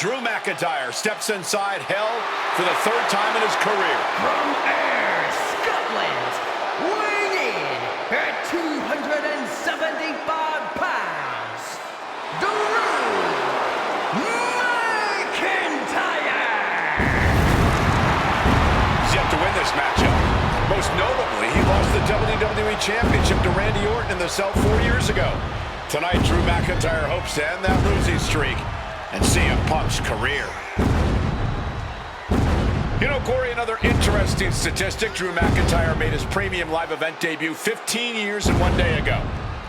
Drew McIntyre steps inside hell for the third time in his career. From Ayr, Scotland, weighing in at 275 pounds, Dree McIntyre! He's yet to win this matchup. Most notably, he lost the WWE Championship to Randy Orton in the cell 4 years ago. Tonight, Drew McIntyre hopes to end that losing streak and CM Punk's career. You know, Corey, another interesting statistic. Drew McIntyre made his premium live event debut 15 years and 1 day ago.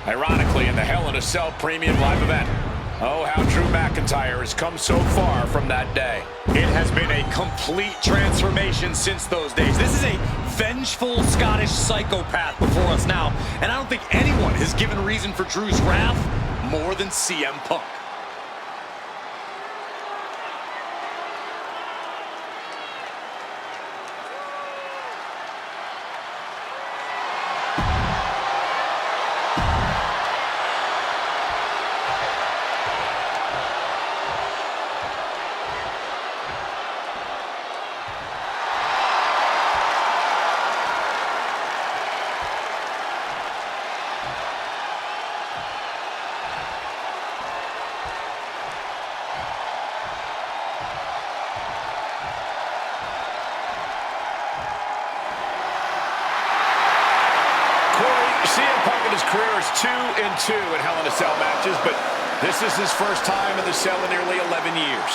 Ironically, in the Hell in a Cell premium live event. Oh, how Drew McIntyre has come so far from that day. It has been a complete transformation since those days. This is a vengeful Scottish psychopath before us now, and I don't think anyone has given reason for Drew's wrath more than CM Punk. CM Punk in his career is 2-2 in Hell in a Cell matches, but this is his first time in the cell in nearly 11 years.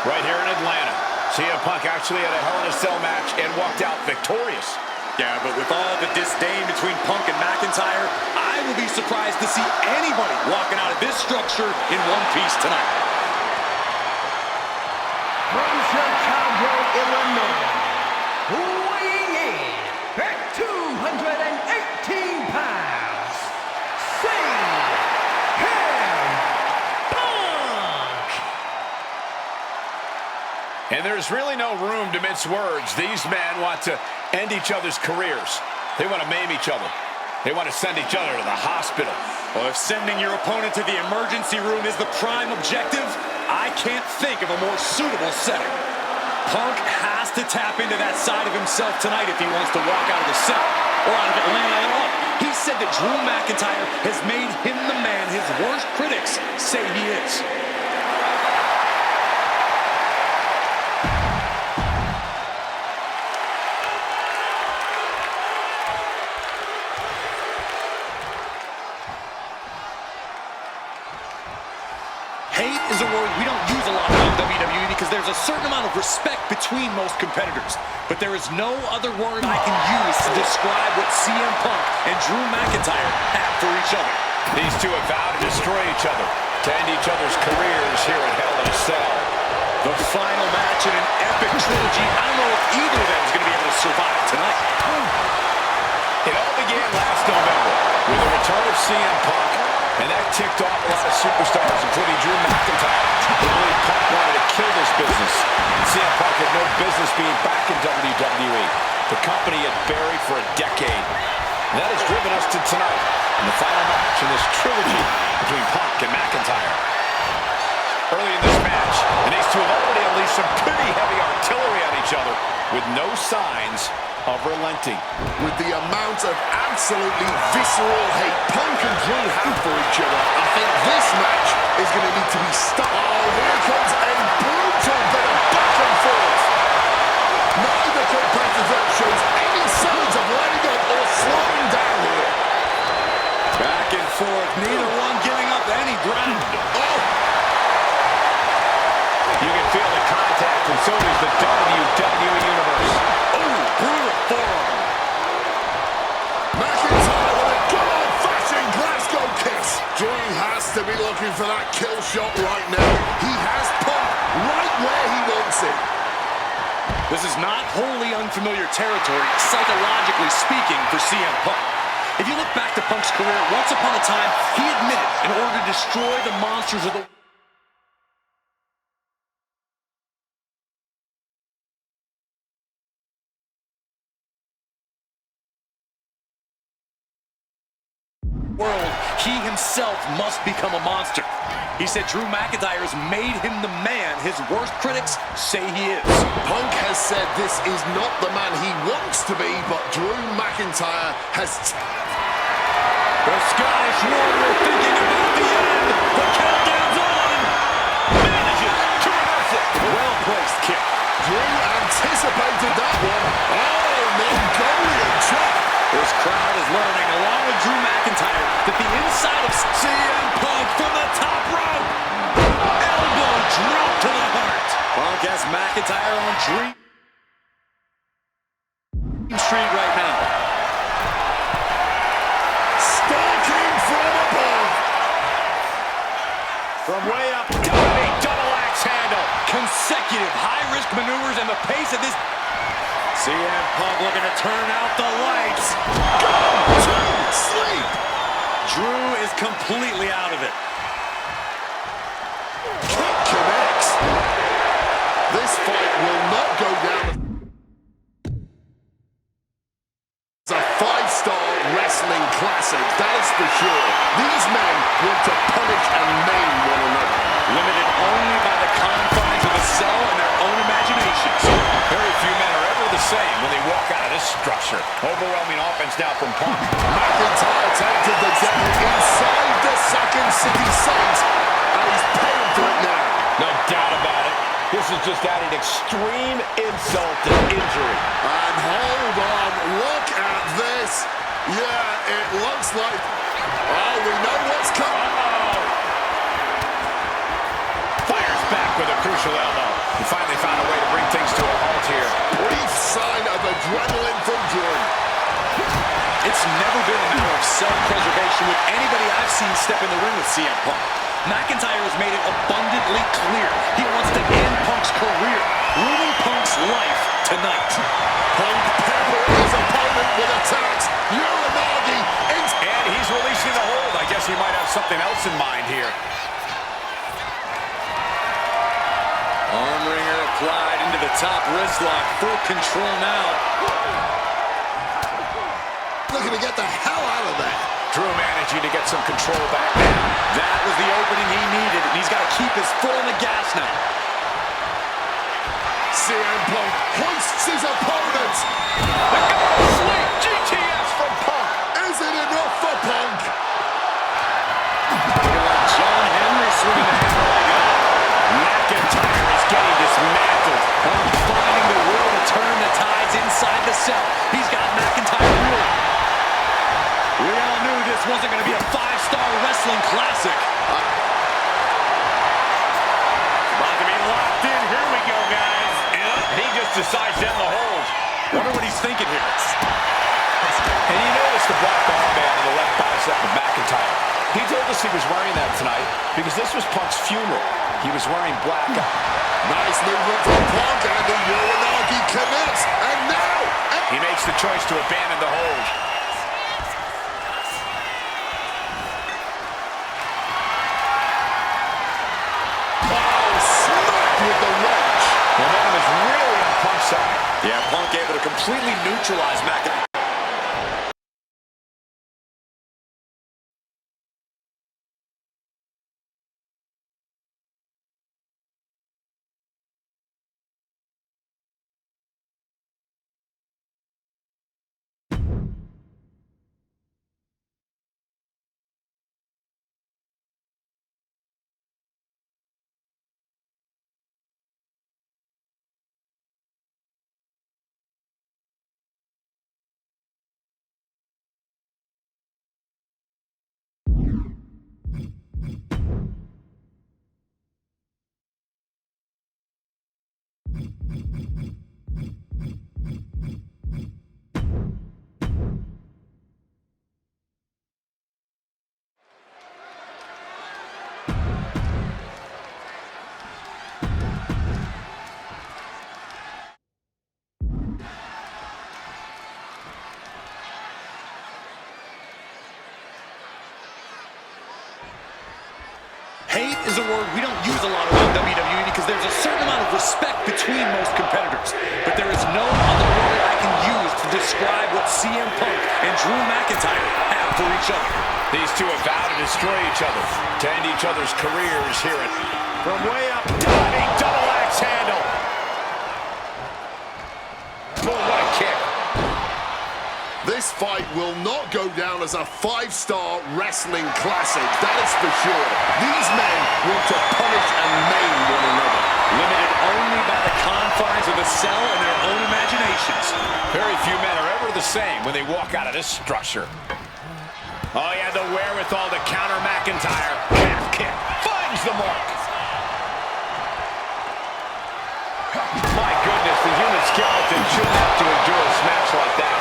Right here in Atlanta, CM Punk actually had a Hell in a Cell match and walked out victorious. Yeah, but with all the disdain between Punk and McIntyre, I will be surprised to see anybody walking out of this structure in one piece tonight. From Chicago, Illinois, weighing in at 218 pounds, CM Punk! And there's really no room to mince words. These men want to end each other's careers. They want to maim each other. They want to send each other to the hospital. Well, if sending your opponent to the emergency room is the prime objective, I can't think of a more suitable setting. Punk has to tap into that side of himself tonight if he wants to walk out of the cell, or out of Atlanta at all. He said that Drew McIntyre has made him the man his worst critics say he is. Hate is a word we don't use a lot in WWE because there's a certain amount of respect between most competitors. But there is no other word I can use to describe what CM Punk and Drew McIntyre have for each other. These two have vowed to destroy each other, to end each other's careers here in Hell in a Cell. The final match in an epic trilogy. I don't know if either of them is going to be able to survive tonight. It all began last November with the return of CM Punk. And that ticked off a lot of superstars, including Drew McIntyre, who believed Punk wanted to kill this business. And CM Punk had no business being back in WWE. The company had buried for a decade. And that has driven us to tonight, in the final match in this trilogy between Punk and McIntyre. Early in this match, and these two have already unleashed some pretty heavy artillery on each other, with no signs of relenting. With the amount of absolutely visceral hate Punk and Drew have for each other, I think this match is going to need to be stopped. Oh, here comes a brutal bit of back and forth. Neither competitor shows any signs of letting up or slowing down here. Back and forth, neither one giving up any ground. Oh! You can feel the contact, and so does the WWE Universe. Oh, brutal forearm. McIntyre with a good old-fashioned Glasgow kiss. Drew has to be looking for that kill shot right now. He has Punk right where he wants it. This is not wholly unfamiliar territory, psychologically speaking, for CM Punk. If you look back to Punk's career, once upon a time, he admitted in order to destroy the monsters of the world, he himself must become a monster. He said Drew McIntyre has made him the man his worst critics say he is. Punk has said this is not the man he wants to be, but Drew McIntyre has... The Scottish Warrior thinking about the end. The countdown's on. Manages to reverse it. Well-placed kick. Drew anticipated that one. Oh, Mongolian chop. This crowd is learning, along with Drew McIntyre, that the inside of CM Punk from the top rope. Elbow drop to the heart. Punk has McIntyre on Dream Street right now. Stalking from above. From way up, double axe handle. Consecutive high-risk maneuvers and the pace of this. CM Punk looking to turn out the lights. Go to sleep. Drew is completely out of it. Kick connects. This fight will not go down as a five-star wrestling classic, that is for sure. These men want to punish and maim one another. Limited only by the confines of the cell and their own imaginations. Very few men are ever the same when they walk out of this structure. Overwhelming offense now from Punk. McIntyre tempted the devil inside the Second City Saints, and he's paying for it now. No doubt about it. This is just adding extreme insult to injury. And hold on, look at this. Yeah, it looks like... Oh, we know what's coming. Fires back with a crucial elbow. He finally found a way to bring things to a halt here. Brief sign of adrenaline from Drew. It's never been a matter of self-preservation with anybody I've seen step in the ring with CM Punk. McIntyre has made it abundantly clear he wants to end Punk's career, ruining Punk's life tonight. Punk peppered his opponent with attacks. Uranagi, And he's releasing the hold. I guess he might have something else in mind here. Arm wringer applied into the top wrist lock. Full control now. looking to get the hell out of that. Drew managing to get some control back now. That was the opening he needed, and he's got to keep his foot on the gas now. CM Punk hoists his opponent. Sweet GTS from Punk. Is it enough for Punk? John Henry swinging the hammer like that. McIntyre is getting dismantled. Punk finding the will to turn the tides inside the cell. He's got McIntyre reeling. We all knew this wasn't going to be a five-star wrestling classic. About to be locked in. Here we go, guys. He just decides to end the hold. Wonder what he's thinking here. And you notice the black armband on the left bicep of McIntyre. He told us he was wearing that tonight because this was Punk's funeral. He was wearing black. Nice movement from Punk, and the Uranagi commits. And now He makes the choice to abandon the hold. smacked with the wrench. Momentum is really on Punk's side. Yeah, Punk able to completely neutralize McIntyre. Hate is a word we don't use a lot around WWE because there's a certain amount of respect between most competitors. But there is no other word I can use to describe what CM Punk and Drew McIntyre have for each other. These two have vowed to destroy each other, to end each other's careers. Hear it. From way up, diving double axe handle. Oh, what a kick. This fight will not go down as a 5-star wrestling classic, that is for sure. These men want to punish and maim one another. Limited only by the confines of the cell and their own imaginations. Very few men are ever the same when they walk out of this structure. Oh, he had the wherewithal to counter McIntyre. Calf kick. Finds the mark. My goodness, the human skeleton shouldn't have to endure a smash like that.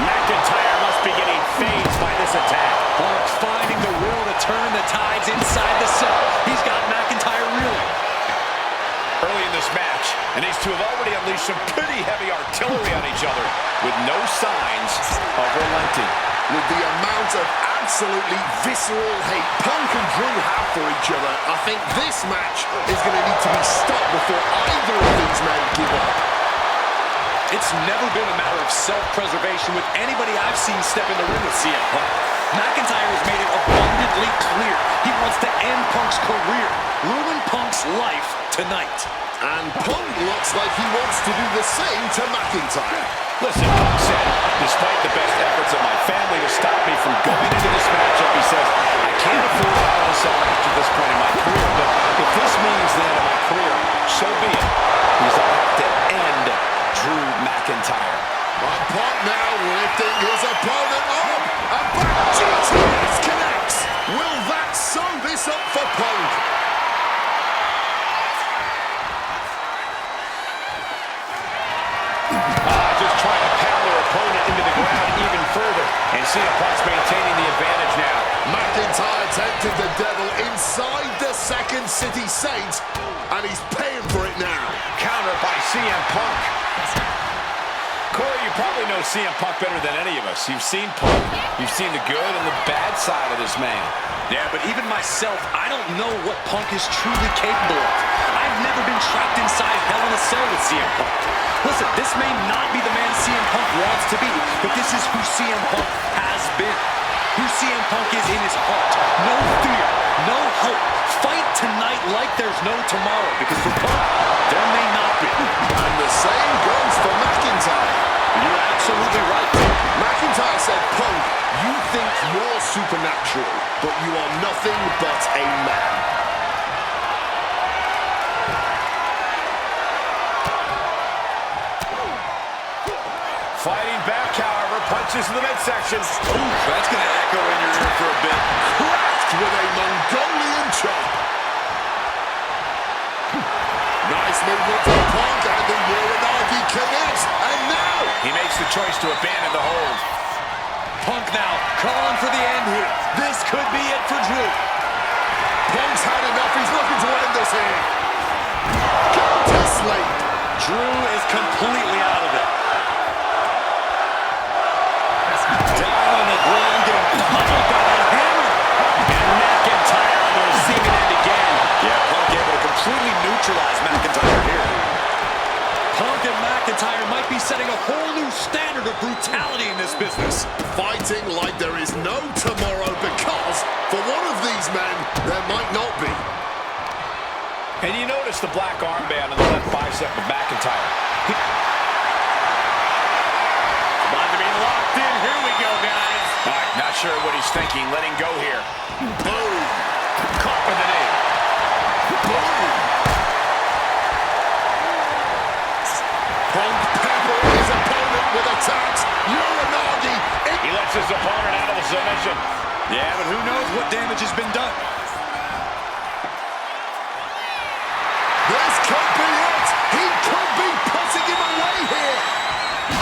McIntyre must be getting phased by this attack. Punk finding the will to turn the tides inside the cell. He's got McIntyre reeling. Early in this match, and these two have already unleashed some pretty heavy artillery on each other with no signs of relenting. With the amount of absolutely visceral hate Punk and Drew have for each other, I think this match is going to need to be stopped before either of these men give up. It's never been a matter of self-preservation with anybody I've seen step in the ring with CM Punk. McIntyre has made it abundantly clear he wants to end Punk's career, ruin Punk's life tonight. And Punk looks like he wants to do the same to McIntyre. Listen, Punk said, despite the best efforts of my family to stop me from going into this matchup, he says, I can't afford to have myself at this point in my career, but if this means the end of my career, so be it. Because I have to end Drew McIntyre. But Punk now lifting his opponent up. And back GTS connects. Will that sew this up for Punk? Just trying to pound their opponent into the ground even further. And CM Punk's maintaining the advantage now. McIntyre tempted the devil inside the Second City Saint, and he's paying for it now. Counter by CM Punk. Corey, you probably know CM Punk better than any of us. You've seen Punk. You've seen the good and the bad side of this man. Yeah, but even myself, I don't know what Punk is truly capable of. I've never been trapped inside Hell in a Cell with CM Punk. Listen, this may not be the man CM Punk wants to be, but this is who CM Punk has been. Who CM Punk is in his heart. No fear, no hope. Fight tonight like there's no tomorrow, because for Punk, there may not be. And the same goes for McIntyre. You're absolutely right. McIntyre said, Punk, you think you're supernatural, but you are nothing but a man. Fighting back, however, punches in the midsection. Ooh, that's going to echo in your ear for a bit. Cracked with a Mongolian chop. Nice movement from Punk, and the Uranagi connects, and now He makes the choice to abandon the hold. Punk now calling for the end here. This could be it for Drew. Punk's had enough. He's looking to end this here. Counter slate. Drew is completely out of it. Down on the ground, getting pummeled by that hammer. And McIntyre on the receiving end again. Yeah, Punk able to completely neutralize McIntyre here. Punk and McIntyre might be setting a whole new standard of brutality in this business. Fighting like there is no tomorrow, because for one of these men, there might not be. And you notice the black armband on the left bicep of McIntyre. About to be locked in. Here we go, guys. All right, not sure what he's thinking. Letting go here. Boom. Caught with the knee. Boom. Punk peppered his opponent with attacks. Uranagi. He lets his opponent out of the submission. Yeah, but who knows what damage has been done. This could be it. He could be putting him away here.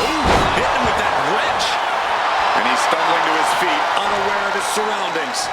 Ooh, hitting him with that wrench. And he's stumbling to his feet, unaware of his surroundings.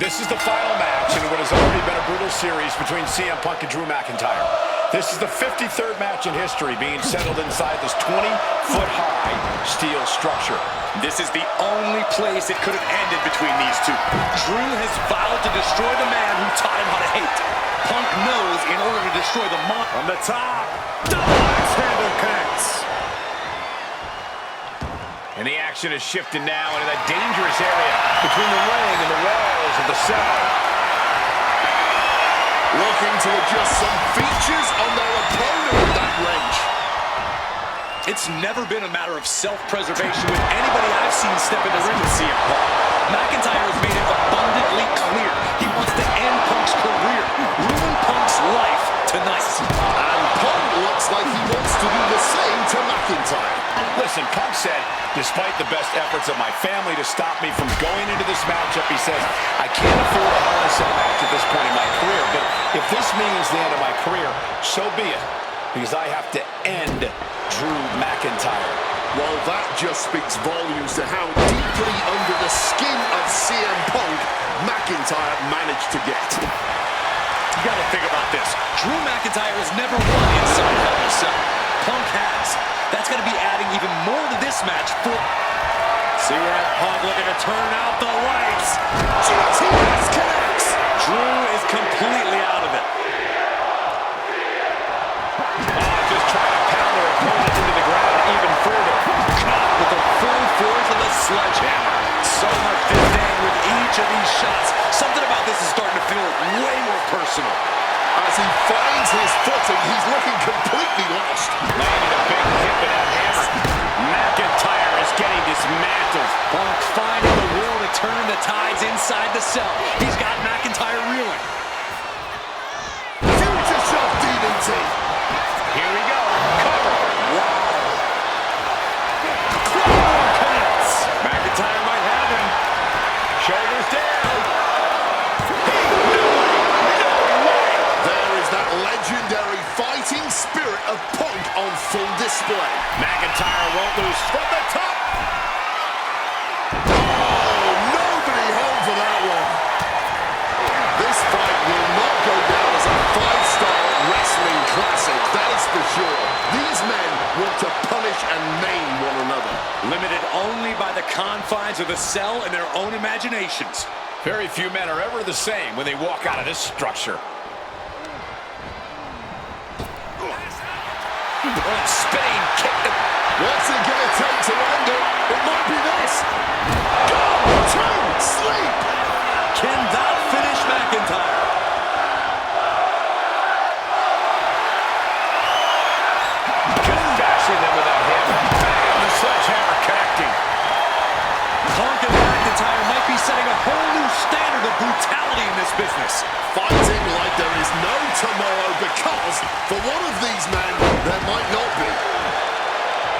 This is the final match in what has already been a brutal series between CM Punk and Drew McIntyre. This is the 53rd match in history being settled inside this 20-foot-high steel structure. This is the only place it could have ended between these two. Drew has vowed to destroy the man who taught him how to hate. Punk knows in order to destroy the monster. On the top, double axe handle connects. And the action is shifted now into that dangerous area between the ring and the walls of the cell. Looking to adjust some features on their opponent with that wrench. It's never been a matter of self-preservation with anybody I've seen step in the ring with CM Punk. McIntyre has made it abundantly clear he wants to end Punk's career, ruin Punk's life tonight. And Punk looks like he wants to do the same to McIntyre. Listen, Punk said, despite the best efforts of my family to stop me from going into this matchup, he says, I can't afford a Hell in a Cell match at this point in my career, but if this means the end of my career, so be it, because I have to end Drew McIntyre. Well, that just speaks volumes to how deeply under the skin of CM Punk McIntyre managed to get. You gotta think about this. Drew McIntyre has never won inside Hell in a Cell. Punk has. That's gonna be adding even more to this match for CM Punk looking to turn out the lights. GTS connects. Drew is completely out of it. Just trying to pound their opponent into the ground even further. Caught with the full force of the sledgehammer. So much disdain with each of these shots. Something about this is starting to feel way more personal. As he finds his footing, he's looking completely lost. Landing a big hit with that hammer. McIntyre is getting dismantled. Punk finding the will to turn the tides inside the cell. He's got McIntyre reeling. Future shot DDT. Here we go. Cover. Wow. Claymore connects. McIntyre might have him. Shoulders down. There is that legendary fighting spirit of Punk on full display. McIntyre won't lose from the top. Oh, nobody home for that one. This fight will not go down as a 5-star wrestling classic, that is for sure. These men want to punish and maim one another. Limited only by the confines of the cell and their own imaginations. Very few men are ever the same when they walk out of this structure. Spinning kick. What's it gonna take to end it? It might be this. Go to sleep. Can that finish McIntyre? Just bashing them with that hammer. Bang, the sledgehammer connecting. Punk and McIntyre might be setting a whole new standard of brutality in this business. Fighting like there is no tomorrow because for one of these men, there might not be.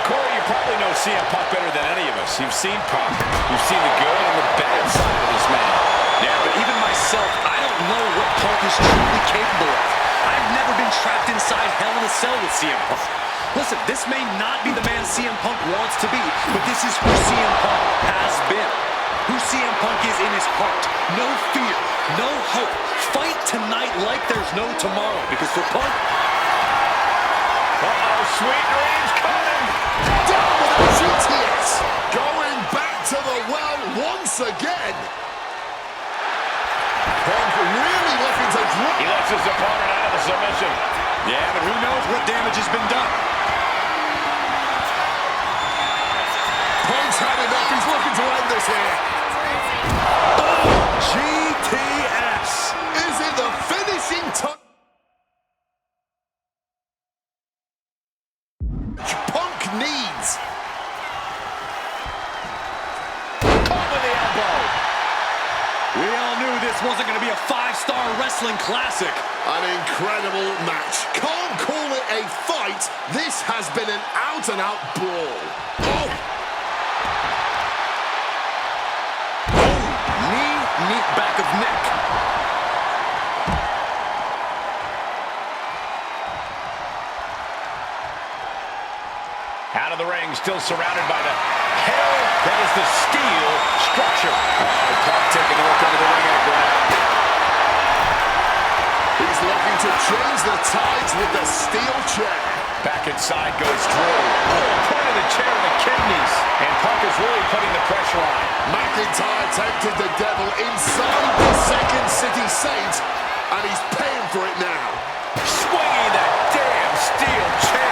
Corey, you probably know CM Punk better than any of us. You've seen Punk. You've seen the good and the bad side of this man. Yeah, but even myself, I don't know what Punk is truly capable of. I've never been trapped inside Hell in a Cell with CM Punk. Listen, this may not be the man CM Punk wants to be, but this is who CM Punk has been. Who CM Punk is in his heart. No fear, no hope. Fight tonight like there's no tomorrow, because for Punk... Uh-oh, sweet dreams coming. Down with a GTS. Going back to the well once again. Punk really looking to drop. He lets his opponent out of the submission. Yeah, but who knows what damage has been done. Punk's had enough. He's looking to end this here. GTS. Is it the finishing touch? Punk needs. Caught with the elbow. We all knew this wasn't going to be a 5-star wrestling classic. An incredible match. Can't call it a fight. This has been an out-and-out brawl. Oh! Knee, back of neck. Out of the ring, still surrounded by the hell that is the steel structure. Punk taking a look under the ring apron now. He's looking to change the tides with the steel chair. Back inside goes Drew. Point of the chair to the kidneys. And Punk is really putting the pressure on. McIntyre tempted the devil inside the Second City Saint, and he's paying for it now. Swinging that damn steel chair.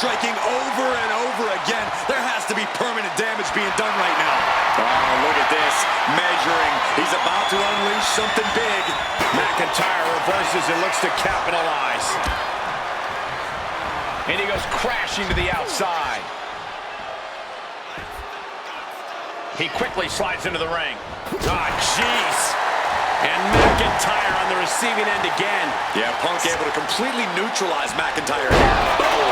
Striking over and over again. There has to be permanent damage being done right now. Oh, look at this. Measuring. He's about to unleash something big. McIntyre reverses and looks to capitalize. And he goes crashing to the outside. He quickly slides into the ring. Ah, jeez. And McIntyre on the receiving end again. Yeah, Punk able to completely neutralize McIntyre. Boom!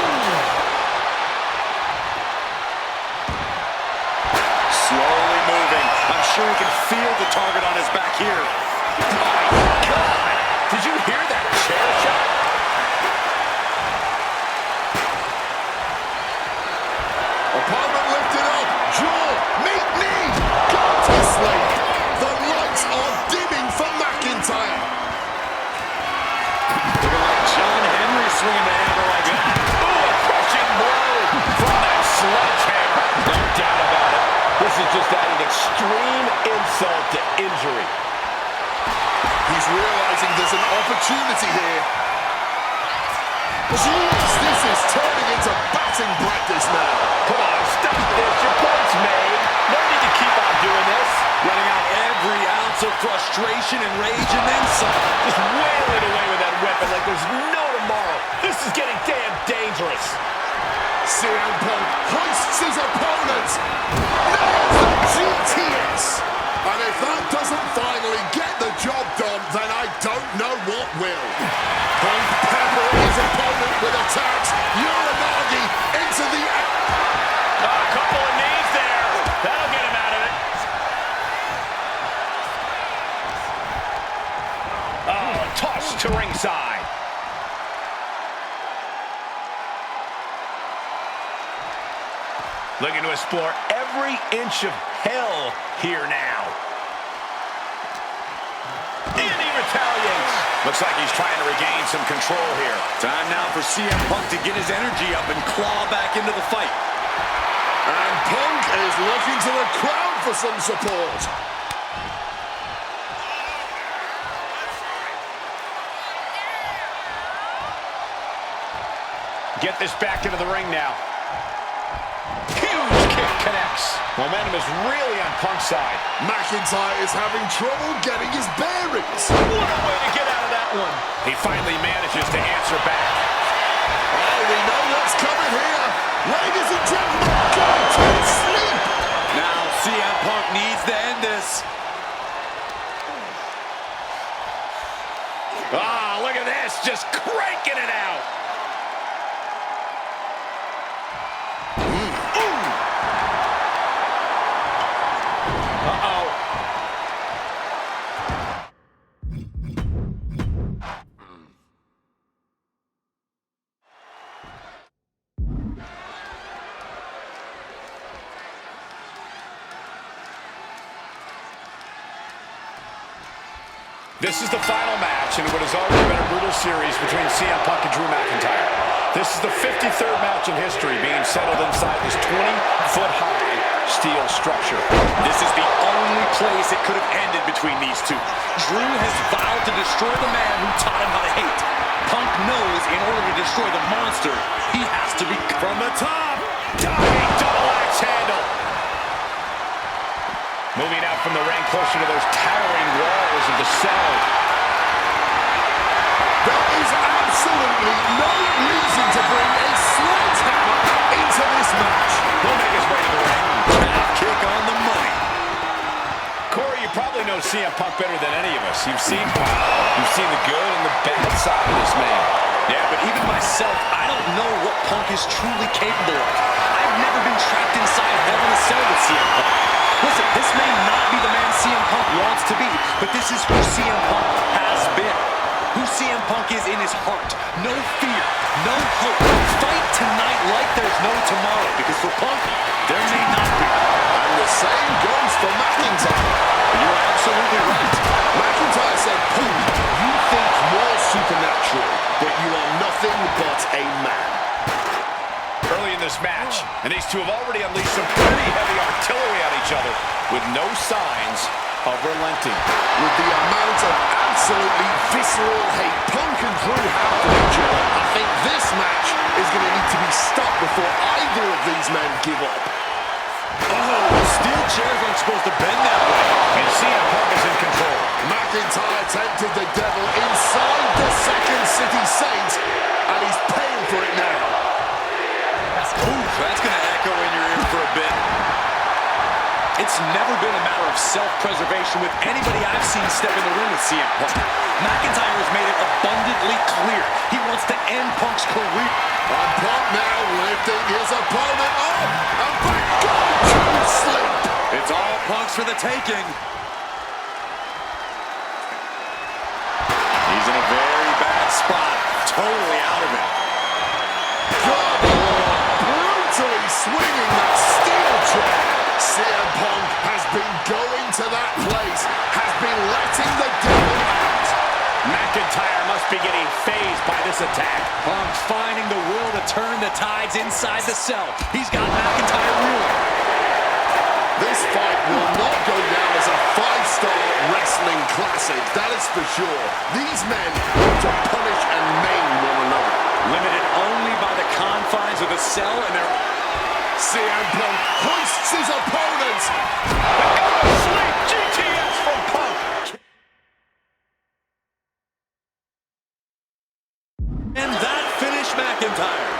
Slowly moving. I'm sure he can feel the target on his back here. My God! Did you hear that chair shot? Opponent lifted up. Jaw, meet knee. Got to sleep. The lights are dimming for McIntyre. Looking like John Henry swinging the hammer like that. Ooh, a crushing blow from that sledgehammer. No doubt about it. This is just adding extreme insult to injury. He's realizing there's an opportunity here. Jeez, this is turning into batting practice now. Come on, stop this. Your point's made. No need to keep on doing this. Letting out every ounce of frustration and rage and then some. Just wailing away with that weapon like there's no tomorrow. This is getting damn dangerous. CM Punk hoists his opponent. Nails the GTS. And if that doesn't finally get the job done, then I don't know what will. Punk peppering his opponent with attacks. Uranagi into the... A couple of knees there. That'll get him out of it. Oh, tossed to ringside. Looking to explore every inch of hell here now. And he retaliates. Looks like he's trying to regain some control here. Time now for CM Punk to get his energy up and claw back into the fight. And Punk is looking to the crowd for some support. Get this back into the ring now. Huge kick connects. Momentum is really on Punk's side. McIntyre is having trouble getting his bearings. What a way to get out of that one. He finally manages to answer back. Oh, we know what's coming here. Ladies and gentlemen, go to sleep. Now CM Punk needs to end this. Ah, look at this. Just cranking it out. This is the final match in what has already been a brutal series between CM Punk and Drew McIntyre. This is the 53rd match in history being settled inside this 20-foot-high steel structure. This is the only place it could have ended between these two. Drew has vowed to destroy the man who taught him how to hate. Punk knows in order to destroy the monster, he has to be from the top. Diving double axe handle. Moving out from the ring closer to those towering walls of the cell. There is absolutely no reason to bring a sledgehammer into this match. He'll make his way to the ring. CM Punk better than any of us. You've seen Punk. You've seen the good and the bad side of this man. Yeah, but even myself, I don't know what Punk is truly capable of. I've never been trapped inside Hell in a Cell with CM Punk. Listen, this may not be the man CM Punk wants to be, but this is who CM Punk has been. Who CM Punk is in his heart. No fear, no hope. Fight tonight like there's no tomorrow, because for Punk, there may not be. And the same goes for McIntyre. You're absolutely right. McIntyre said, Punk, you think you're supernatural, but you are nothing but a man. Early in this match, and these two have already unleashed some pretty heavy artillery on each other with no signs of relenting. With the amount of absolutely visceral hate Punk and Drew have for each other, I think this match is going to need to be stopped before either of these men give up. Oh, steel chairs aren't supposed to bend that way. And CM Punk is in control. McIntyre tempted the devil inside the Second City Saint, and he's paying for it now. Ooh, that's going to echo in your ear for a bit. It's never been a matter of self-preservation with anybody I've seen step in the ring with CM Punk. McIntyre has made it abundantly clear he wants to end Punk's career. And Punk now lifting his opponent up and back to sleep. It's all Punk's for the taking. He's in a very bad spot, totally out of it. Good Lord, brutally swinging that steel chair. CM Punk has been going to that place, has been letting the devil out. McIntyre must be getting phased by this attack. Punk finding the will to turn the tides inside the cell. He's got McIntyre reeling. This fight will not go down as a 5-star wrestling classic, that is for sure. These men want to punish and maim one another. Limited only by the confines of the cell and their... CM Punk hoists his opponent. Sleep GTS from Punk. And that finished McIntyre.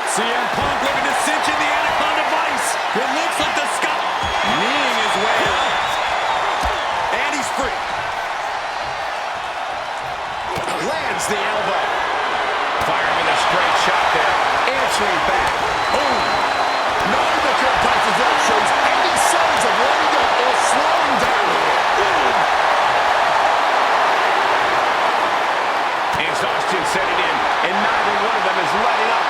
CM Punk looking to cinch in the Anaconda Vice. It looks like the Scot kneeing his way out. And he's free. Lands the elbow. Firing with a straight shot there. Answering back. Boom. Neither competitor shows any signs of letting up or slowing down here. Exhaustion setting in, and neither one of them is letting up.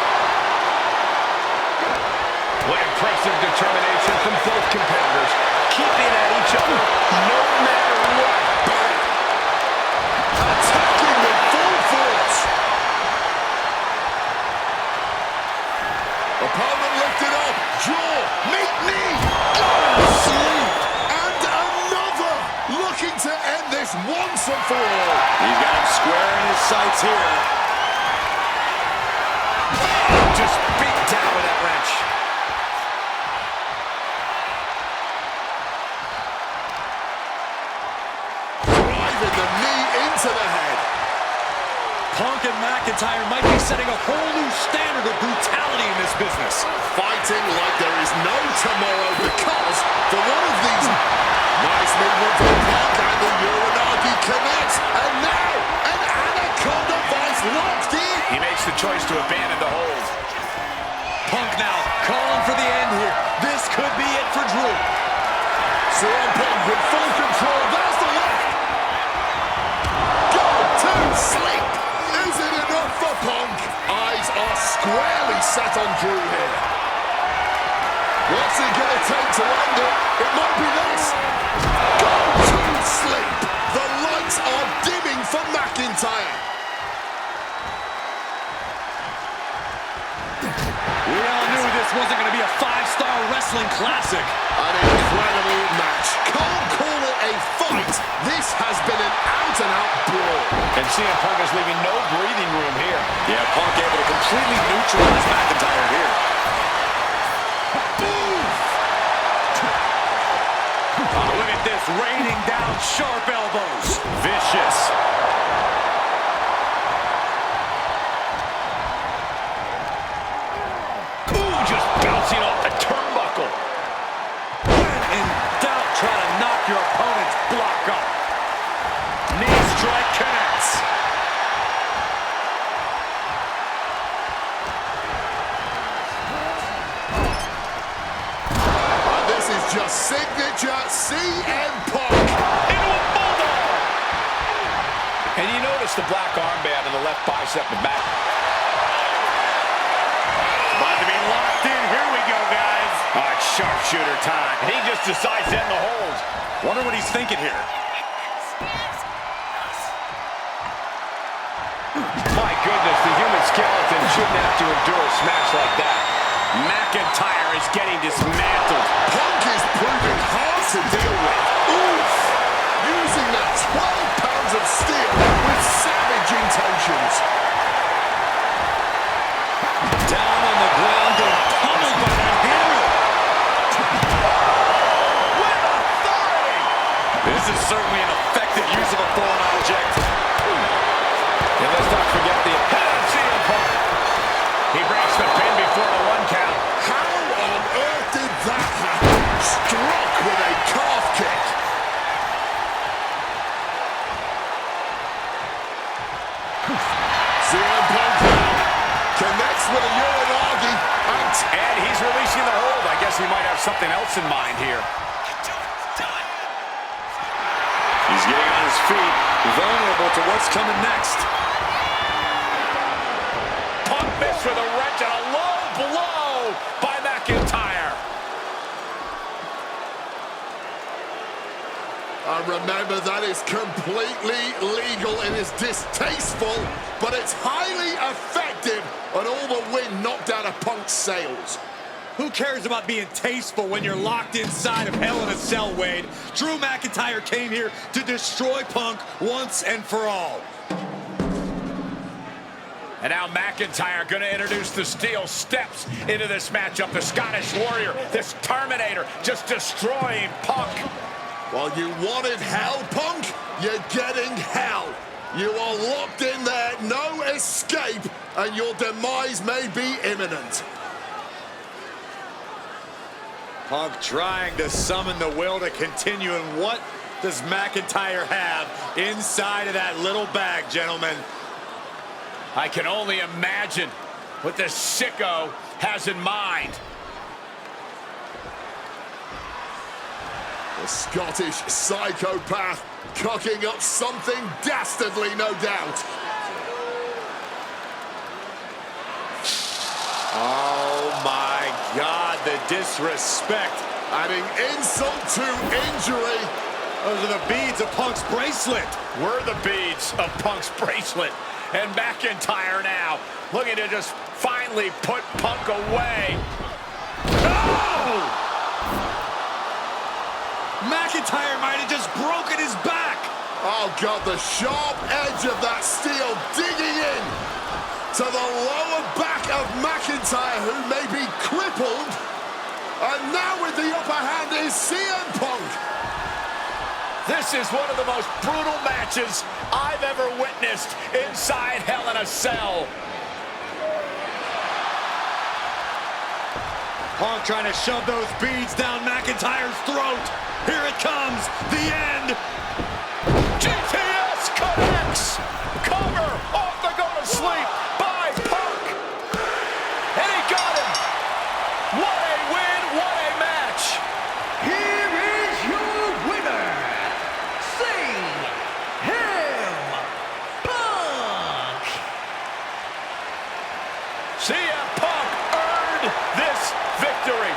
What impressive determination from both competitors, keeping at each other no matter what. Attacking with full force. Opponent lifted up, jaw, meet knee, sleep, and another looking to end this once and for all. He's got him square in his sights here. Just beat down with that wrench. Driving the knee into the head. Punk and McIntyre might be setting a whole new standard of brutality in this business. Fighting like there is no tomorrow because for one of these nice movement from Punk and the Uranagi connects, and now an Anaconda Vice locked in. He makes the choice to abandon the hold. Punk now calling for the end here. This could be it for Drew. CM Punk with full control. There's the left. Go to sleep. Is it enough for Punk? Eyes are squarely set on Drew here. What's he gonna take to end it? It might be this. Go to sleep. The lights are dimming for McIntyre. We all knew this wasn't going to be a 5-star wrestling classic. An incredible match. Can't call it a fight. This has been an out-and-out brawl. And CM Punk is leaving no breathing room here. Yeah, Punk able to completely neutralize McIntyre here. Oh, look at this, raining down sharp elbows. Vicious. Ooh, just bouncing off the turnbuckle. When in doubt, try to knock your opponent's block just signature CM Punk. Into a bulldog. And you notice the black armband on the left bicep and back. About to be locked in. Here we go, guys. Oh, it's sharpshooter time. He just decides to end the hold. Wonder what he's thinking here. My goodness, the human skeleton shouldn't have to endure a smash like that. McIntyre is getting dismantled. Punk is proving hard to deal with. Oof! Using that 12 pounds of steel with savage intentions. Down on the ground and pummeled by that hammer. With authority! This is certainly an effective use of a foreign object. And let's not forget the head of CM Punk. He breaks the pin before the 1 count. How on earth did that happen? Struck with a calf kick. CM Punk connects with a Uranagi. And he's releasing the hold. I guess he might have something else in mind here. He's getting on his feet, vulnerable to what's coming next. Punk missed with a wrench and a low blow by McIntyre. And remember, that is completely legal. It is distasteful, but it's highly effective, and all the wind knocked out of Punk's sails. Who cares about being tasteful when you're locked inside of Hell in a Cell, Wade? Drew McIntyre came here to destroy Punk once and for all. And now McIntyre going to introduce the steel steps into this matchup. The Scottish Warrior, this Terminator, just destroying Punk. Well, you wanted hell, Punk? You're getting hell. You are locked in there, no escape, and your demise may be imminent. Punk trying to summon the will to continue, and what does McIntyre have inside of that little bag, gentlemen? I can only imagine what this sicko has in mind. The Scottish psychopath cooking up something dastardly, no doubt. Oh my God, the disrespect. Adding insult to injury. Those are the beads of Punk's bracelet. We're the beads of Punk's bracelet. And McIntyre now looking to just finally put Punk away. No! McIntyre might have just broken his back. Oh, God, the sharp edge of that steel digging in to the lower back of McIntyre, who may be crippled. And now with the upper hand is CM Punk. This is one of the most brutal matches I've ever witnessed inside Hell in a Cell. Punk trying to shove those beads down McIntyre's throat. Here it comes, the end. GTS connects. Cover off the go to sleep by Punk. And he got him. What a win, what a match. Here is your winner, CM Punk. CM Punk earned this victory.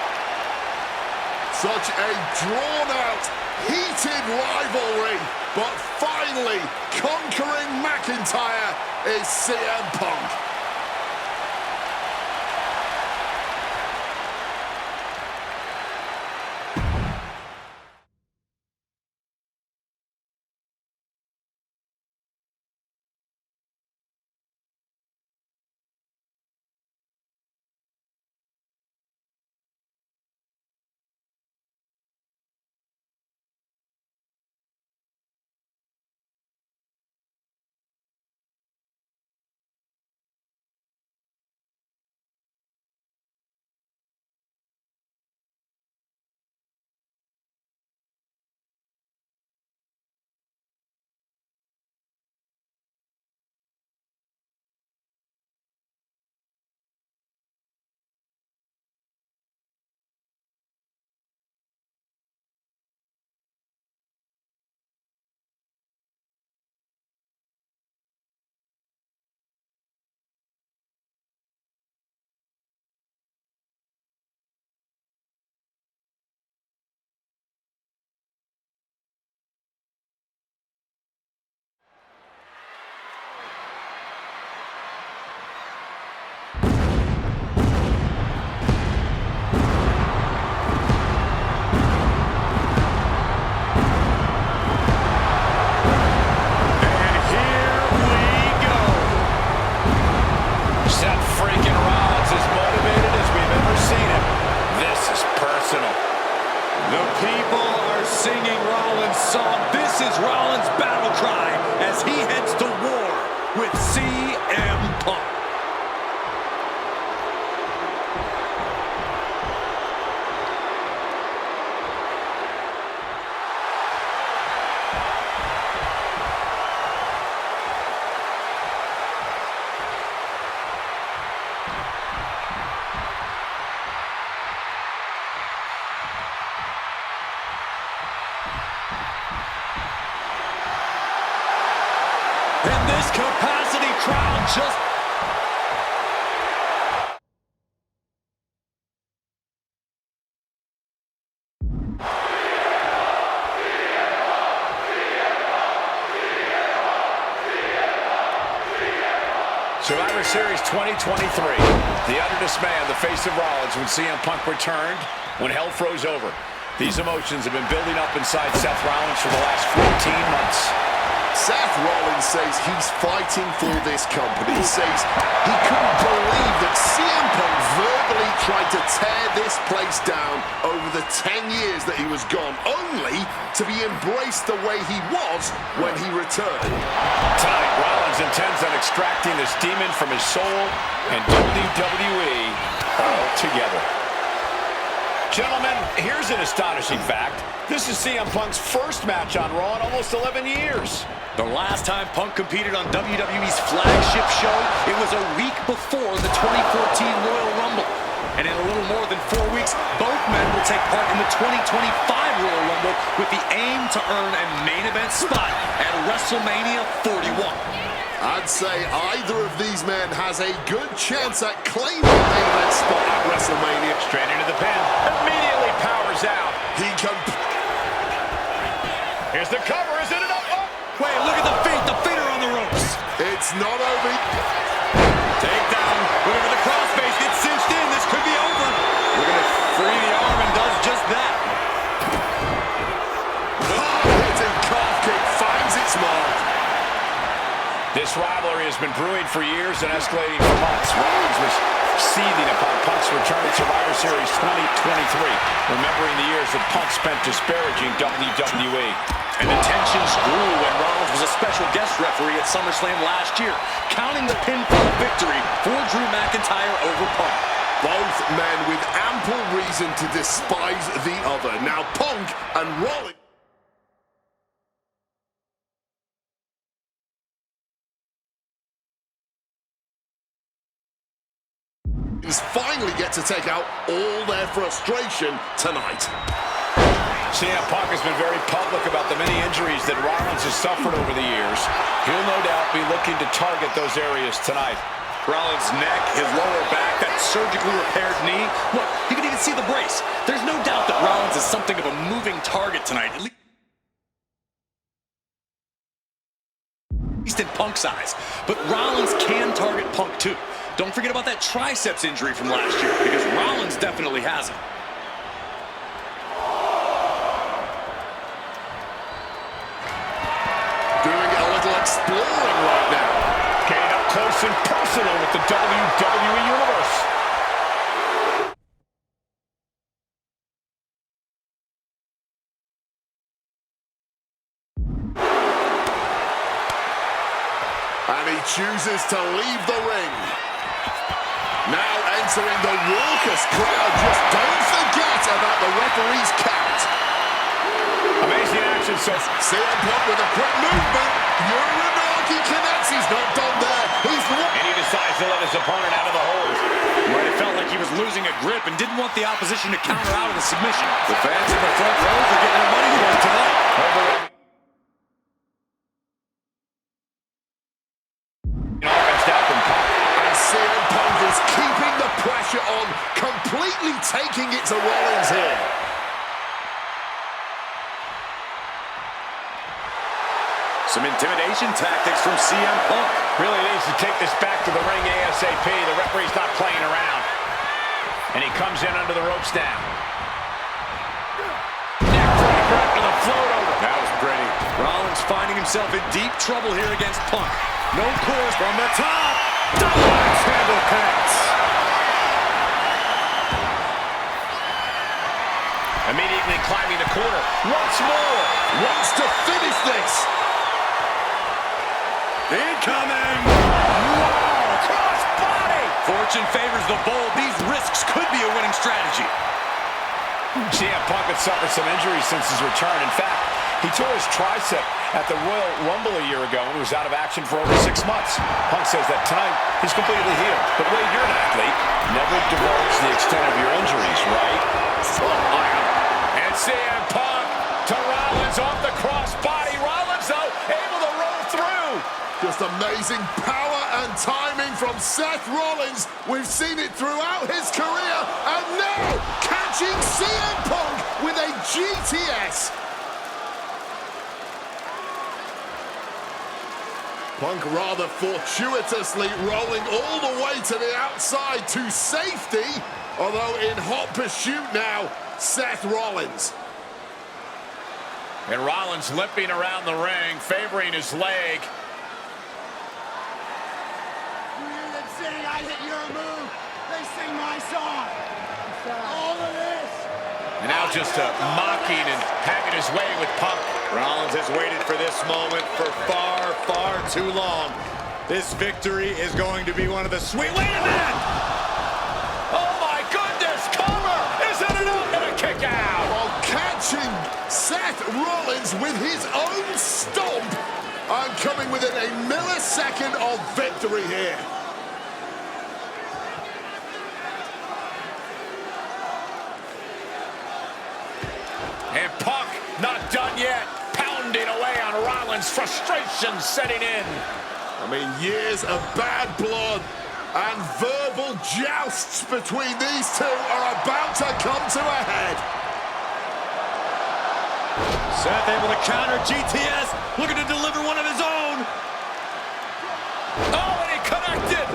Such a drawn-out, heated rivalry, but finally conquering McIntyre is CM Punk. with CM Punk. And this capacity crowd just... Survivor Series 2023. The utter dismay on the face of Rollins when CM Punk returned, when hell froze over. These emotions have been building up inside Seth Rollins for the last 14 months. Seth Rollins says he's fighting for this company. He says he couldn't believe that CM Punk verbally tried to tear this place down over the 10 years that he was gone, only to be embraced the way he was when he returned. Tonight, Rollins intends on extracting this demon from his soul and WWE altogether. Gentlemen, here's an astonishing fact. This is CM Punk's first match on Raw in almost 11 years. The last time Punk competed on WWE's flagship show, it was a week before the 2014 Royal Rumble. And in a little more than 4 weeks, both men will take part in the 2025 Royal Rumble with the aim to earn a main event spot at WrestleMania 41. I'd say either of these men has a good chance at claiming a main event spot at WrestleMania. Straight into the pin. Immediately powers out. He can... Here's the cover. Is it enough? Oh. Wait, look at the feet. The feet are on the ropes. It's not over. Takedown. Whatever the crossface gets cinched in, this could be over. We're going to free the arm and does just that. Hard-hitting calf kick finds its mark. This rivalry has been brewing for years and escalating for months. Rollins was seething upon Punk's return at Survivor Series 2023, remembering the years that Punk spent disparaging WWE. And the tensions grew when Rollins was a special guest referee at SummerSlam last year, counting the pinfall victory for Dree McIntyre over Punk. Both men with ample reason to despise the other. Now Punk and Rollins finally get to take out all their frustration tonight. CM Punk has been very public about the many injuries that Rollins has suffered over the years. He'll no doubt be looking to target those areas tonight. Rollins' neck, his lower back, that surgically repaired knee. Look, you can even see the brace. There's no doubt that Rollins is something of a moving target tonight. At least in Punk's eyes. But Rollins can target Punk too. Don't forget about that triceps injury from last year, because Rollins definitely has it. doing a little exploring right now. Getting up close and personal with the WWE Universe. And he chooses to leave the ring. Now entering the raucous crowd. Just don't forget about the referee's count. Amazing action, so CM Punk with a quick movement. Uranagi connects. He's not done there. And he decides to let his opponent out of the hold. Right, it felt like he was losing a grip and didn't want the opposition to counter out of the submission. The fans in the front rows are getting their money's worth tonight. And CM Punk is keeping the pressure on, completely taking it to Rollins here. Some intimidation tactics from CM Punk. Really needs to take this back to the ring ASAP. The referee's not playing around. And he comes in under the ropes now. Neckbreaker to the float over. That was pretty. Rollins finding himself in deep trouble here against Punk. No course from the top. Double axe handle connects. Immediately climbing the corner. Once more. Wants to finish this. Incoming! Wow! Cross body! Fortune favors the bold. These risks could be a winning strategy. CM Punk had suffered some injuries since his return. In fact, he tore his tricep at the Royal Rumble a year ago and was out of action for over 6 months. Punk says that tonight he's completely healed. But Wade, you're an athlete. Never divulge the extent of your injuries, right? And CM Punk to Rollins off the crossbody. Rollins, though, able to roll through. Just amazing power and timing from Seth Rollins. We've seen it throughout his career, and now catching CM Punk with a GTS. Punk rather fortuitously rolling all the way to the outside to safety, although in hot pursuit now, Seth Rollins. And Rollins limping around the ring, favoring his leg. I hit your move. They sing my song. All of this. And now just mocking and having his way with Punk. Rollins has waited for this moment for far, far too long. This victory is going to be one of the sweet... Wait a minute! Oh my goodness! Cover! Is it enough? And a kick out! While catching Seth Rollins with his own stomp, and coming within a millisecond of victory here. And Punk not done yet, pounding away on Rollins, frustration setting in. I mean, years of bad blood and verbal jousts between these two are about to come to a head. Seth able to counter GTS, looking to deliver one of his own. Oh, and he connected.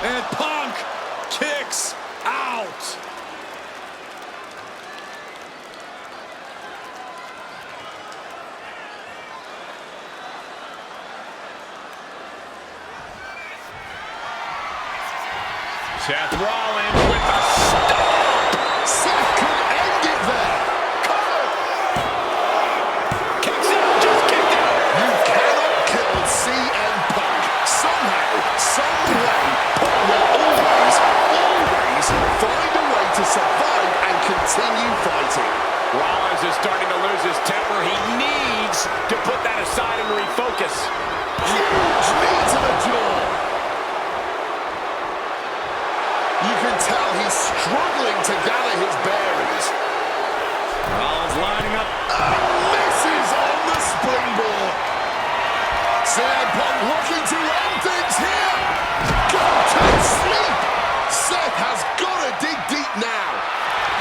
And Punk kicks out. Seth Rollins with the stomp. Seth could end it there. Cover. Kicks out, just kicked out. You cannot kill CM Punk. Somehow, some way, Punk will always find a way to survive and continue fighting. Rollins is starting to lose his temper. He needs to put that aside and refocus. Huge knee to the jaw. You can tell he's struggling to gather his bearings. Rollins lining up. Misses on the springboard. CM Punk looking to end things here. Go to sleep. Seth has got to dig deep now.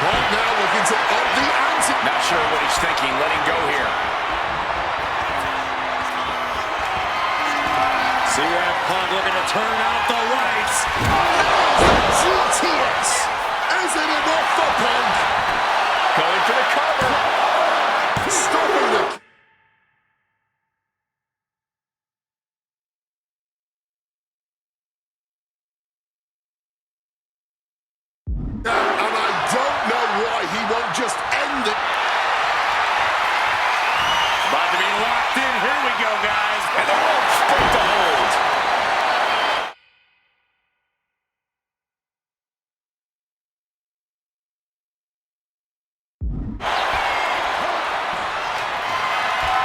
Punk now looking to up the ante. Not sure what he's thinking, letting go here. CM Punk looking to turn out the lights. GTS. Is it enough for Punk? Going for the cover. Stopping the... And I don't know why he won't just end it. About to be locked in. Here we go, guys. And the ropes break the hold.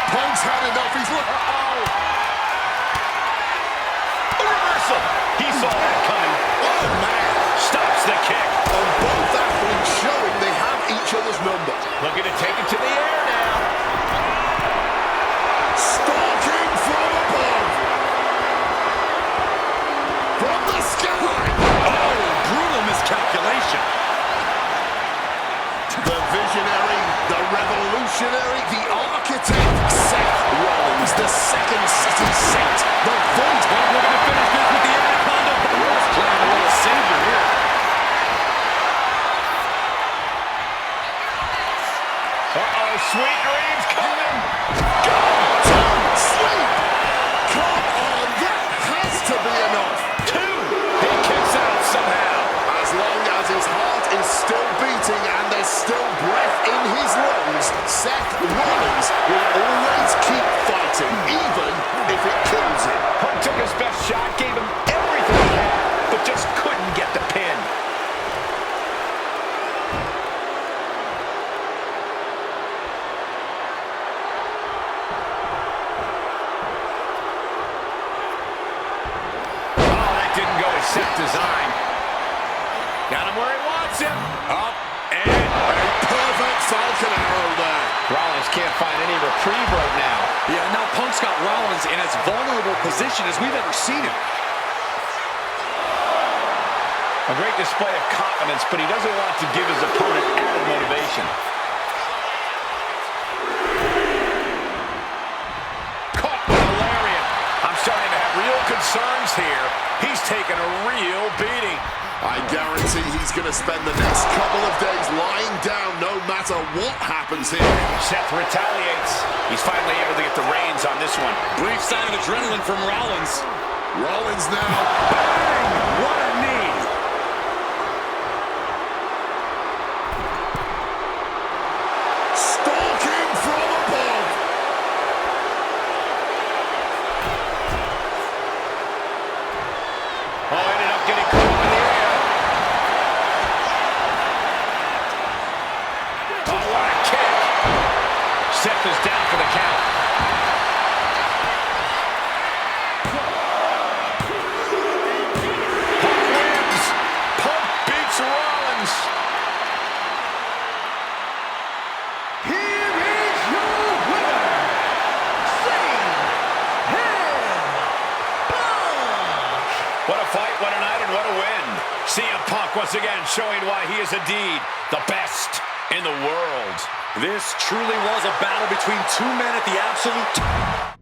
Punk's had enough. He's look. A reversal. He saw that coming. Oh, man. Stops the kick. And both athletes showing they have each other's number. Looking to take it to the air now. Stalking from above. From the sky. Oh, brutal miscalculation. The visionary, the revolutionary, the architect, Seth Rollins, the second city saint, the voice. Punk looking to finish this with the Anaconda. Rollins playing a little savior here. Uh-oh, sweet dreams coming. Go to sleep. Come on, that has to be enough. Two. He kicks out somehow. As long as his heart is still beating and there's still breath in his lungs, knows Seth Rollins will always keep fighting, even if it kills him. Punk took his best shot, gave him everything he had, but just couldn't get the pin. Oh, that didn't go as Seth designed. Got him where he wants him. Up and A perfect Falcon arrow there. Rollins can't find any reprieve right now. Yeah, now Punk's got Rollins in as vulnerable position as we've ever seen him. A great display of confidence, but he doesn't want to give his opponent added motivation. Caught with a lariat. I'm starting to have real concerns here. He's taken a real beating. I guarantee he's going to spend the next couple of days lying down no matter what happens here. Seth retaliates. He's finally able to get the reins on this one. Brief sign of adrenaline from Rollins. Rollins now. Bang! What a knee! Stalking from above. Oh, ended up getting caught up in the air. Oh, what a kick. Seth is down for the count. Punk wins. Punk beats Rollins. Here is your winner, What a fight, what a night, and what a win. CM Punk once again showing why he is indeed the best in the world. This truly was a battle between two men at the absolute top.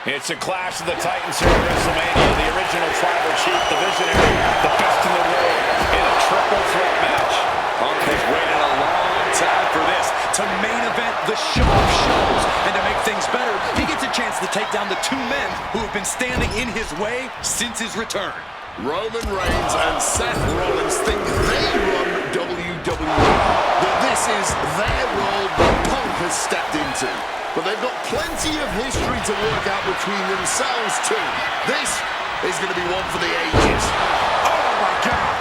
It's a clash of the Titans here at WrestleMania. The original tribal chief, the visionary, the best in the world in a triple threat match. Punk has waited a long time for this, to main event the show of shows. And to make things better, he gets a chance to take down the two men who have been standing in his way since his return. Roman Reigns and Seth Rollins think they run WWE, that this is their world that Punk has stepped into. But they've got plenty of history to work out between themselves too. This is going to be one for the ages. Oh my God!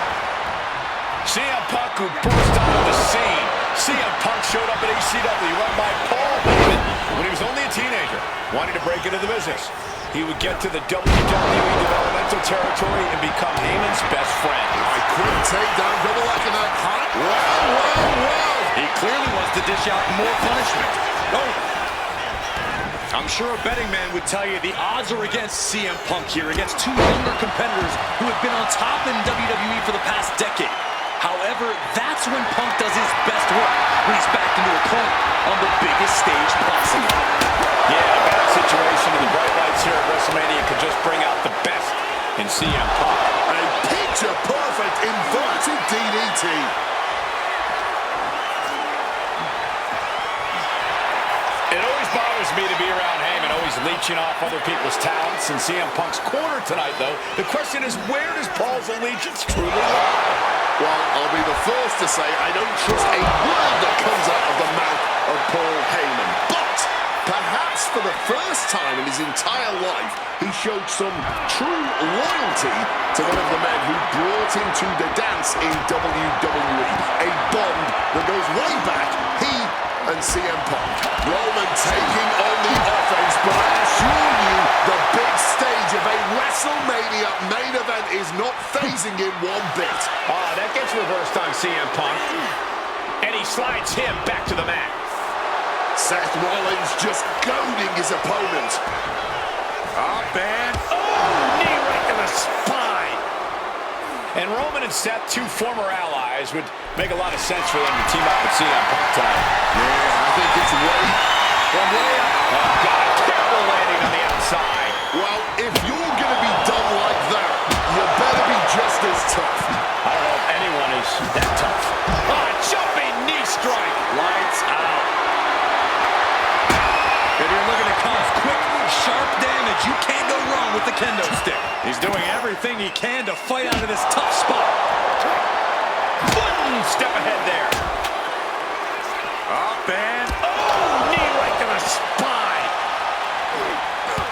CM Punk, who burst onto the scene. CM Punk showed up at ECW run by Paul Heyman when he was only a teenager, wanting to break into the business. He would get to the WWE developmental territory and become Heyman's best friend. I couldn't take down double like in that hot. Well. He clearly wants to dish out more punishment. Oh. I'm sure a betting man would tell you the odds are against CM Punk here, against two younger competitors who have been on top in WWE for the past decade. However, that's when Punk does his best work, when he's backed into a corner on the biggest stage possible. Yeah, a bad situation in the bright lights here at WrestleMania could just bring out the best in CM Punk. A picture-perfect inverted DDT. It always bothers me to be around Heyman, always leeching off other people's talents. In CM Punk's corner tonight, though, the question is, where does Paul's allegiance truly lie? Well, I'll be the first to say I don't trust a word that comes out of the mouth of Paul Heyman. But perhaps for the first time in his entire life, he showed some true loyalty to one of the men who brought him to the dance in WWE. A bond that goes way back, he and CM Punk. Roman taking on the offense, but I assure you, the big stage of a WrestleMania main event is not phasing him one bit. That gets reversed on CM Punk. And he slides him back to the mat. Seth Rollins just goading his opponent. Up and knee right to the spine. And Roman and Seth, two former allies, would make a lot of sense for them to team up with CM Punk tonight. Yeah, I think it's way from way up. Oh, God, a terrible landing on the outside. Well, if you're going to be done like that, you better be just as tough. I don't know if anyone is that tough. Jumping knee strike. Lights out. If you're looking to cause quick, sharp damage, you can't go wrong with the kendo stick. He's doing everything he can to fight out of this tough spot. Boom! Step ahead there. Up and knee right to the spine.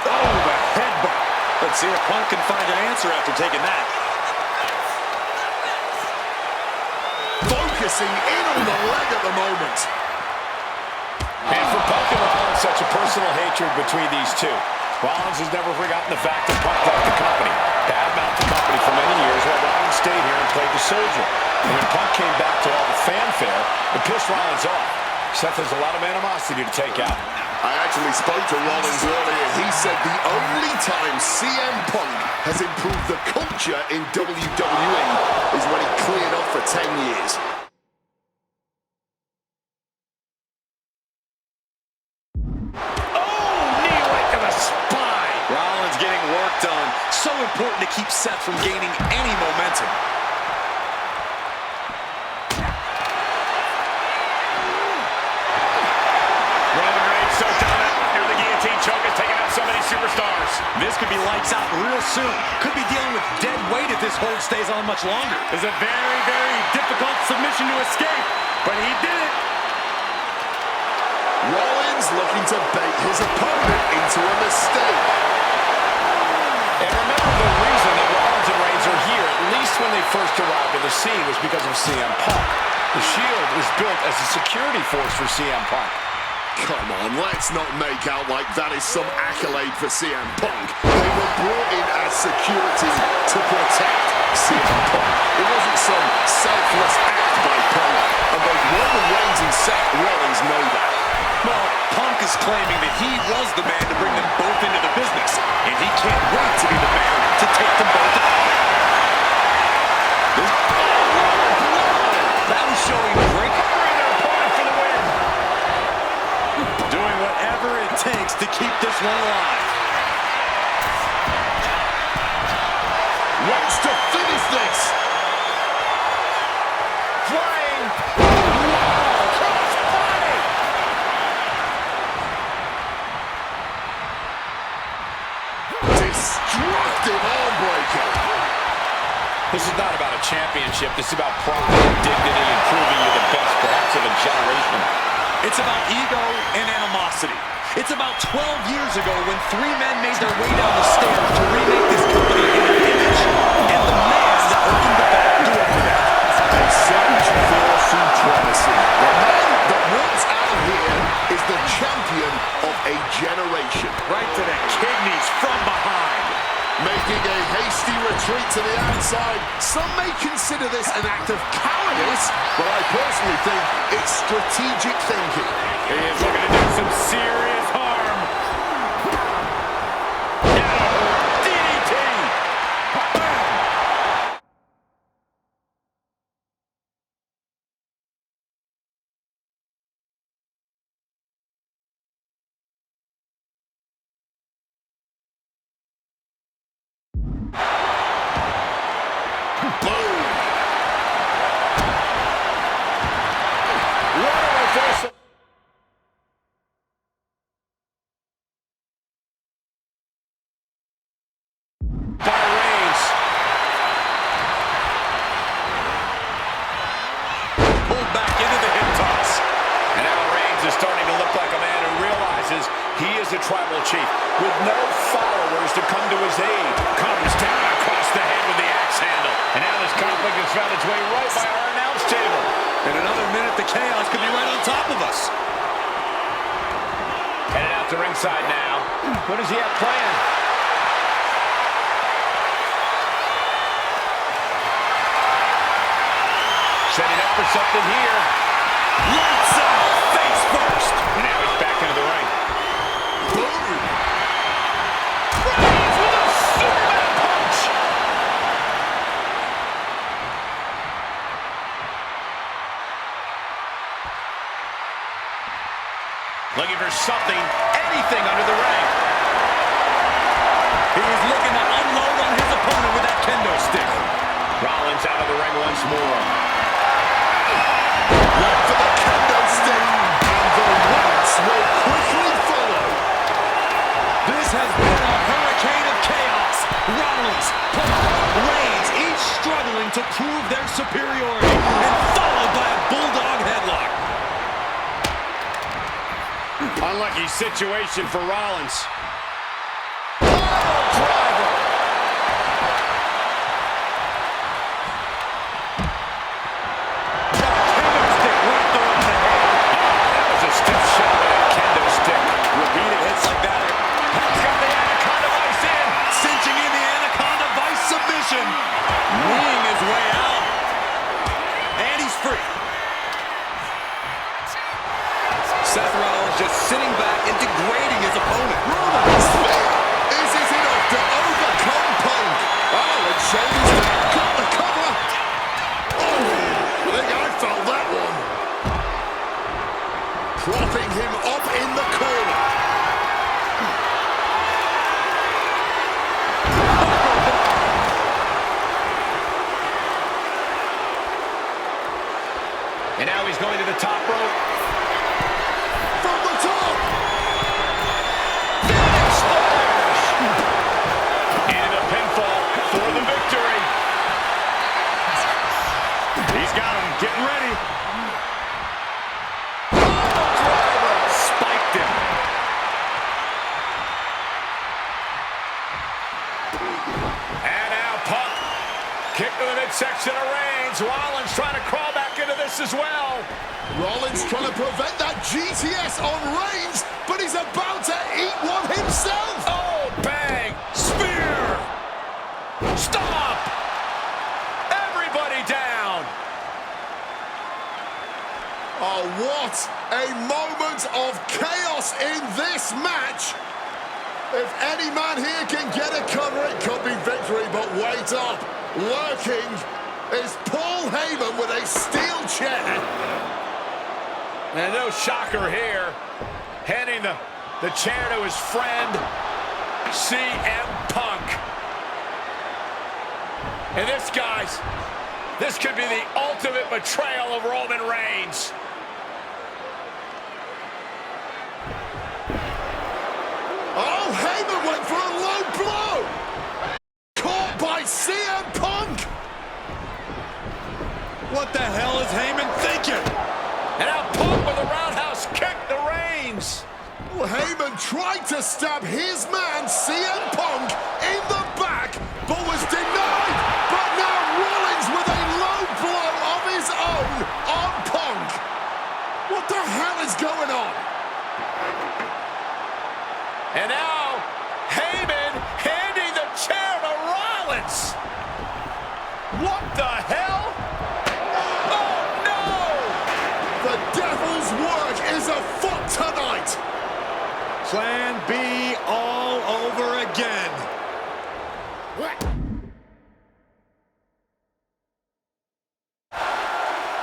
the headbutt. Let's see if Punk can find an answer after taking that. Focusing in on the leg at the moment. And for Punk and Rollins, such a personal hatred between these two. Rollins has never forgotten the fact that Punk left the company, badmouthed the company for many years, while Rollins stayed here and played the soldier. And when Punk came back to all the fanfare, it pissed Rollins off. Seth has a lot of animosity to take out. I actually spoke to Rollins earlier. He said the only time CM Punk has improved the culture in WWE is when he cleared off for 10 years. So important to keep Seth from gaining any momentum. Roman Reigns so dominant near the guillotine choke is taking out so many superstars. This could be lights out real soon. Could be dealing with dead weight if this hold stays on much longer. It's a very, very difficult submission to escape, but he did it. Rollins looking to bait his opponent into a mistake. And remember, the reason that Rollins and Reigns are here, at least when they first arrived on the scene, was because of CM Punk. The Shield was built as a security force for CM Punk. Come on, let's not make out like that is some accolade for CM Punk. They were brought in as security to protect CM Punk. It wasn't some selfless act by Punk, and both Roman Reigns and Seth Rollins know that. Well, Punk is claiming that he was the man to bring them both into the business, and he can't wait to be the man to take them both out. That was showing great Their opponent for the win. doing whatever it takes to keep this one alive. Wants to finish this. Flying. Destructive arm breaker. This is not about a championship. This is about pride and dignity and proving you're the best, perhaps, of a generation. It's about ego and animosity. It's about 12 years ago when three men made their way down the stairs to remake this company in an image, and the man that opened the back door for them. A search for supremacy. The man that walks out of here is the champion of a generation. Right to the retreat to the outside. Some may consider this an act of cowardice, but I personally think it's strategic thinking. He is looking to do some serious harm. DDT. Boom! What a reversal. By Reigns. Pulled back into the hip toss. And now Reigns is starting to look like a man who realizes he is a tribal chief with no followers to come to his aid. Comes down across the head with the axe handle. And now this conflict has found its way right by our announce table. In another minute, the chaos could be right on top of us. Headed out to ringside now. What does he have planned? Setting up for something here. Lights out, face first. And now he's back into the ring. Boom! Reigns with a Superman punch. Looking for something, anything under the ring. He's looking to unload on his opponent with that kendo stick. Rollins out of the ring once more. Look for the kendo stick, and the rats will quickly follow. This has been a hurricane of chaos. Rollins, Punk, Reigns, each struggling to prove their superiority, and followed by a bulldog headlock. Unlucky situation for Rollins. Weeing his way out. And he's free. Seth Rollins just sitting back and degrading his opponent. Roman's feet. Is it enough to overcome Punk? Oh, and shoulders got the cover. Oh, I think I felt that one. Propping him up in the corner. And now he's going to the top rope. From the top. Big splash. And a pinfall for the victory. He's got him getting ready. Spiked him. And now Punk. Kick to the midsection of Reigns. Rollins trying to crawl back into this as well. Rollins trying to prevent that GTS on Reigns, but he's about to eat one himself. Oh, bang. Spear. Stop. Everybody down. Oh, what a moment of chaos in this match. If any man here can get a cover, it could be victory, but wait up. Lurking is Paul Heyman with a steel chair. And no shocker here. Handing the chair to his friend, CM Punk. And this, guys, this could be the ultimate betrayal of Roman Reigns. Oh, Heyman went for a low blow. Caught by CM Punk. What the hell is Heyman thinking? And now Punk with a roundhouse kick to Reigns. Well, Heyman tried to stab his man, CM Punk, in the back, but was denied. But now Rollins with a low blow of his own on Punk. What the hell is going on? And now Heyman handing the chair to Rollins. devil's work is afoot tonight. Plan B all over again.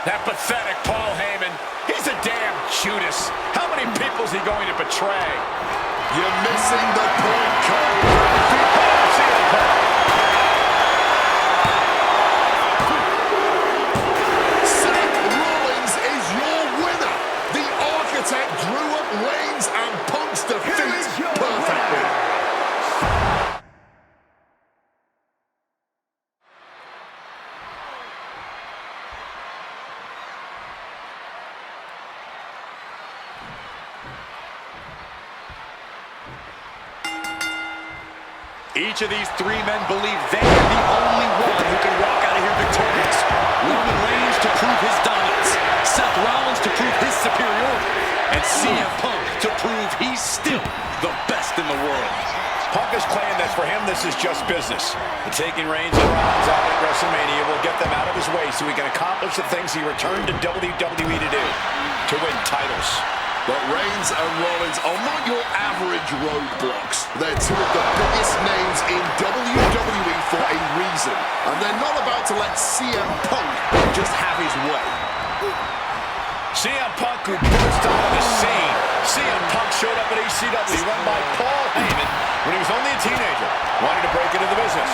That pathetic Paul Heyman. He's a damn Judas. How many people is he going to betray? You're missing the point, Cole. Seth Rollins is your winner. The architect drew up Reigns and Punk's defeat perfectly. Each of these three men believe they are the only one who can walk out of here victorious. Roman Reigns to prove his dominance, Seth Rollins to prove his superiority, and CM Punk to prove he's still the best in the world. Punk is claiming that for him this is just business. And taking Reigns and Rollins out at WrestleMania will get them out of his way so he can accomplish the things he returned to WWE to do, to win titles. But Reigns and Rollins are not your average roadblocks. They're two of the biggest names in WWE for a reason. And they're not about to let CM Punk just have his way. CM Punk, who burst onto the scene. CM Punk showed up at ECW, run by Paul Heyman, when he was only a teenager, wanted to break into the business.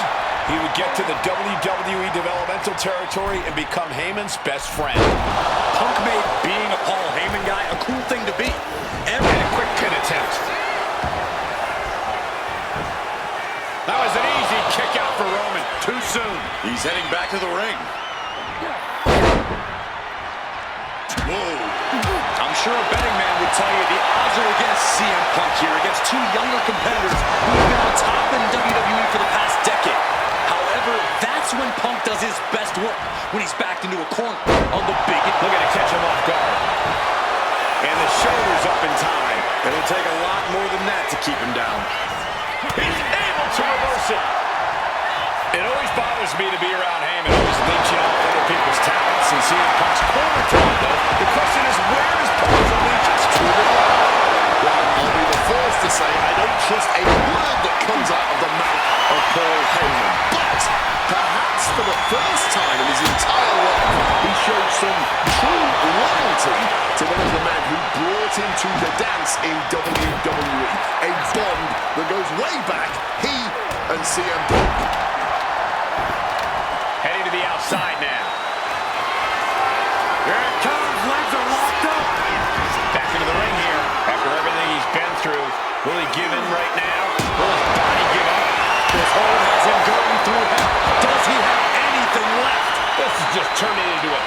He would get to the WWE developmental territory and become Heyman's best friend. Punk made being a Paul Heyman guy a cool thing to be. And a quick pin attempt. That was an easy kick out for Roman. Too soon. He's heading back to the ring. Whoa. I'm sure a betting man would tell you the odds are against CM Punk here, against two younger competitors who have been on top in WWE for the past decade. However, that's when Punk does his best work, when he's backed into a corner on the big... Look at it, catch him off guard. And the shoulder's up in time. It'll take a lot more than that to keep him down. He's able to reverse it. It always bothers me to be around Heyman, always leeching off other people's talents and seeing Punk's corner talent, though. The question is, where does Punk's allegiance truly lie? Well, I'll be the first to say I don't trust a word that comes out of the mouth of Paul Heyman. But perhaps for the first time in his entire life, he showed some true loyalty to one of the men who brought him to the dance in WWE. A bond that goes way back, he and CM Punk. Heading to the outside now. Here it comes, legs are locked up. Back into the ring here. After everything he's been through, will he give in right now? Will his body give up? This hold has him going through hell. Does he have anything left? This is just turning into a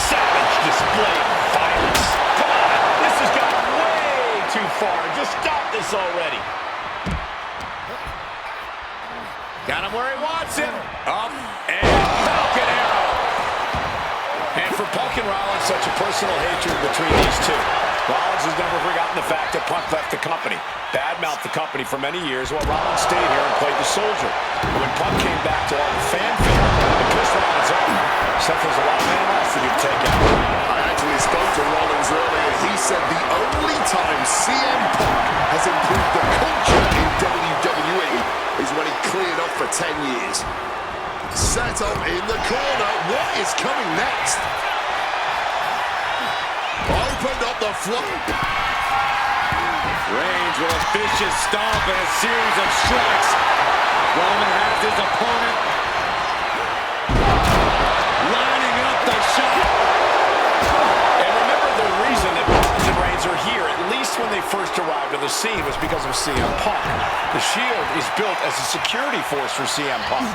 savage display of violence. Come on, this has gone way too far. Just stop this already. Got him where he wants him. Up and Falcon Arrow. And for Punk and Rollins, such a personal hatred between these two. Rollins has never forgotten the fact that Punk left the company, badmouthed the company for many years, while Rollins stayed here and played the soldier. And when Punk came back to all the fanfare and pissed Rollins off, Seth was a lot of man less than he'd take out. I actually spoke to Rollins earlier. He said the only time CM Punk has improved the culture in WWE is when he cleared off for 10 years. Set up in the corner. What is coming next? Opened up the floor. Reigns with a vicious stomp and a series of strikes. Roman has his opponent lining up the shot. And remember, the reason that Rollins and Reigns are here, at least when they first arrived on the scene, was because of CM Punk. The Shield is built as a security force for CM Punk.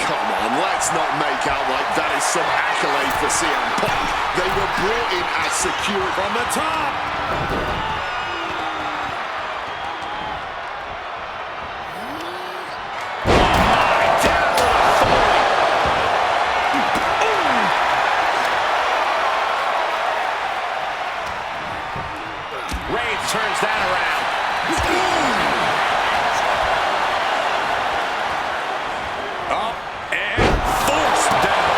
Come on, let's not make out like that is some accolade for CM Punk. They were brought in as security From the top. Reigns turns that around. Up and forced down.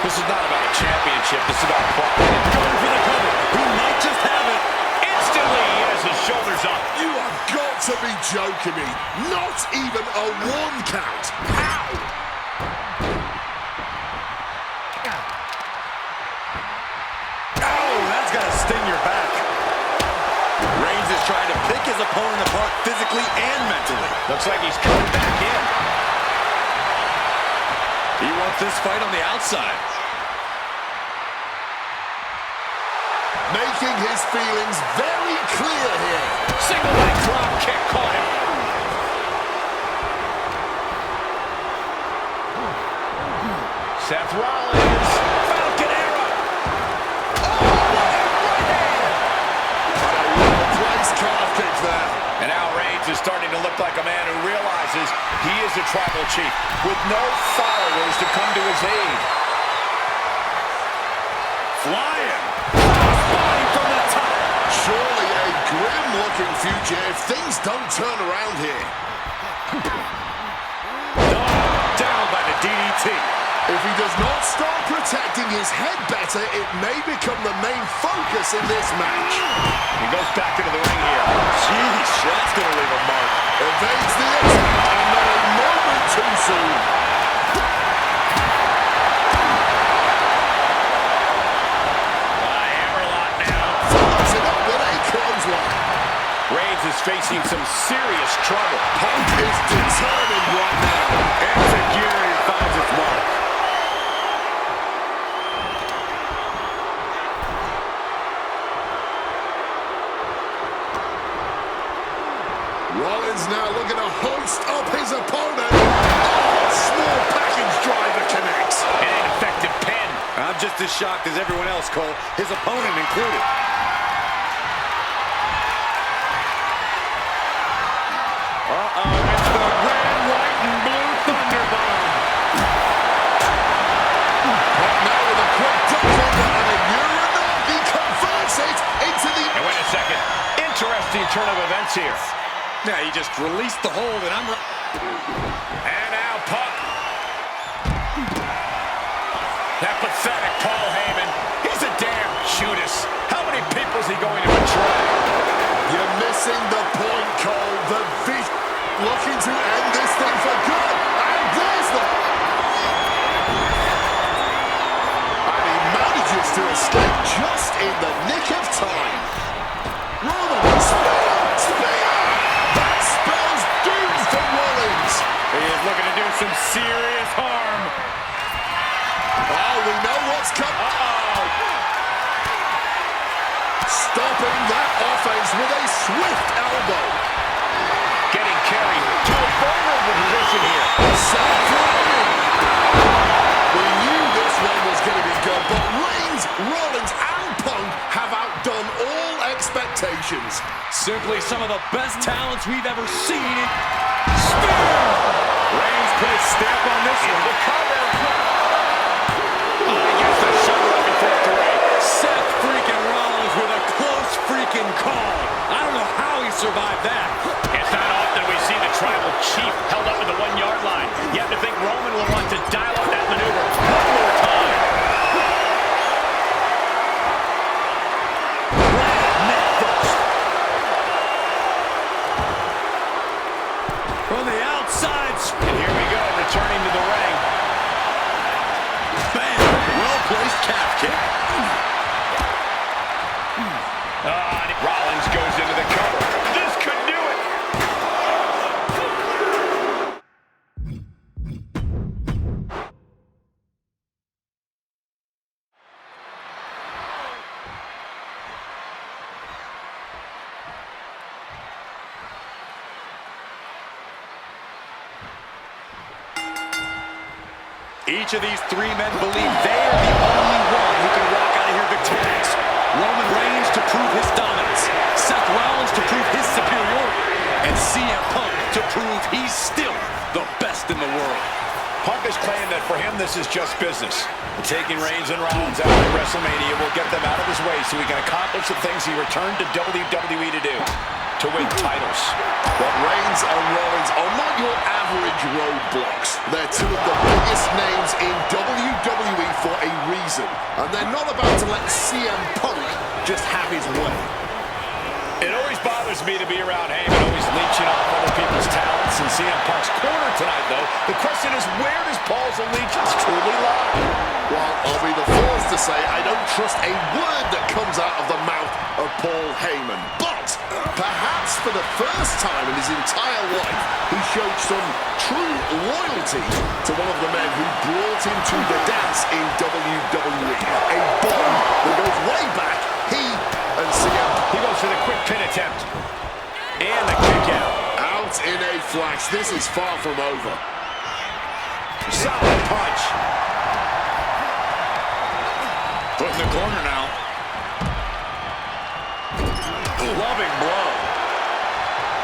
This is not about a championship championship. This is about pride. Going for the cover. He might just have it. Instantly, he has his shoulders up. You have got to be joking me. Not even a 1 count. How? Oh, that's got to sting your back. Reigns is trying to pick his opponent apart physically and mentally. Looks like he's coming back in. He wants this fight on the outside. Making his feelings very clear here. Single leg drop kick caught him. Seth Rollins. Falcon Arrow. Oh, what a right hand. Well-placed calf kick there. And now Reigns is starting to look like a man who realizes he is a tribal chief with no followers to come to his aid. Flying. Body from the top. Surely a grim-looking future if things don't turn around here. Down by the DDT. If he does not start protecting his head better, it may become the main focus in this match. He goes back into the ring here. Jeez, that's going to leave a mark. Evades the attack, and not a moment too soon. Hammerlock now. Follows it up with a clothesline. Reigns is facing some serious trouble. Punk is determined right now. Insecurity finds its mark. Rollins now looking to hoist up his opponent. Oh, small package driver connects. And an effective pin. I'm just as shocked as everyone else, Cole, his opponent included. It's the red, white, and blue Thunderbomb. But now with a quick duck under and a urinal, he converts it into the... And wait a second. Interesting turn of events here. Yeah, he just released the hold, and I'm... And now Punk. That pathetic Paul Heyman. He's a damn Judas. How many people is he going to betray? You're missing the point, Cole. The vision looking to end this thing for good. And there's the... And he manages to escape just in the nick of time. Roman, spear! That spells doom for Rollins. He is looking to do some serious harm. Oh, we know what's coming. Stopping that offense with a swift elbow. Getting carried to a vulnerable position here. Self-running. We knew this one was going to be good, but Reigns, Rollins, and Punk have outdone all expectations. Simply some of the best talents we've ever seen. Spear! Reigns put his stamp on this one. The cover. He gets the shoulder up before 3. Seth freaking Rollins with a close freaking call. I don't know how he survived that. It's not often we see the tribal chief held up at the 1-yard line. You have to think Roman will want to dial up that maneuver one more time. Neck first. From the outside. And here we go, returning to the ring. Bam! Well-placed calf kick. Rollins goes into the cover. This could do it. Each of these 3 men believe they are the only one who can walk out of here victorious. Roman Reigns to prove his dominance, Seth Rollins to prove his superiority, and CM Punk to prove he's still the best in the world. Punk has claimed that for him this is just business. Taking Reigns and Rollins out at WrestleMania will get them out of his way so he can accomplish the things he returned to WWE to do, to win titles. But Reigns and Rollins are not your average roadblocks. They're two of the biggest names in WWE for a reason. And they're not about to let CM Punk just have his way. It always bothers me to be around Heyman, always leeching off other people's talents in CM Punk's corner tonight, though. The question is, where does Paul's allegiance truly lie? Well, I'll be the first to say I don't trust a word that comes out of the mouth of Paul Heyman. But perhaps for the first time in his entire life, he showed some true loyalty to one of the men who brought him to the dance in WWE. A bond that goes way back, he and CM. He goes for the quick pin attempt. And the kick out. Out in a flash. This is far from over. Solid punch. Foot in the corner now. Loving blow.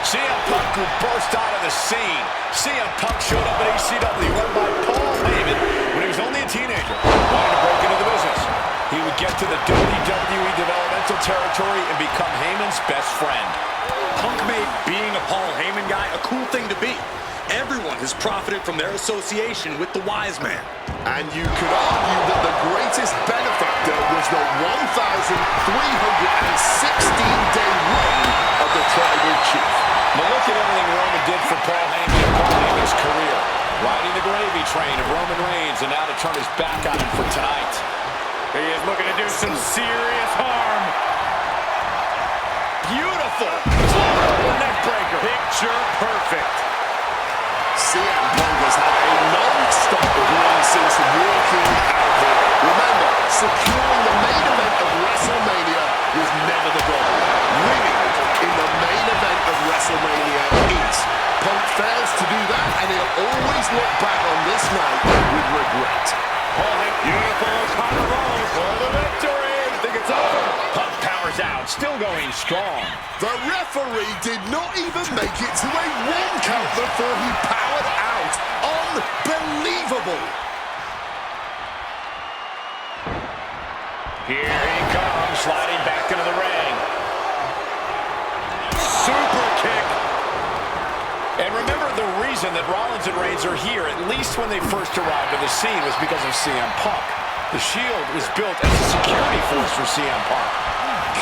CM Punk who burst out of the scene. CM Punk showed up at ECW, run by Paul Heyman, when he was only a teenager, wanting to break into the business. He would get to the WWE developmental territory and become Heyman's best friend. Punk made being a Paul Heyman guy a cool thing to be. Everyone has profited from their association with the wise man. And you could argue that the greatest benefactor was the 1,316-day reign of the Tribal Chief. But look at everything Roman did for Paul Heyman and Paul Heyman's career. Riding the gravy train of Roman Reigns, and now to turn his back on him for tonight. He is looking to do some serious harm. Beautiful. Horrible neck breaker. Picture perfect. CM Punk has had a non-stop run since walking out here. Remember, securing the main event of WrestleMania was never the goal. Winning in the main event of WrestleMania is. Punk fails to do that, and he'll always look back on this night with regret. Beautiful Colorado for the victory. I think it's over. Punk powers out, still going strong. The referee did not even make it to a 1 count before he powered out. Unbelievable. Here he comes, sliding back into the ring. Super kick. And remember, the reason that Rollins and Reigns are here, at least when they first arrived on the scene, was because of CM Punk. The Shield was built as a security force for CM Punk.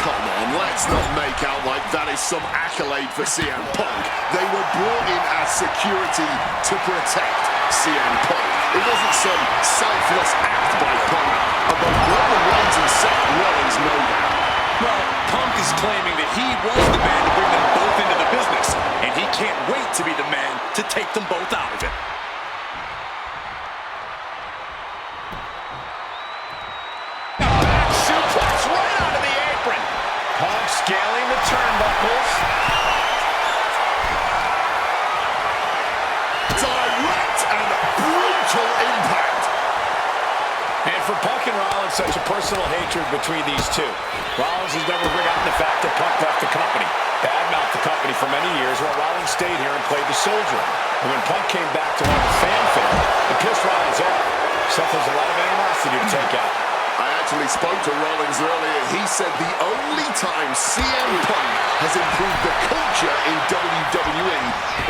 Come on, let's not make out like that is some accolade for CM Punk. They were brought in as security to protect CM Punk. It wasn't some selfless act by Punk. But Roman Reigns and Seth Rollins know that. Well, Punk is claiming that he was the man to bring them both into the business, and he can't wait to be the man to take them both out of it. Back suplex right onto the apron. Punk scaling the turnbuckles. Direct and brutal impact. And for Punk and Rollins, such a personal hatred between these two. Rollins has never forgotten the fact that Punk left the company, badmouthed the company for many years, while Rollins stayed here and played the soldier. And when Punk came back to win the fanfare, it pissed Rollins off. Seth has a lot of animosity to take out. I actually spoke to Rollins earlier. He said the only time CM Punk has improved the culture in WWE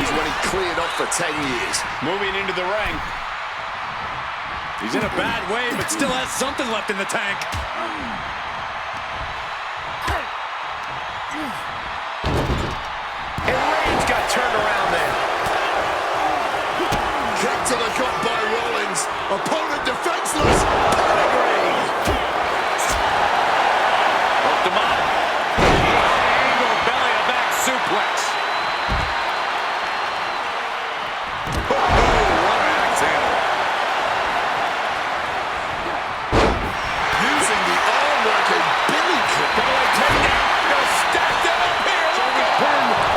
is when he cleared off for 10 years. Moving into the ring. He's in a bad way, but still has something left in the tank. And Reigns got turned around there. Kick to the gut by Rollins. Opponent defenseless. Pedigree. Hooked him up. Angle belly to back suplex. Oh, what an axe handle. Using the arm like a billy club. Gonna stack them up here.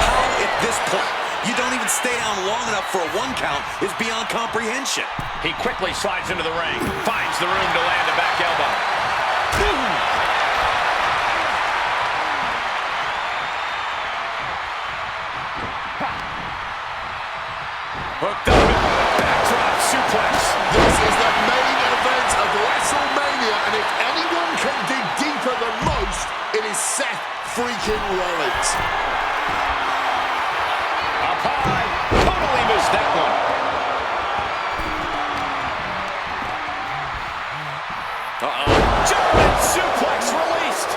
How at this point you don't even stay down long enough for a 1 count is beyond comprehension. He quickly slides into the ring, finds the room to land a back elbow. Hooked up, backdrop suplex. This is the main event of WrestleMania, and if anyone can dig deeper than most, is Seth freaking Rollins. Up high. Totally missed that one. German suplex released.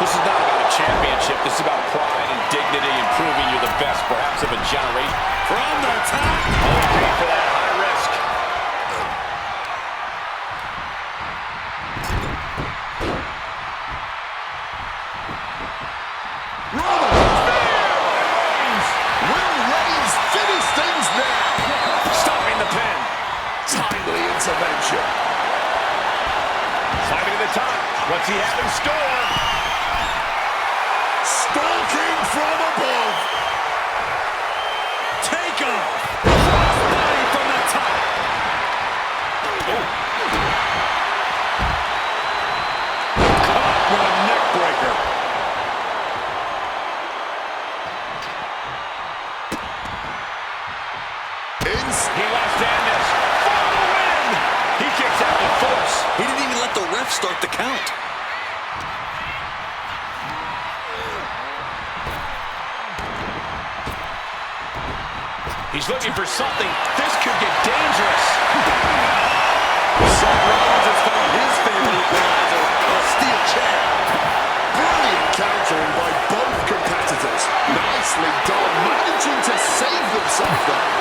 This is not about a championship. This is about pride and dignity and proving you're the best, perhaps of a generation. From the top. Only paid for that high risk. Will Reigns finish things now? Stopping the pin. Timely intervention. Climbing to the top. What's he have in store? Stalking from above. Take off. Crossbody from the top. Caught with a neck breaker. He wants to end this. For the win! He kicks out with force. He didn't even let the ref start the count. He's looking for something. This could get dangerous. Seth Rollins has found his favorite equalizer, a steel chair. Brilliant countering by both competitors. Nicely done, managing to save themselves there.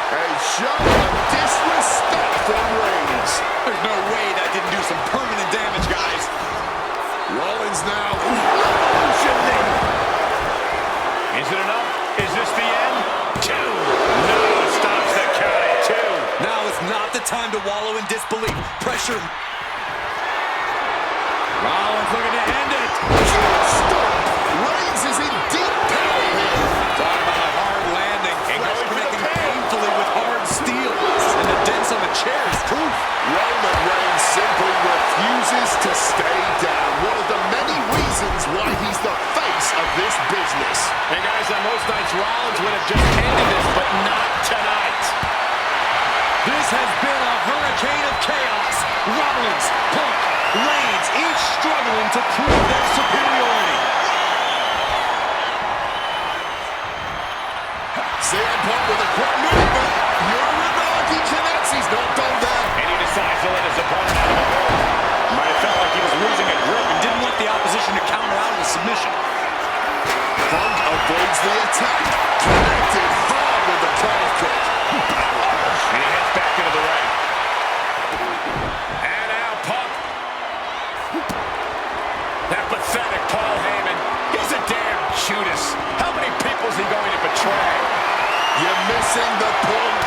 A show of disrespect from Reigns. There's no way that didn't do some permanent damage, guys. Rollins now revolutioning. Is it enough? Is this the end? 2. No, stops the count at 2. Now is not the time to wallow in disbelief. Pressure. Rollins looking to end it. Stop. Reigns is in deep peril here. Talk about a hard landing. And going connecting painfully with hard steel. And the dents on the chair is proof. Roman Reigns simply refuses to stay down. One of the many reasons why he's the face of this business. Hey guys, on most nights Rollins would have just ended this, but not tonight. This has been a hurricane of chaos. Rollins, Punk, Reigns, each struggling to prove their superiority. CM Punk with a quick movement. He connects. He's not done there. And he decides to let his opponent out of the hold. Might have felt like he was losing a grip and didn't want the opposition to counter out of the submission. Punk avoids the attack. Connected hard with the calf kick. And he heads back into the ring. And now Punk. That pathetic Paul Heyman. He's a damn Judas. How many people is he going to betray? You're missing the point.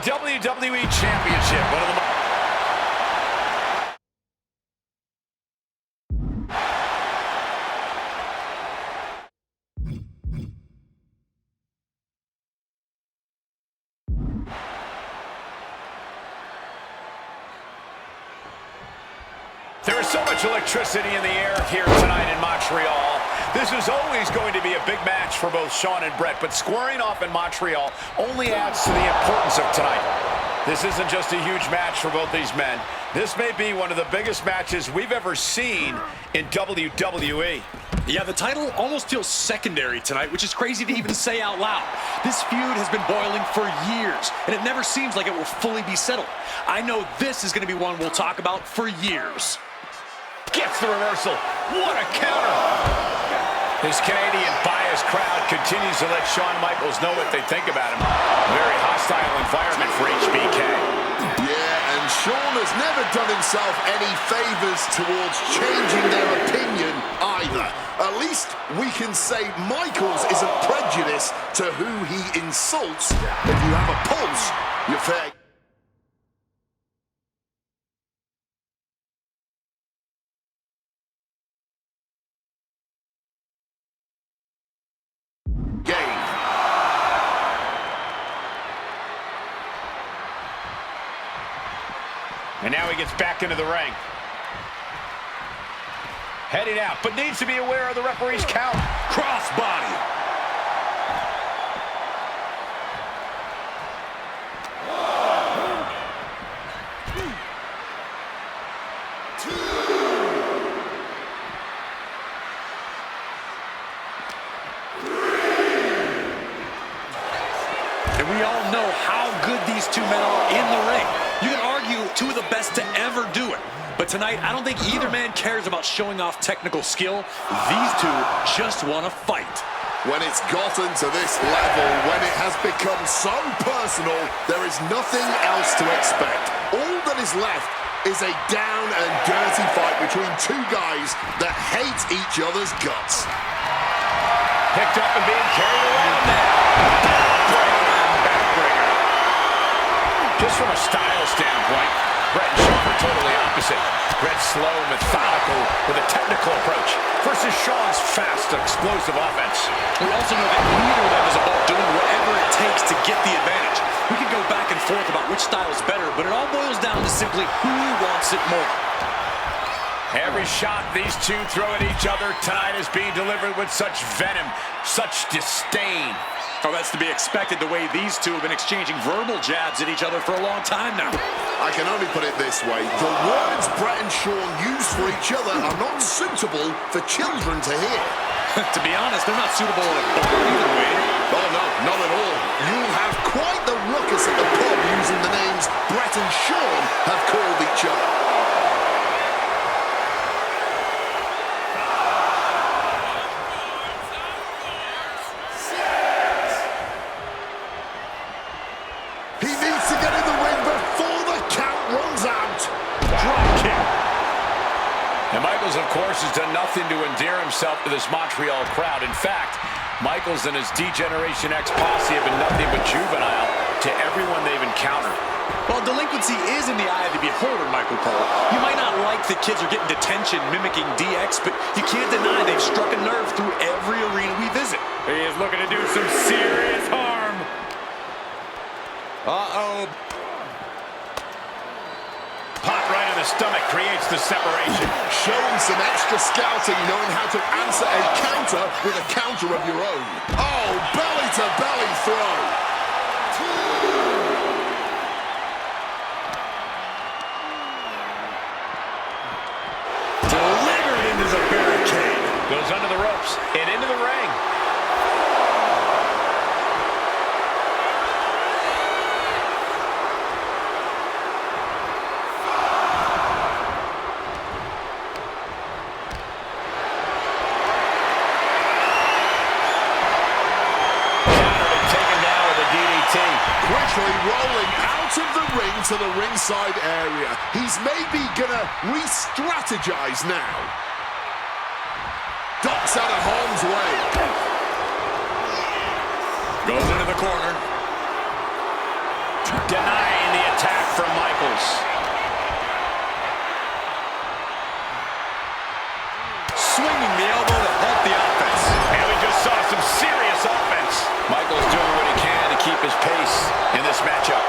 WWE Championship. One of the There is so much electricity in the air here tonight in Montreal. This is always going to be a big match for both Shawn and Bret, but squaring off in Montreal only adds to the importance of tonight. This isn't just a huge match for both these men. This may be one of the biggest matches we've ever seen in WWE. Yeah, the title almost feels secondary tonight, which is crazy to even say out loud. This feud has been boiling for years, and it never seems like it will fully be settled. I know this is going to be one we'll talk about for years. Gets the reversal. What a counter. This Canadian biased crowd continues to let Shawn Michaels know what they think about him. Very hostile environment for HBK. Yeah, and Shawn has never done himself any favors towards changing their opinion either. At least we can say Michaels isn't prejudiced to who he insults. If you have a pulse, you're fair. And now he gets back into the ring. Heading out, but needs to be aware of the referee's count. Crossbody. And we all know how good these two men are in the ring. You can argue two of the best to ever do it. But tonight, I don't think either man cares about showing off technical skill. These two just want to fight. When it's gotten to this level, when it has become so personal, there is nothing else to expect. All that is left is a down and dirty fight between two guys that hate each other's guts. Picked up and being carried around now. Backbreaker. Just from a style standpoint, Bret and Shawn are totally opposite. Bret's slow, methodical, with a technical approach, versus Shawn's fast, explosive offense. We also know that neither of them is about doing whatever it takes to get the advantage. We could go back and forth about which style is better, but it all boils down to simply who wants it more. Every shot these two throw at each other tonight is being delivered with such venom, such disdain. Oh, that's to be expected the way these two have been exchanging verbal jabs at each other for a long time now. I can only put it this way. The words Bret and Shawn use for each other are not suitable for children to hear. To be honest, they're not suitable at a bar either way. Oh, no, not at all. You'll have quite the ruckus at the pub using the names Bret and Shawn have called each other. Of course, has done nothing to endear himself to this Montreal crowd. In fact, Michaels and his D-Generation X posse have been nothing but juvenile to everyone they've encountered. Well, delinquency is in the eye of the beholder, Michael Cole. You might not like the kids are getting detention mimicking DX, but you can't deny they've struck a nerve through every arena we visit. He is looking to do some serious harm. Uh-oh. Pop right in the stomach creates the separation. Showing some extra scouting, knowing how to answer a counter with a counter of your own. Oh, belly-to-belly throw. Delivered into the barricade. Goes under the ropes and into the ring. Quickly rolling out of the ring to the ringside area. He's maybe gonna re-strategize now. Ducks out of harm's way. Goes into the corner. Denying the attack from Michaels. Swinging the elbow to help the offense. And we just saw some serious offense. Michaels doing what he can to keep his pace in this matchup.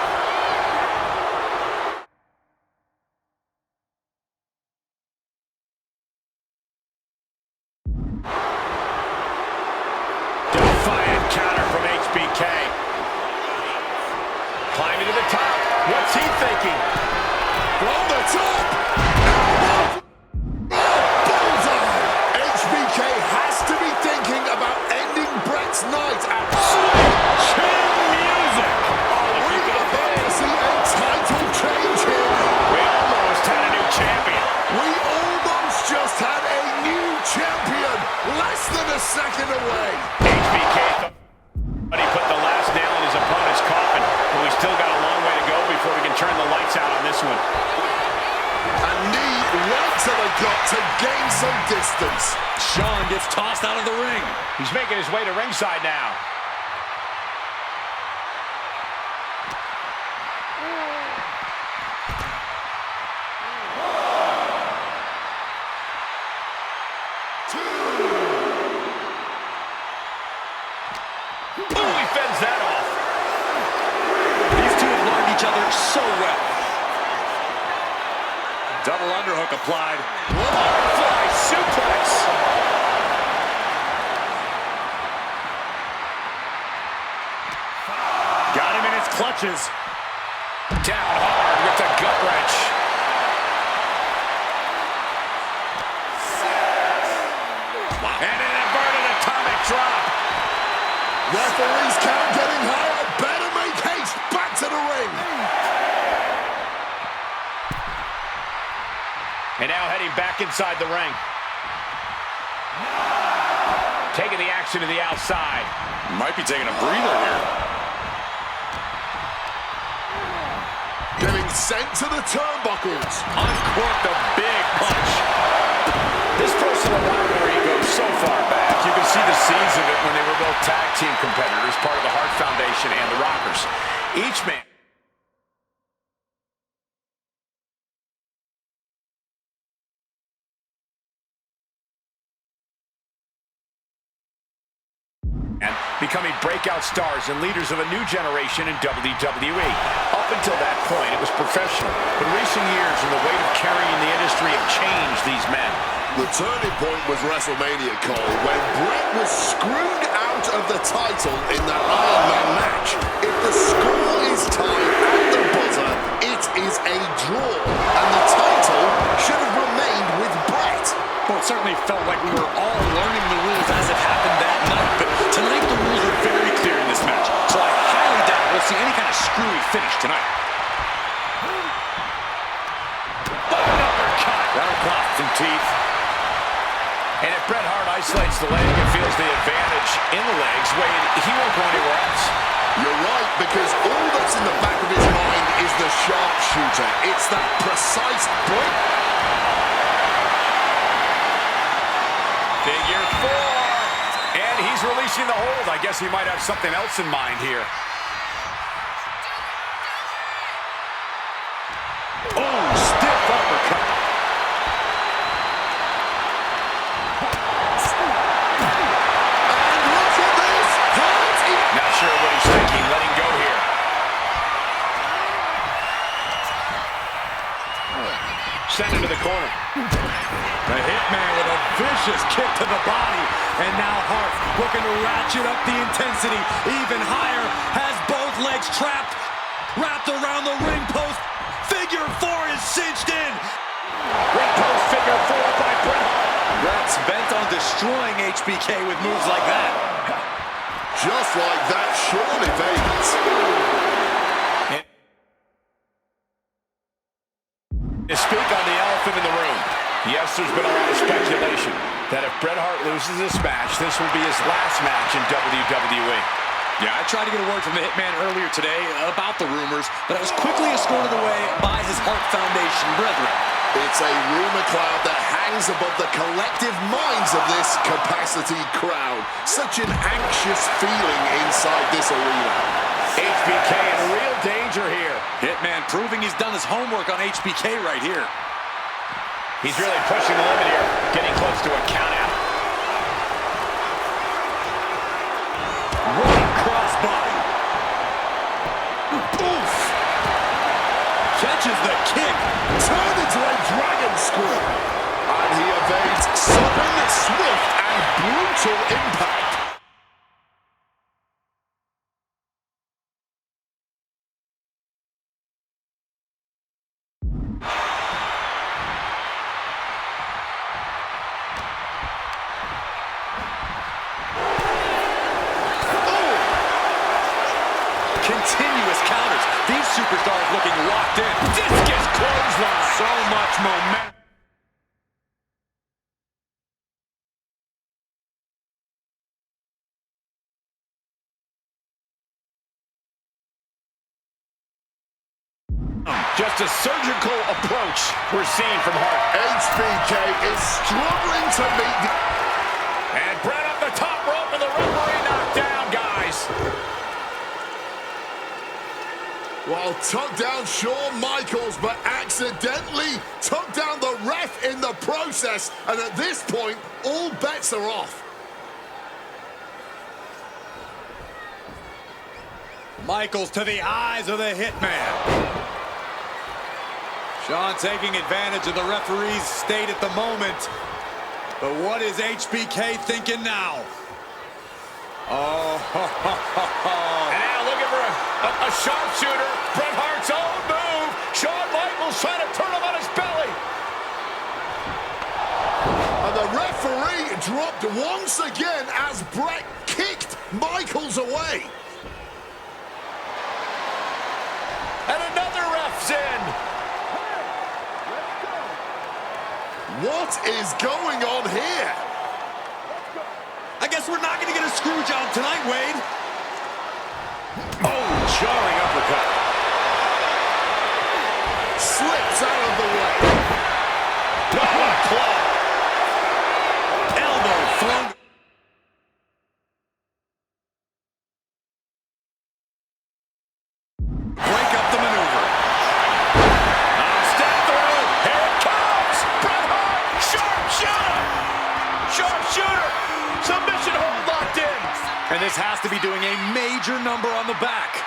Defiant counter from HBK. Climbing to the top. What's he thinking? From the top. Bullseye. HBK has to be thinking about ending Bret's night at Chin music. we're about to see a title change here. We almost had a new champion. We almost just had a new champion, less than a second away. HBK but he put the last nail in his opponent's coffin, but we still got a long way to go before we can turn the lights out on this one. A knee right to the gut to gain some distance. Shawn gets tossed out of the ring. He's making his way to ringside now. Boom, he fends that off. These two have learned each other so well. Double underhook applied. Fly suplex. Got him in his clutches. Down hard with the gut wrench. And an inverted atomic drop. Referee's count getting higher. Better make haste. Back to the ring. And now heading back inside the ring. Taking the action to the outside. Might be taking a breather here. Getting sent to the turnbuckles. Uncorked a big punch. This personal rivalry goes so far back. You can see the scenes of it when they were both tag team competitors, part of the Hart Foundation and the Rockers. Each man and becoming breakout stars and leaders of a new generation in WWE. Up until that point, it was professional. But recent years and the weight of carrying the industry have changed these men. The turning point was WrestleMania, Cole, when Bret was screwed out of the title in that Iron Man match. If the score is tied at the buzzer, it is a draw, and the title should have remained with Bret. Well, it certainly felt like we were all learning the rules as it happened that night, but tonight the rules are very clear in this match, so I highly doubt we'll see any kind of screwy finish tonight. Uppercut. That'll cost some teeth. And if Bret Hart isolates the leg and feels the advantage in the legs, Wade, he won't go anywhere else. You're right, because all that's in the back of his mind is the sharpshooter. It's that precise break. Figure four. And he's releasing the hold. I guess he might have something else in mind here. Oh, stiff uppercut. And look at this! Not sure what he's thinking. Letting go here. Send him to the corner. The Hitman with a vicious kick to the body. And now Hart looking to ratchet up the intensity even higher. Has both legs trapped. Wrapped around the ring post. Figure four is cinched in. Ring post figure four by Bret Hart. Bret's bent on destroying HBK with moves like that. Just like that, Shawn evades. To speak on the elephant in the room. Yes, there's been a lot of speculation that if Bret Hart loses this match, this will be his last match in WWE. Yeah, I tried to get a word from the Hitman earlier today about the rumors, but I was quickly escorted away by his Hart Foundation brethren. It's a rumor cloud that hangs above the collective minds of this capacity crowd. Such an anxious feeling inside this arena. HBK in real danger here. Hitman proving he's done his homework on HBK right here. He's really pushing the limit here, getting close to a count out. Running crossbody. Oof! Catches the kick. Turned into a dragon screw. And he evades sudden, swift, and brutal impact. Continuous counters. These superstars looking locked in. Discus clothesline. So much momentum. Just a surgical approach we're seeing from Hart. HBK is struggling to meet the... And Bret up the top rope and the referee knocked down, guys. Well, took down Shawn Michaels, but accidentally took down the ref in the process. And at this point, all bets are off. Michaels to the eyes of the Hitman. Shawn taking advantage of the referee's state at the moment. But what is HBK thinking now? Oh, And now looking for a sharpshooter. Bret Hart's own move. Shawn Michaels trying to turn him on his belly. And the referee dropped once again as Bret kicked Michaels away. And another ref's in. What is going on here? I guess we're not going to get a screw job tonight, Wade. Oh, jarring uppercut. Slips out of the way. Oh, what a claw. Elbow thrown. Break up the maneuver. Step through. Here it comes. Bret Hart. Sharpshooter. Sharpshooter. Submission hold locked in. And this has to be doing a major number on the back.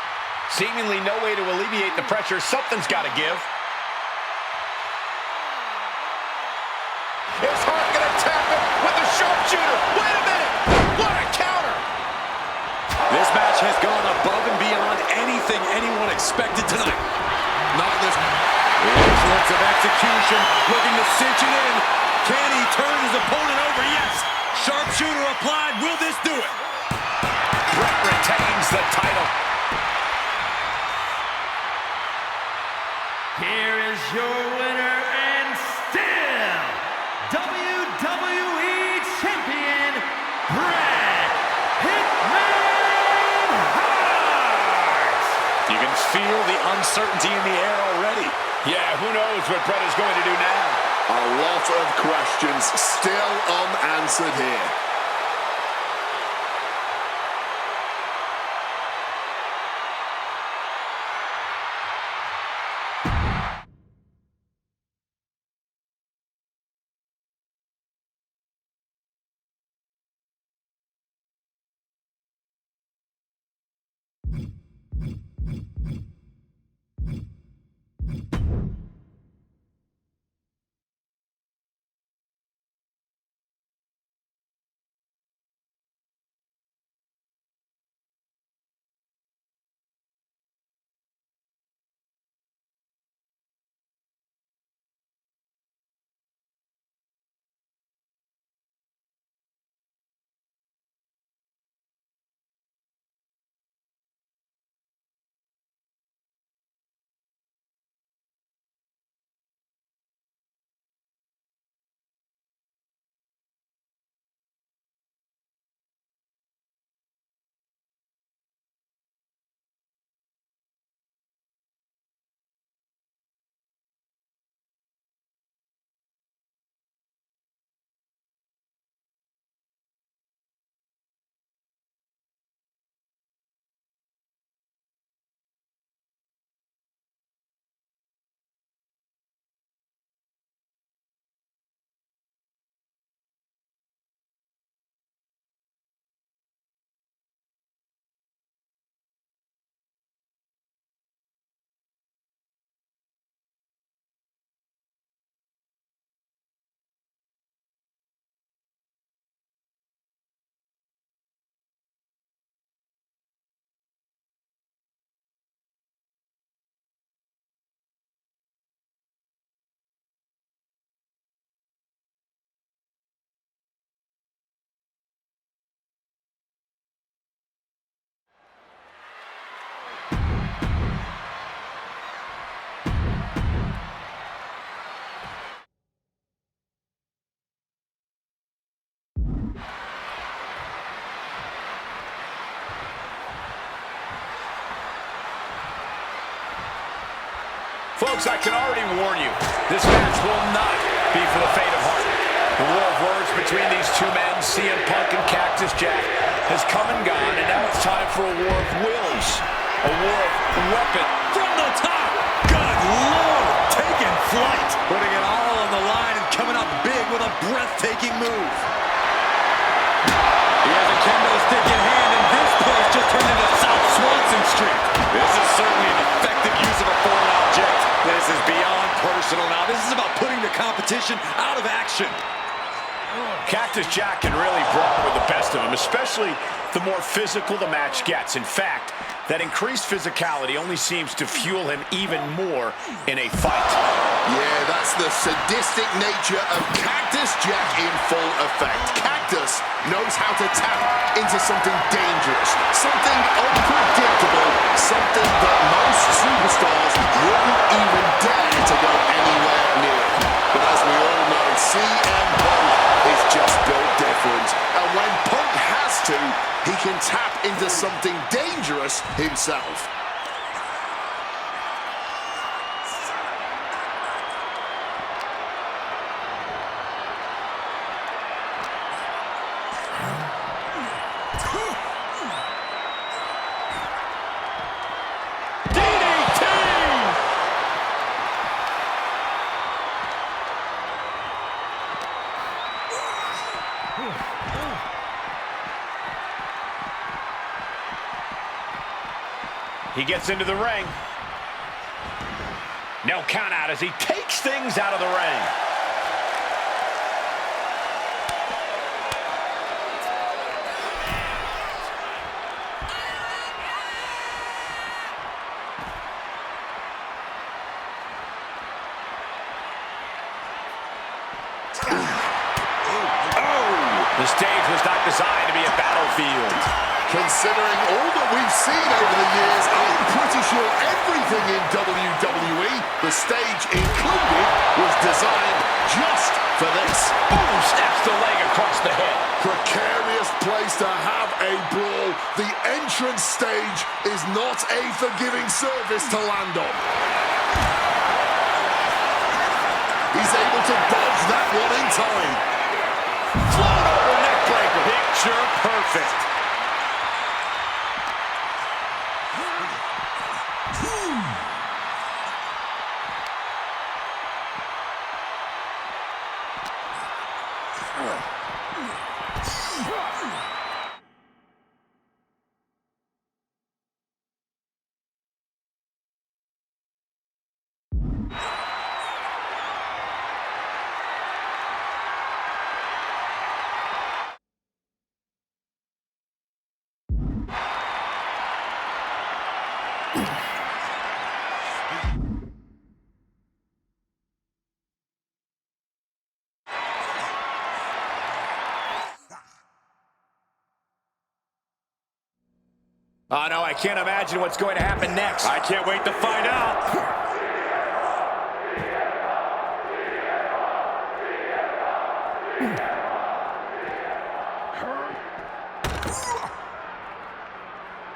Seemingly no way to alleviate the pressure. Something's got to give. Is Hart going to tap it with the sharpshooter? Wait a minute. What a counter. This match has gone above and beyond anything anyone expected tonight. Not this. Excellence of execution, looking to cinch it in. Can he turn his opponent over? Yes. Sharpshooter applied. Will this do it? Bret retains the title. Here is your winner and still WWE Champion, Bret Hit Man Hart. You can feel the uncertainty in the air already. Yeah, who knows what Bret is going to do now? A lot of questions still unanswered here. Folks, I can already warn you, this match will not be for the faint of heart. The war of words between these two men, CM Punk and Cactus Jack, has come and gone, and now it's time for a war of wills. A war of weapon. From the top! Good Lord! Taking flight! Putting it all on the line and coming up big with a breathtaking move. He has a kendo stick in hand, and this place just turned into South Swanson Street. This is certainly an effective use of a foreign object. This is beyond personal now. This is about putting the competition out of action. Cactus Jack can really brawl with the best of them, especially the more physical the match gets. In fact, that increased physicality only seems to fuel him even more in a fight. Yeah, that's the sadistic nature of Cactus Jack in full effect. Cactus knows how to tap into something dangerous, something unpredictable, something that most superstars wouldn't even dare to go anywhere near. But as we all know, CM Punk is just built different. And when Punk has to, he can tap into something dangerous himself. He gets into the ring. No count out as he takes things out of the ring. The stage was not designed to be a battlefield. Considering all that we've seen over the years, I'm pretty sure everything in WWE, the stage included, was designed just for this. Boom! Snaps the leg across the head. Precarious place to have a brawl. The entrance stage is not a forgiving surface to land on. He's able to dodge that one in time. Float over neck breaker. Picture perfect. Oh, no, I can't imagine what's going to happen next. I can't wait to find out.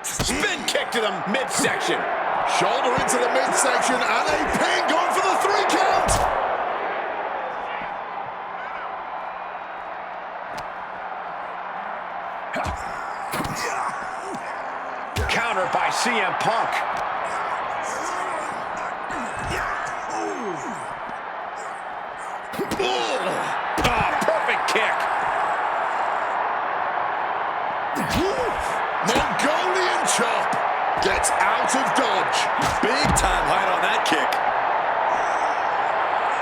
Spin kick to the midsection. Shoulder into the midsection and a pin going for the 3 count. Counter by CM Punk. Perfect kick. Mongolian chop gets out of dodge. Big time height on that kick.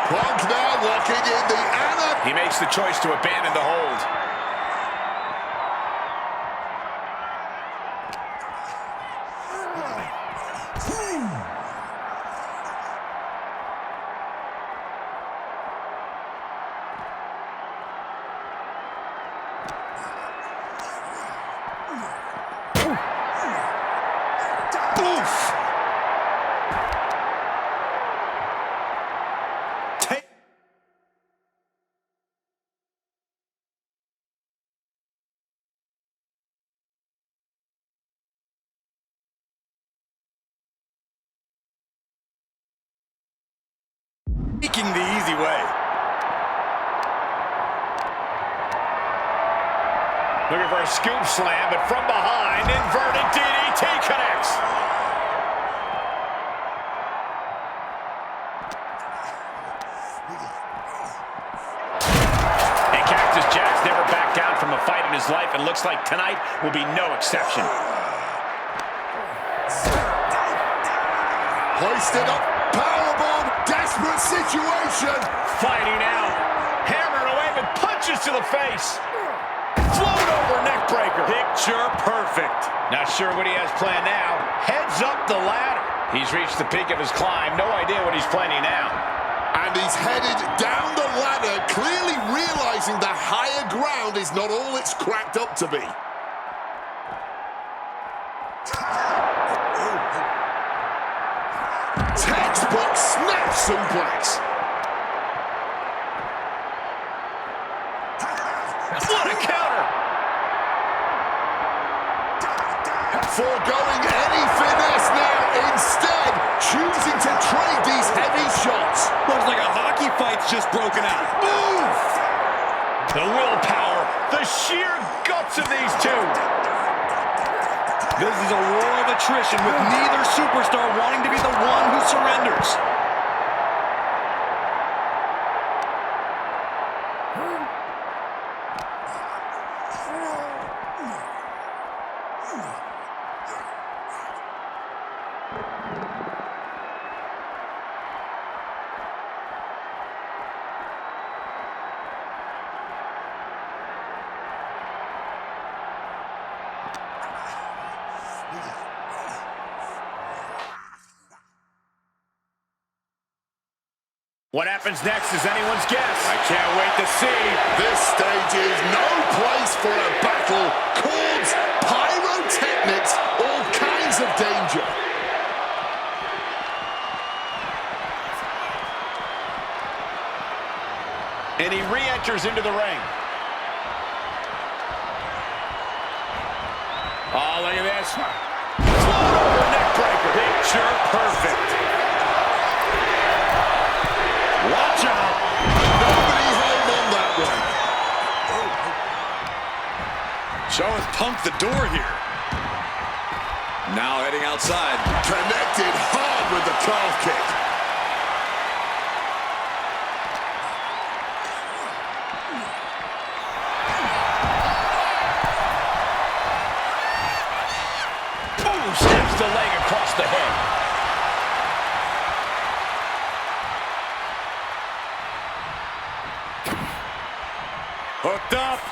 Punk now locking in the Anna. He makes the choice to abandon the hold. taking the easy way. Looking for a scoop slam, but from behind, inverted DDT connects. And Cactus Jack's never backed down from a fight in his life, and looks like tonight will be no exception. Hoisted up, powerbomb, desperate situation. Fighting out, hammered away with punches to the face. Float over neckbreaker. Picture perfect. Not sure what he has planned now. Heads up the ladder. He's reached the peak of his climb. No idea what he's planning now. And he's headed down the ladder, clearly realizing the higher ground is not all it's cracked up to be. Textbook snap suplex. What a counter! Foregoing any finesse now, instead choosing to trade these heavy shots. Looks like a hockey fight's just broken out. Move! The willpower, the sheer guts of these two. This is a war of attrition with neither superstar wanting to be the one who surrenders. What happens next is anyone's guess. I can't wait to see. This stage is no place for a battle. Cords, pyrotechnics, all kinds of danger. And he re-enters into the ring. Oh, look at this. Float over neckbreaker. Picture perfect. Watch out. Nobody home on that one. Showing Punk the door here. Now heading outside. Connected hard with the calf kick. Boom, snaps the leg across the head. Hooked up.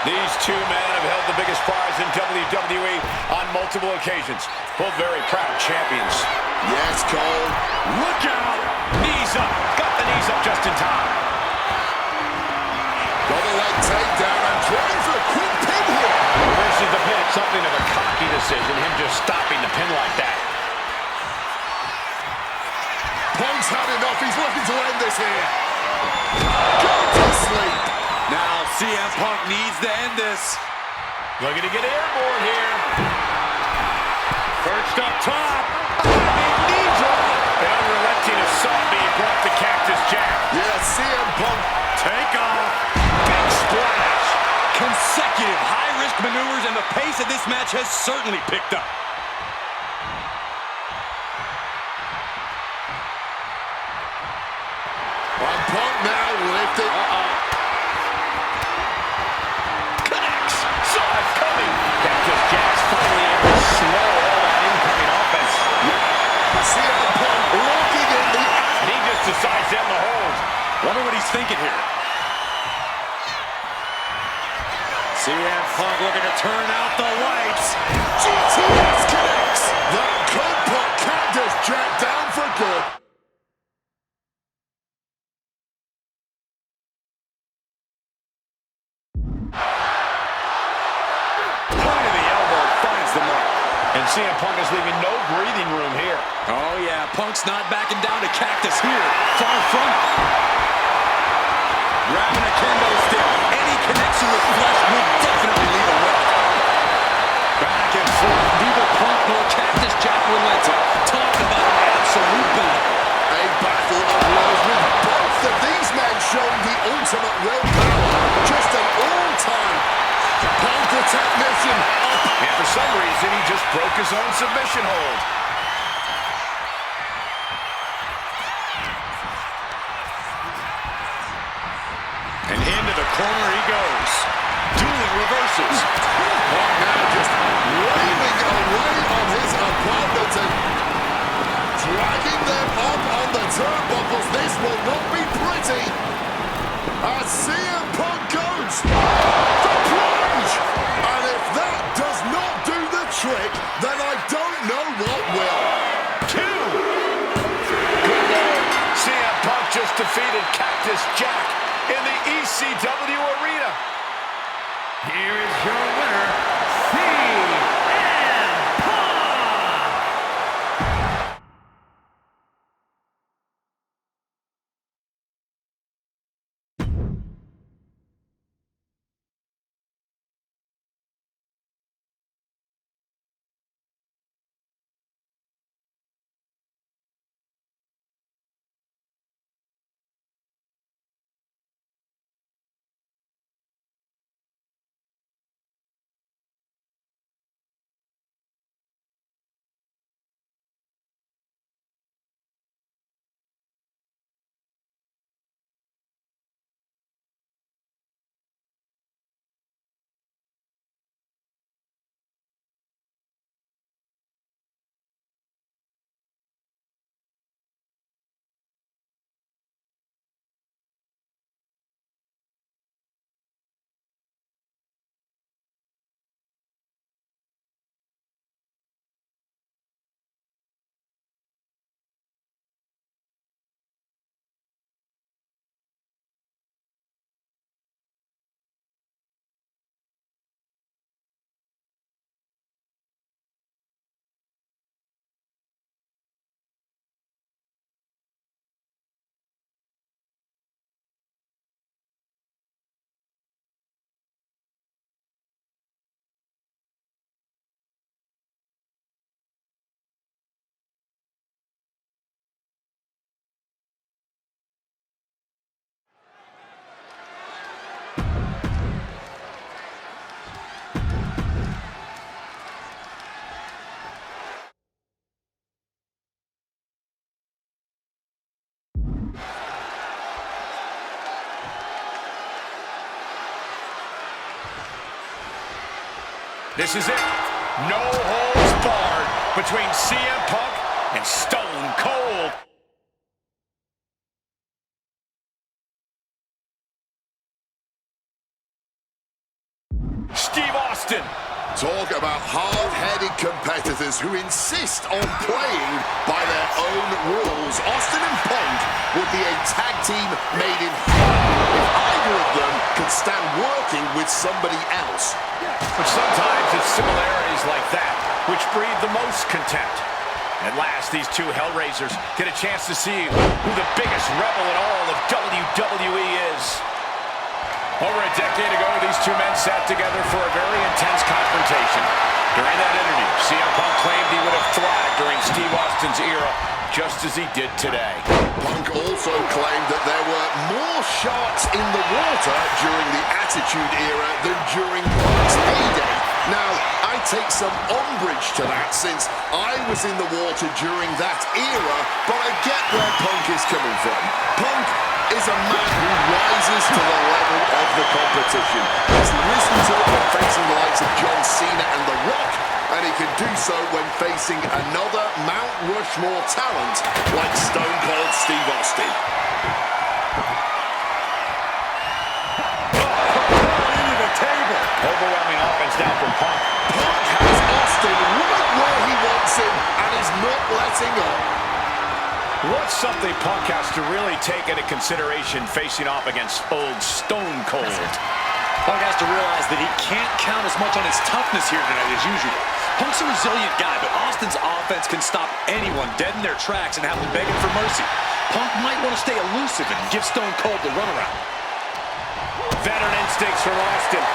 These two men have held the biggest prize in WWE on multiple occasions. Both very proud champions. Yes, Cole. Look out! Knees up. Got the knees up just in time. Got a leg takedown and trying for a quick pin here. Reverses the pin. Something of a cocky decision, him just stopping the pin like that. Punk's had enough. He's looking to end this here. Go to sleep. Now CM Punk needs to end this. Looking to get airborne here. Perched up top. Knee drop. The unrelenting assault being brought to Cactus Jack. Yeah, CM Punk. Take off. Big splash. Consecutive high-risk maneuvers, and the pace of this match has certainly picked up. And Punk now lifted. Connects. Saw it coming. Cactus Jack's finally able to slow all that incoming offense. CM Punk locking in the... And he just decides to end the hold. Wonder what he's thinking here. CM Punk looking to turn out the lights. GTS connects. That could put Cactus Jack down for good. Point of the elbow finds the mark. And CM Punk is leaving no breathing room here. Oh yeah, Punk's not backing down to Cactus here. Far from it. Grabbing a kendo stick. Any connection with flesh will definitely leave a mark. Back and forth. Neither Punk nor Cactus Jack relented. Talk about an absolute battle. A ultimate willpower. Just an all-time Punk technician. And for some reason, he just broke his own submission hold. And into the corner he goes. Dueling reverses. Punk now just waving away on his opponent and dragging them up on the turnbuckles. This will not be pretty. As CM Punk goes the plunge. And if that does not do the trick, then I don't know what will. 2. Good Lord. CM Punk just defeated Cactus Jack in the ECW arena. Here is your winner, CM Punk! This is it. No holds barred between CM Punk and Stone Cold. Steve Austin. Talk about hard-headed competitors who insist on playing by their own rules. Austin and Punk would be a tag team made in heaven if either of them could stand working with somebody else. But sometimes it's similarities like that which breed the most contempt. At last, these two Hellraisers get a chance to see who the biggest rebel in all of WWE is. Over a decade ago, these two men sat together for a very intense confrontation. During that interview, CM Punk claimed he would have thrived during Steve Austin's era, just as he did today. Punk also claimed that there were more sharks in the water during the Attitude Era than during Punk's heyday. Now, I take some umbrage to that since I was in the water during that era, but I get where Punk is coming from. Punk is a man who rises to the level of the competition. He's risen to it when facing the likes of John Cena and The Rock, and he can do so when facing another Mount Rushmore talent like Stone Cold Steve Austin. Into the table. Overwhelming offense now from Punk. Punk has Austin right where he wants him, and he's not letting up. What's something Punk has to really take into consideration facing off against old Stone Cold? Punk has to realize that he can't count as much on his toughness here tonight as usual. Punk's a resilient guy, but Austin's offense can stop anyone dead in their tracks and have them begging for mercy. Punk might want to stay elusive and give Stone Cold the runaround. Veteran instincts from Austin.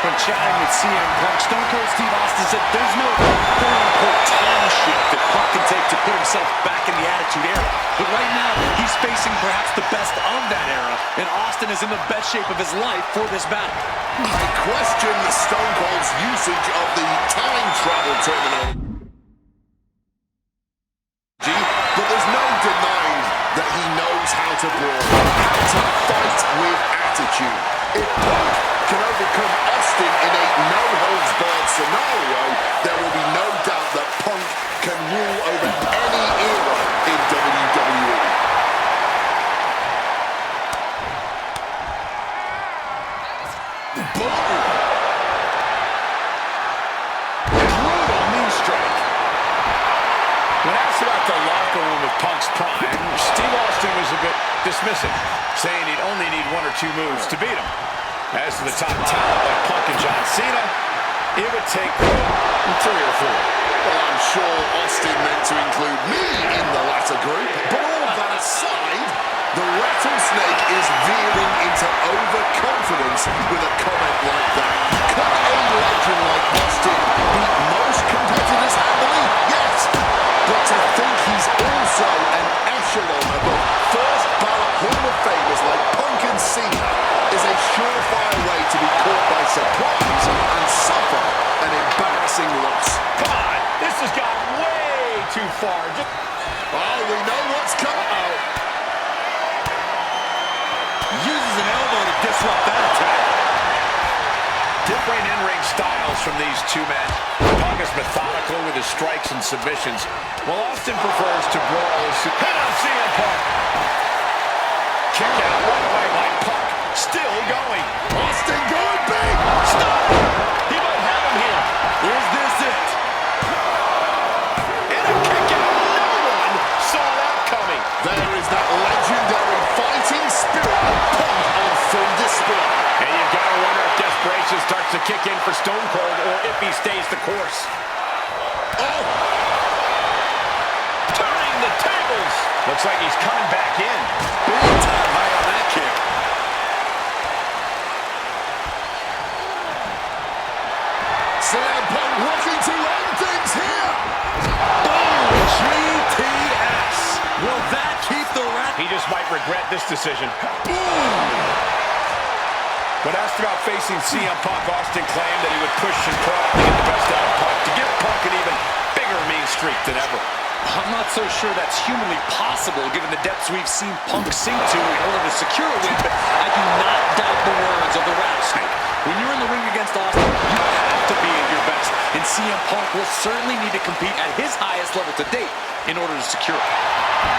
When chatting with CM Punk, Stone Cold Steve Austin said there's no quote-unquote time shift that Punk can take to put himself back in the Attitude Attitude Era. But right now, he's facing perhaps the best of that era, and Austin is in the best shape of his life for this battle. I question the Stone Cold's usage of the time travel terminology, but there's no denying that he knows how to brawl, how to fight with attitude. If Punk can overcome Austin in a no-holds-barred scenario, there will be no doubt that Punk can rule over any era in WWE. Boom! Brutal knee strike. When asked about the locker room of Punk's prime, Steve Austin was a bit dismissive, saying he'd only need 1 or 2 moves to beat him. As to the top talent like Punk and John Cena, it would take 3 or 4. Well, I'm sure Austin meant to include me in the latter group, but all of that aside, the rattlesnake is veering into overconfidence with a comment like that. Could a legend like Austin beat most competitors handily? Yes, but to think he's also an echelon above first ballot Hall of Famers like Punk and Cena is a surefire way to be caught by surprise and suffer an embarrassing loss. Come on, this has gone way too far. Oh, we know what's coming. Uses an elbow to disrupt that attack. Different in-ring styles from these two men. Punk is methodical with his strikes and submissions, while Austin prefers to brawl his... Hit on CM Punk! Kick out right away by Punk. Still going. Austin going big. Stop! He might have him here. Is this it? And a kick out. No one saw that coming. There is that legendary fighting spirit of Punk on full display. And you've got to wonder if desperation starts to kick in for Stone Cold or if he stays the course. Oh! Turning the tables. Looks like he's coming back in. Big time high on that kick. CM Punk looking to end things here. Boom! GTS. Will that keep the rat? He just might regret this decision. When asked about facing CM Punk, Austin claimed that he would push and prod to get the best out of Punk, to give Punk an even bigger mean streak than ever. I'm not so sure that's humanly possible given the depths we've seen Punk sink to in order to secure a win, but I do not doubt the words of the rattlesnake. When you're in the ring against Austin, you have to be at your best, and CM Punk will certainly need to compete at his highest level to date in order to secure it.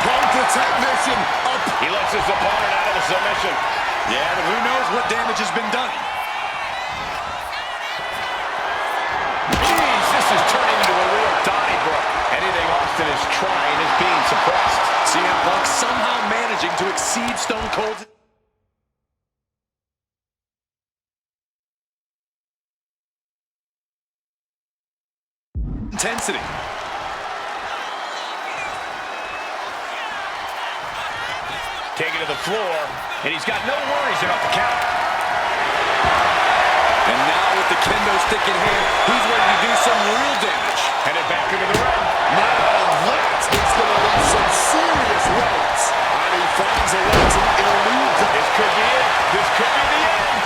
Punk the technician up. He lets his opponent out of the submission. Yeah, but who knows what damage has been done. Jeez, this is turning into a real Donnybrook. Anything Austin is trying is being suppressed. CM Punk somehow managing to exceed Stone Cold's intensity. Taken to the floor, and he's got no worries about the count. And now with the kendo stick in hand, he's ready to do some real damage. Headed back into the ring. Now that is going to leave some serious welts. And he finds a way to elude them. This could be it. This could be the end.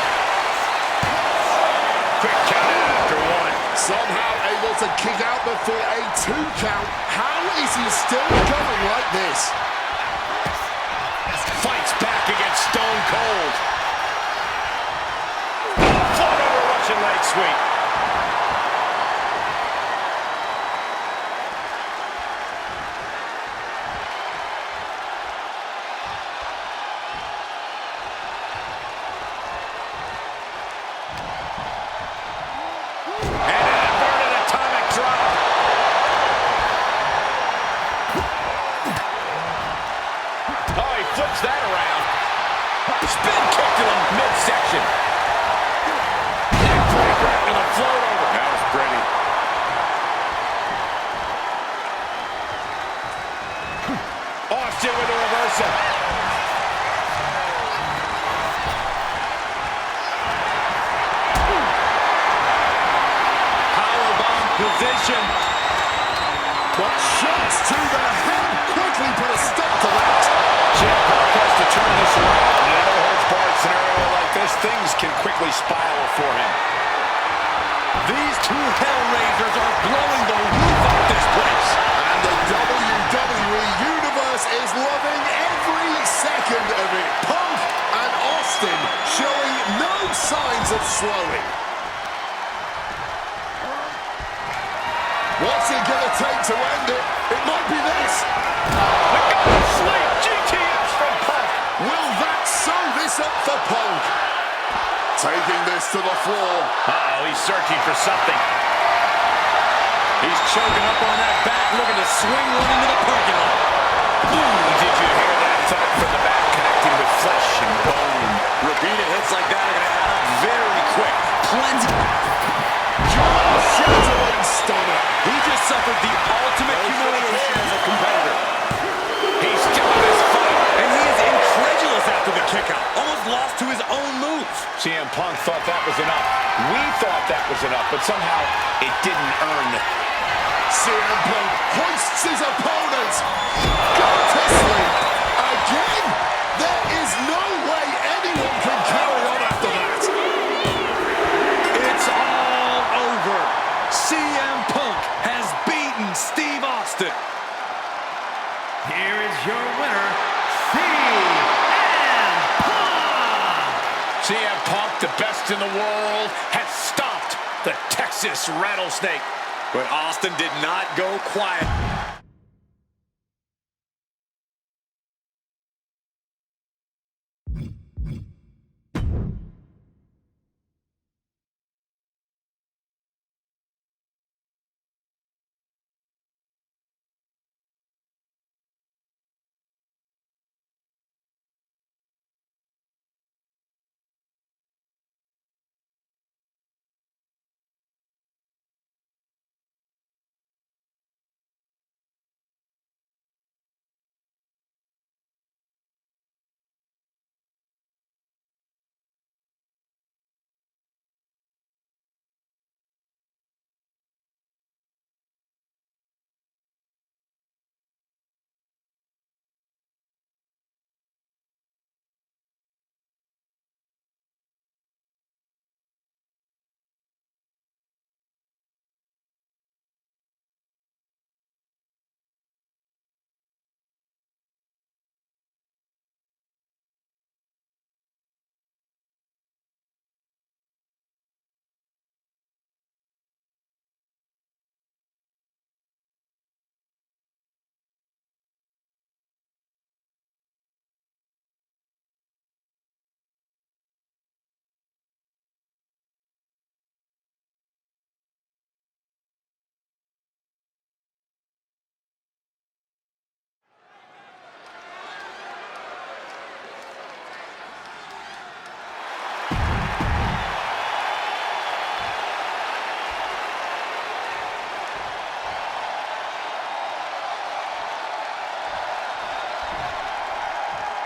Quick count out after 1. Somehow able to kick out before a 2 count. How is he still going like this? Fights back against Stone Cold. Float over Russian leg sweep. And an inverted atomic drop. Oh, he flips that around. Spin kick to the midsection. Neckbreaker and a float over. That was pretty. Austin with a reversal. Powerbomb position. But shots to the head quickly put a slowing. What's it gonna take to end it? It might be this. Sleep GTS from Punk. Will that sew this up for Punk? Taking this to the floor. Uh-oh, he's searching for something. He's choking up on that back, looking to swing one into the parking lot. Ooh, did you hear that thud from the back connecting with flesh and bone? Repeated hits like that are going to add up very quick. Plenty. Shattering stunner. He just suffered the ultimate humiliation as a competitor. He's still in this fight. And he is incredulous after the kickout. Almost lost to his own move. CM Punk thought that was enough. We thought that was enough, but somehow it didn't earn. CM Punk hoists his opponent. Got to sleep. Again? There is no way anyone can carry on after that. It's all over. CM Punk has beaten Steve Austin. Here is your winner, CM Punk. CM Punk, the best in the world, has stopped the Texas Rattlesnake. But Austin did not go quiet.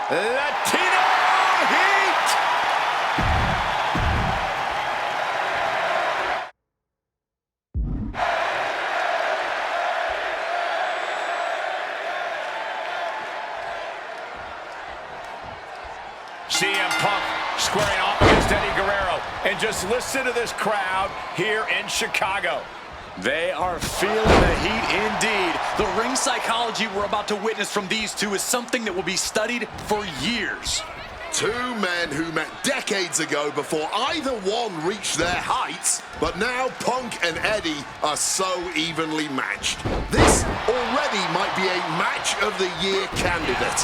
Latino Heat! CM Punk squaring off against Eddie Guerrero. And just listen to this crowd here in Chicago. They are feeling the heat indeed. The ring psychology we're about to witness from these two is something that will be studied for years. Two men who met decades ago before either one reached their heights, but now Punk and Eddie are so evenly matched. This already might be a match of the year candidate.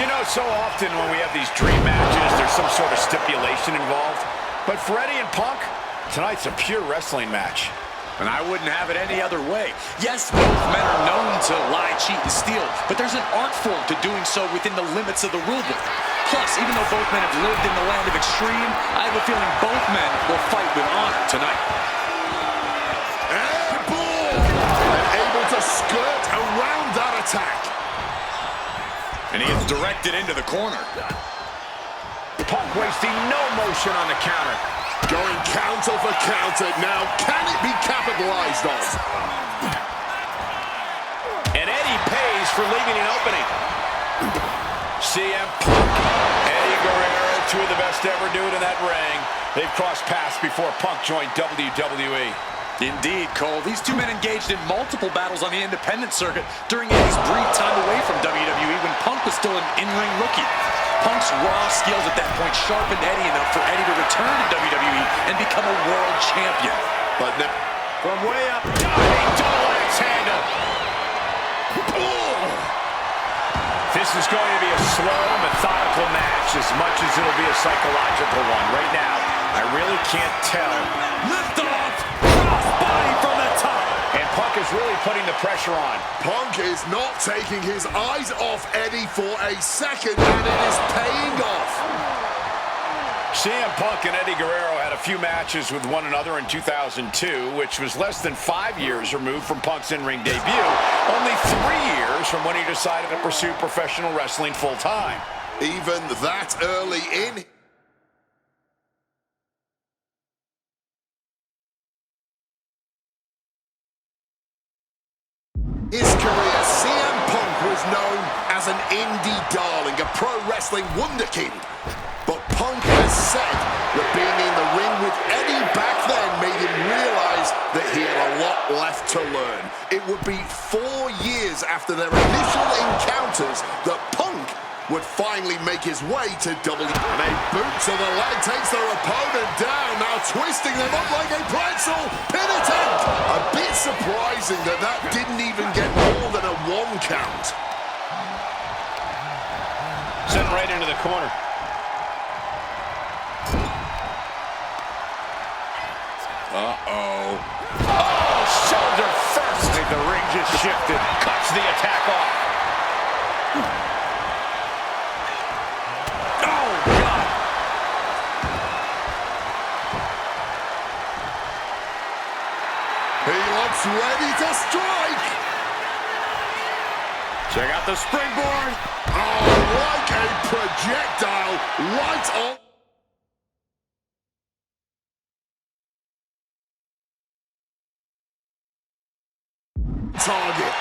You know, so often when we have these dream matches, there's some sort of stipulation involved. But for Eddie and Punk, tonight's a pure wrestling match. And I wouldn't have it any other way. Yes, both men are known to lie, cheat, and steal, but there's an art form to doing so within the limits of the rulebook. Plus, even though both men have lived in the land of extreme, I have a feeling both men will fight with honor tonight. Airball! And able to skirt around that attack. And he is directed into the corner. Punk wasting no motion on the counter. Going counter for counter now. Can it be capitalized on? And Eddie pays for leaving an opening. CM Punk, Eddie Guerrero, two of the best to ever do it in that ring. They've crossed paths before Punk joined WWE. Indeed, Cole. These two men engaged in multiple battles on the independent circuit during Eddie's brief time away from WWE when Punk was was still an in-ring rookie. Punk's raw skills at that point sharpened Eddie enough for Eddie to return to WWE and become a world champion. But now, From way up, diving double axe handle. This is going to be a slow, methodical match as much as it'll be a psychological one. Right now, I really can't tell. Lift off! Crossbody from the top! And Punk is really putting the pressure on. Punk is not taking his eyes off Eddie for a second, and it is paying off. CM Punk and Eddie Guerrero had a few matches with one another in 2002, which was less than 5 years removed from Punk's in-ring debut, only 3 years from when he decided to pursue professional wrestling full-time. Even that early in. His career, CM Punk was known as an indie darling, a pro wrestling wunderkind. But Punk has said that being in the ring with Eddie back then made him realize that he had a lot left to learn. It would be 4 years after their initial encounters that Punk would finally make his way to WWE. And a boot to the leg takes their opponent down, now twisting them up like a pretzel. Pin attempt! A bit surprising that that didn't even get more than a 1 count. Sent right into the corner. Uh-oh. Oh, shoulder first. The ring just shifted. Cuts the attack off. Oh, God. He looks ready to strike. Check out the springboard. Oh, like a projectile right on. Target.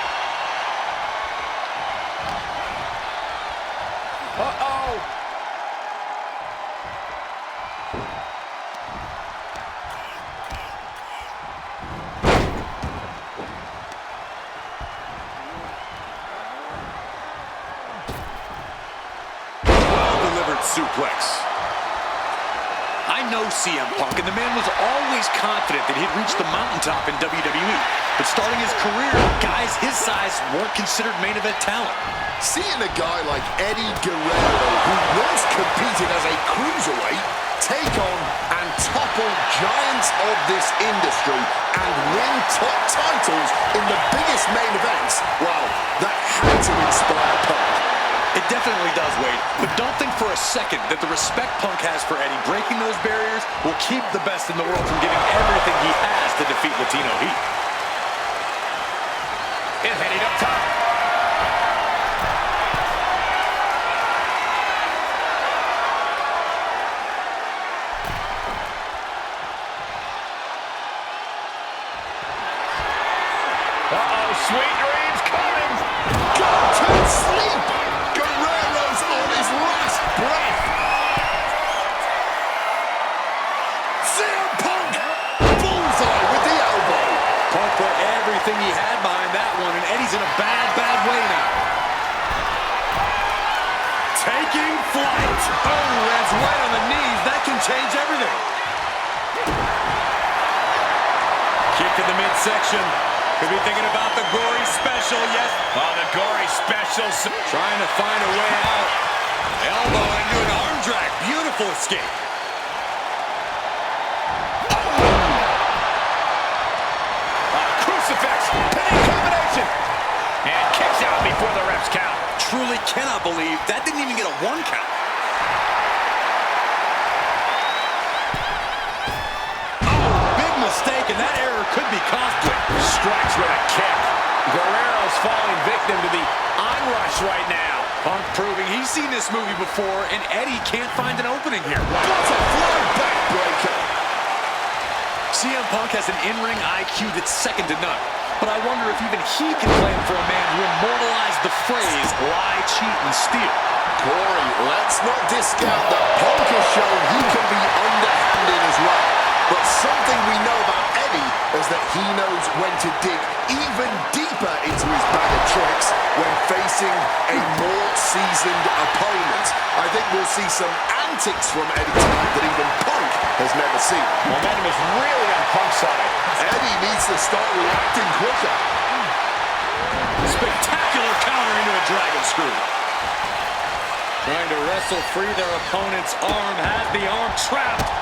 Uh-oh. Well-delivered suplex. I know CM Punk, and the man was always confident that he'd reach the mountaintop in WWE. But starting his career, guys his size weren't considered main event talent. Seeing a guy like Eddie Guerrero, who once competed as a cruiserweight, take on and topple giants of this industry and win top titles in the biggest main events, well, that had to inspire Punk. It definitely does, Wade. But don't think for a second that the respect Punk has for Eddie breaking those barriers will keep the best in the world from giving everything he has to defeat Latino Heat. And heading up top. Uh-oh, sweet dreams coming. Go to sleep! Guerrero's on his last breath. CM Punk! Bullseye with the elbow. Punk put everything he had behind that one, and Eddie's in a bad, bad way now. Taking flight. Oh, that's right on the knees. That can change everything. Kick in the midsection. Could be thinking about the gory special, yes. Oh, the gory special. Trying to find a way out. Elbow into an arm drag. Beautiful escape. Crucifix. Pinning combination. And kicks out before the refs count. Truly cannot believe that didn't even get a 1 count. Big mistake, and that error could be costly. Strikes with a kick. Guerrero's falling victim to the onrush right now. Punk proving he's seen this movie before, and Eddie can't find an opening here. Butterfly backbreaker. CM Punk has an in-ring IQ that's second to none. But I wonder if even he can claim for a man who immortalized the phrase, lie, cheat, and steal. Corey, let's not discount that Punk has shown he can be underhanded as well. But something we know about Eddie Eddie is that he knows when to dig even deeper into his bag of tricks when facing a more seasoned opponent. I think we'll see some antics from Eddie tonight that even Punk has never seen. Momentum is really on Punk's side. Eddie needs to start reacting quicker. Spectacular counter into a dragon screw. Trying to wrestle free their opponent's arm, has the arm trapped.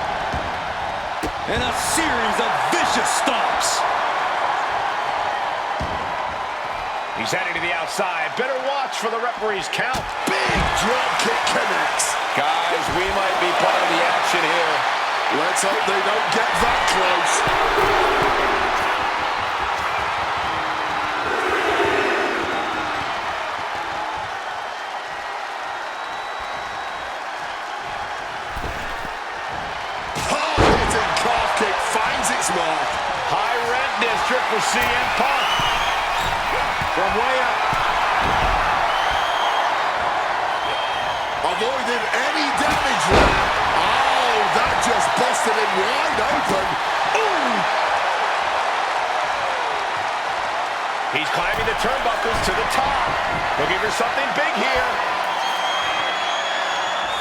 And a series of vicious stomps. He's heading to the outside. Better watch for the referee's count. Big drop kick connects. Guys, we might be part of the action here. Let's hope they don't get that close. Hard-hitting calf kick finds its mark. High rent district for CM Punk. From way up. Avoided any damage there. Oh, that just busted him wide open. Ooh! He's climbing the turnbuckles to the top. Looking for something big here.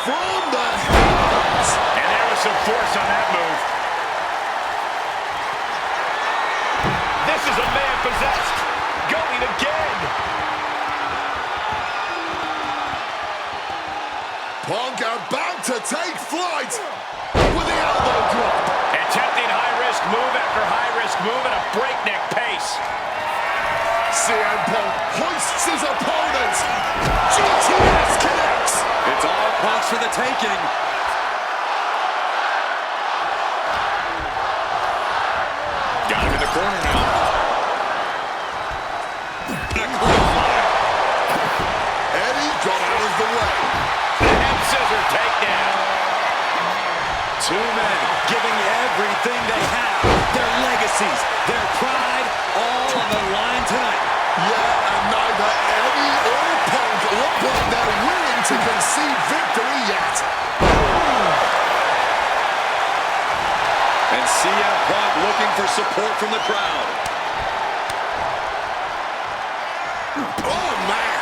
From the heavens. And there was some force on that move. This is a man possessed. Going again. Punk about to take flight with the elbow drop. Attempting high-risk move after high-risk move at a breakneck pace. CM Punk hoists his opponent. GTS connects. It's all Punk's for the taking. Got him in the corner now. Eddie got out of the way. And scissor takedown. Two men giving everything they have. Their legacies, their pride, all on the line tonight. Yeah, and neither Eddie or Punk look like they're willing to concede victory yet. And CM Punk looking for support from the crowd. Oh, man.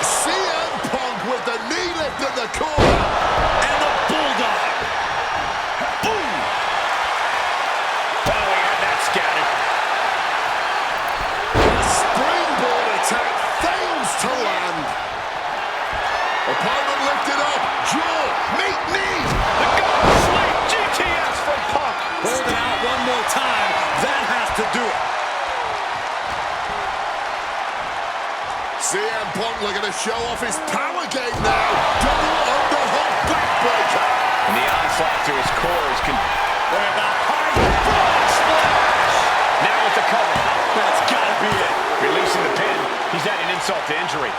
CM Punk with the knee lift in the corner. And the bulldog. Boom. Oh, we had that scattered. The springboard attack fails to land. Opponent lifted up. Draw. Meet knee. The God Sweep GTS from Punk. Hold it out one more time. That has to do it. CM Punk looking to show off his power game now. Double underhook backbreaker. And the onslaught to his core is Look at that high frog splash. now with the cover. That's gotta be it. Releasing the pin. He's adding insult to injury.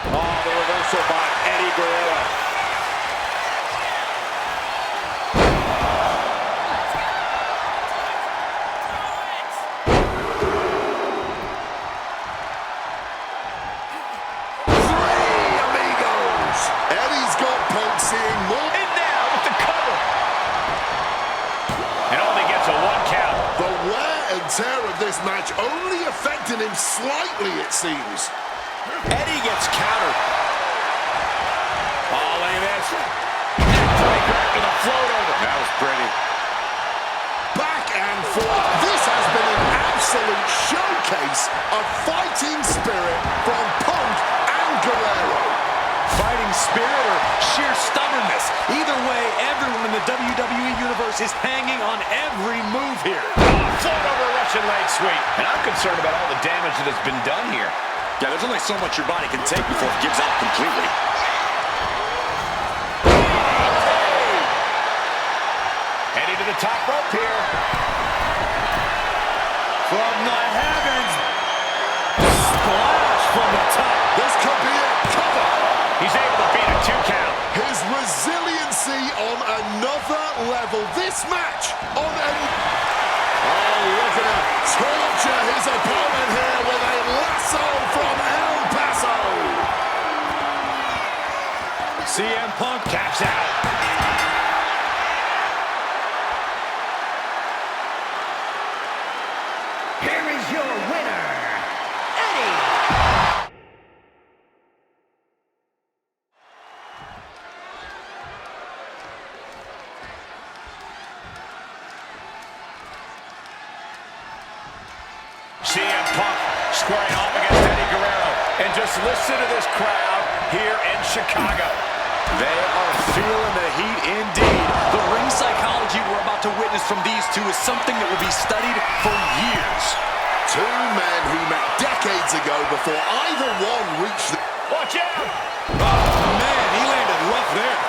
Oh, the reversal by Eddie Guerrero. Three amigos. Eddie's got Punk seeing more. And now with the cover. And only gets a 1 count. The wear and tear of this match only affecting him slightly, it seems. Eddie gets countered. Oh, look at this. Breaker after the float over. That was pretty. Back and forth. This has been an absolute showcase of fighting spirit from Punk and Guerrero. Fighting spirit or sheer stubbornness. Either way, everyone in the WWE Universe is hanging on every move here. Float over Russian leg sweep. And I'm concerned about all the damage that has been done here. Yeah, there's only so much your body can take before it gives out completely. Heading to the top rope here. From the heavens. Splash from the top. This could be a cover. He's able to beat a 2 count. His resiliency on another level. This match on an... Oh, look at him torture his opponent here with a lasso from El Paso. CM Punk taps out. Here is your winner, Eddie. CM Punk squaring off against Eddie Guerrero. And just listen to this crowd here in Chicago. They are feeling the heat indeed. The ring psychology we're about to witness from these two is something that will be studied for years. Two men who met decades ago before either one reached the... Watch out! Oh, man, he landed rough there.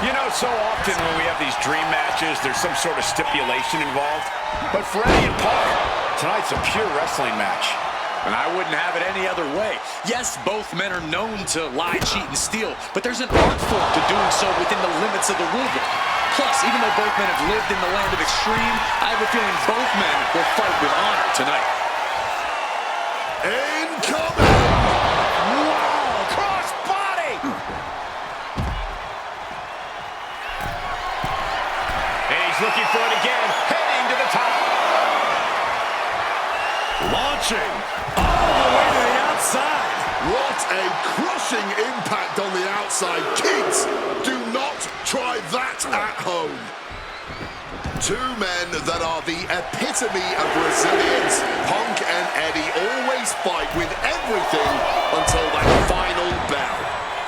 You know, so often when we have these dream matches, there's some sort of stipulation involved. But for Eddie and Punk, tonight's a pure wrestling match. And I wouldn't have it any other way. Yes, both men are known to lie, cheat, and steal, but there's an art form to doing so within the limits of the rulebook. Plus, even though both men have lived in the land of extreme, I have a feeling both men will fight with honor tonight. Incoming! Wow! Cross body! And he's looking for it again, heading to the top. Launching all the way to the outside. What a crushing impact on the outside. Kids, do not try that at home. Two men that are the epitome of resilience. Punk and Eddie always fight with everything until that final bell.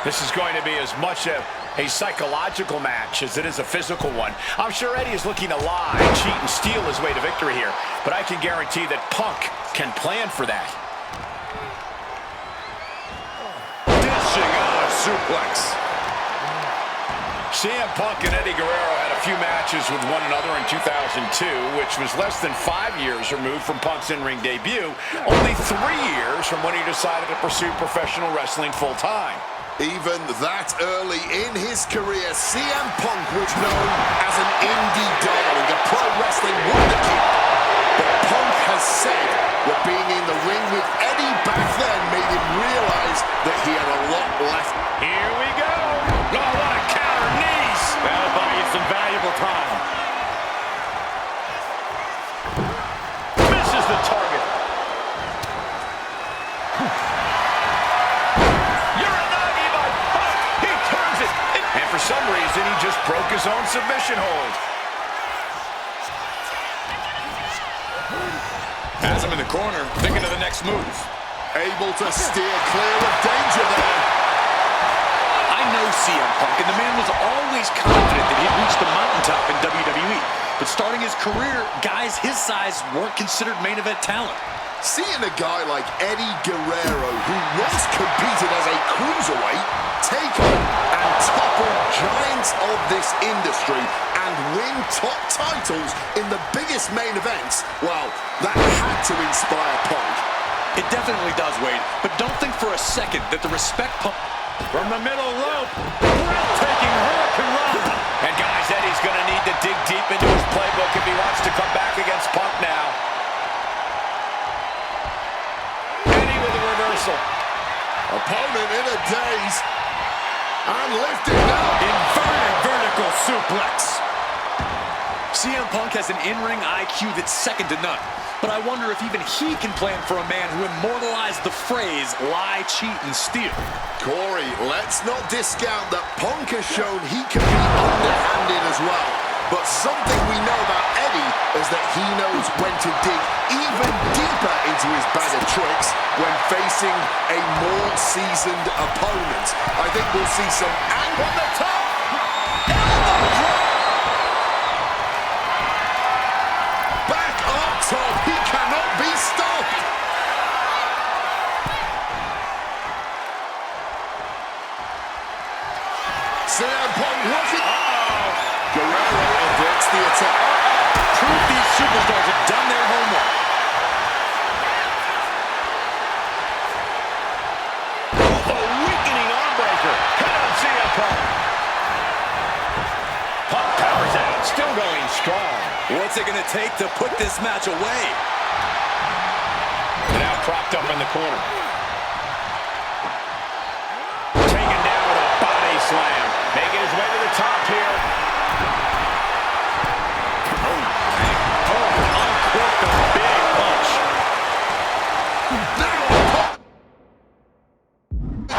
This is going to be as much a psychological match as it is a physical one. I'm sure Eddie is looking to lie, cheat, and steal his way to victory here, but I can guarantee that Punk can plan for that. Dishing out a suplex. CM Punk and Eddie Guerrero had a few matches with one another in 2002, which was less than 5 years removed from Punk's in-ring debut, only 3 years from when he decided to pursue professional wrestling full-time. Even that early in his career, CM Punk was known as an indie darling, a pro wrestling wonderkid. But Punk has said that being in the ring with Eddie back then made him realize that he had a lot left. Here we go. Oh, what a counter knees. That'll buy you some valuable time. Misses the target. For some reason, he just broke his own submission hold. Has him in the corner, thinking of the next move. Able to steer clear of danger there. I know CM Punk, and the man was always confident that he'd reach the mountaintop in WWE. But starting his career, guys his size weren't considered main event talent. Seeing a guy like Eddie Guerrero, who once competed as a cruiserweight, take on and topple giants of this industry and win top titles in the biggest main events, well, that had to inspire Punk. It definitely does, Wade, but don't think for a second that the respect Punk... From the middle rope, breathtaking Hurricane Run. And guys, Eddie's going to need to dig deep into his playbook if he wants to come back against Punk now. Eddie with a reversal. Opponent in a daze. And lifting now. Inverted vertical suplex. CM Punk has an in-ring IQ that's second to none. But I wonder if even he can plan for a man who immortalized the phrase, lie, cheat, and steal. Corey, let's not discount that Punk has shown he can be underhanded as well. But something we know about Eddie is that he knows when to dig even deeper into his bag of tricks when facing a more seasoned opponent. I think we'll see some anger on the top. Back up top, he cannot be stopped. CM Punk looking. Guerrero averts the attack. Proof these superstars have done their homework. A weakening arm breaker. Head on CM Punk. Punk powers out, still going strong. What's it going to take to put this match away? Now propped up in the corner. Taken down with a body top here. Uncorked a big punch. Now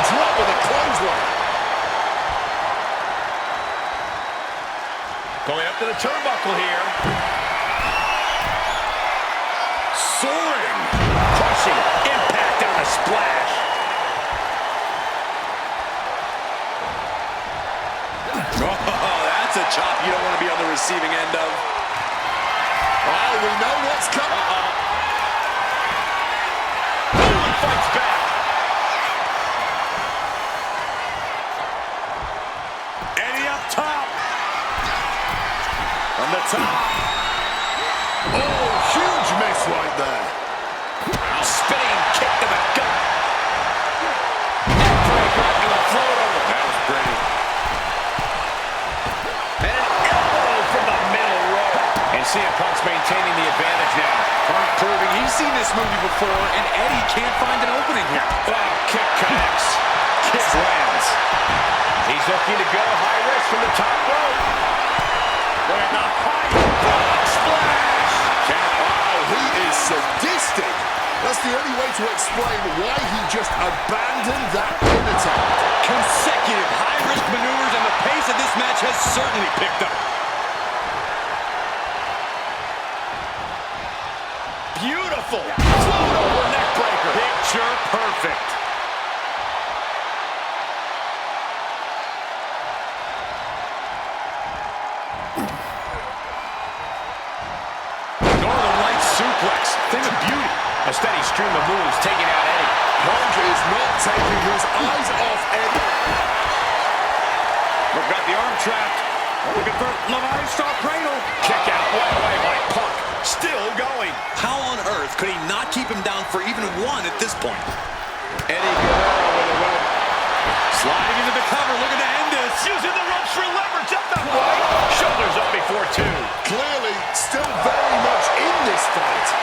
drop with a clothesline. Going up to the turnbuckle here. Soaring. Crushing. Impact on a splash. Oh, that's a chop you don't want to be on the receiving end of. Oh, we know what's coming. Fights back. Eddie up top. From the top. Oh, huge miss right there. Spinning kick to the gut. Neckbreaker and a float over. That was pretty. And an elbow from the middle rope. And CM Punk's maintaining the advantage now. Punk proving he's seen this movie before, and Eddie can't find an opening here. Oh, kick connects. Kick lands. He's looking to go high risk from the top rope. With the high frog splash. Oh, he is sadistic. That's the only way to explain why he just abandoned that pin attempt. Consecutive high-risk maneuvers, and the pace of this match has certainly picked up. Beautiful. Float over neckbreaker. Picture perfect. Northern Lights suplex. Thing of beauty. A steady stream of moves taking out Eddie. Punk is not taking his eyes off Eddie. We've got the arm trapped. Looking for Levi's star cradle. Kick out right away by Punk. Still going. How on earth could he not keep him down for even one at this point? Eddie Guerrero with a rope. Sliding into the cover, looking to end this. Using the ropes for leverage. Up the right. Shoulders up before two. Clearly still very much in this fight.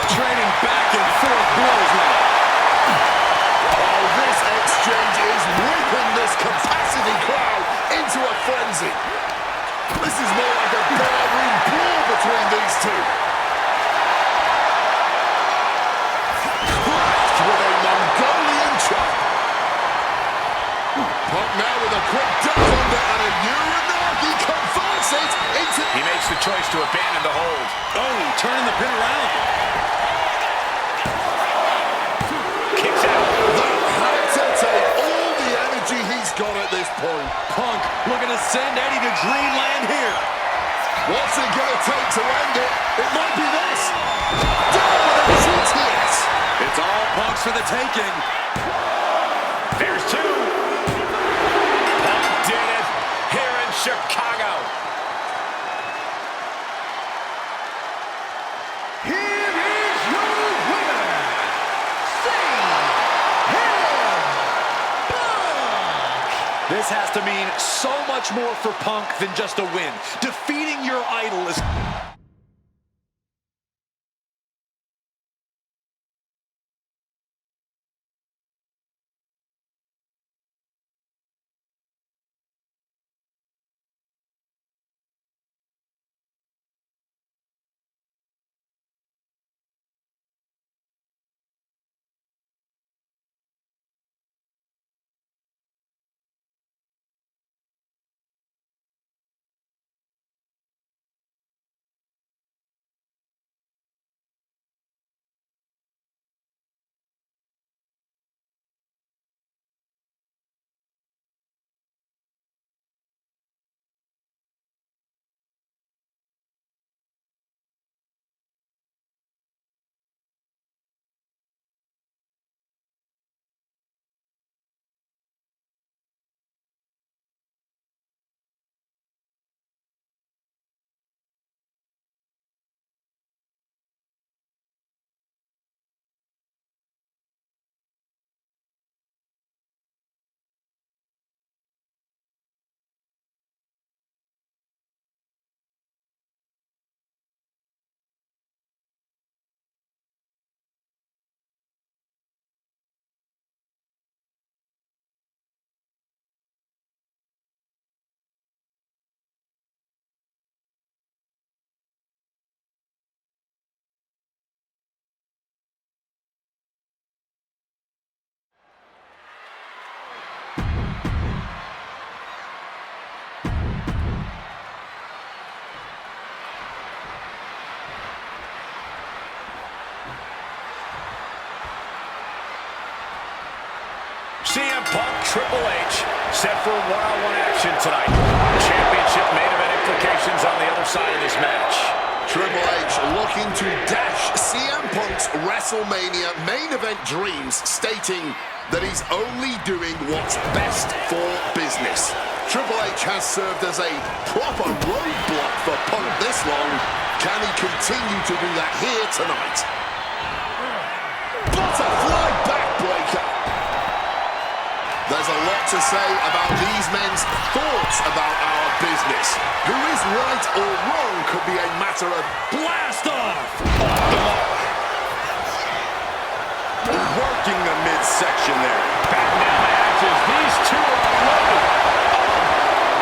Trading back and forth blows now. Oh, this exchange is whipping this capacity crowd into a frenzy. This is more like a barroom brawl between these two. Cracked with a Mongolian chop. Punk now with a quick duck under and a Uranagi converts it into... He makes the choice to abandon the hold. Oh, turning the pin around. Kicks out. That had to take all the energy he's got at this point. Punk looking to send Eddie to dreamland here. What's it gonna take to end it? It might be this. Down with a GTS. It's all Punk's for the taking. There's two. Punk did it here in Chicago. Here is your winner, Punk! This has to mean so much more for Punk than just a win. Defeating your idol is... Triple H set for one-on-one action tonight. Championship main event implications on the other side of this match. Triple H looking to dash CM Punk's WrestleMania main event dreams, stating that he's only doing what's best for business. Triple H has served as a proper roadblock for Punk this long. Can he continue to do that here tonight? Butterfly backbreaker. There's a lot to say about these men's thoughts about our business. Who is right or wrong could be a matter of Blast off! Off the mark. Working the midsection there. Back now matches. These two are loaded.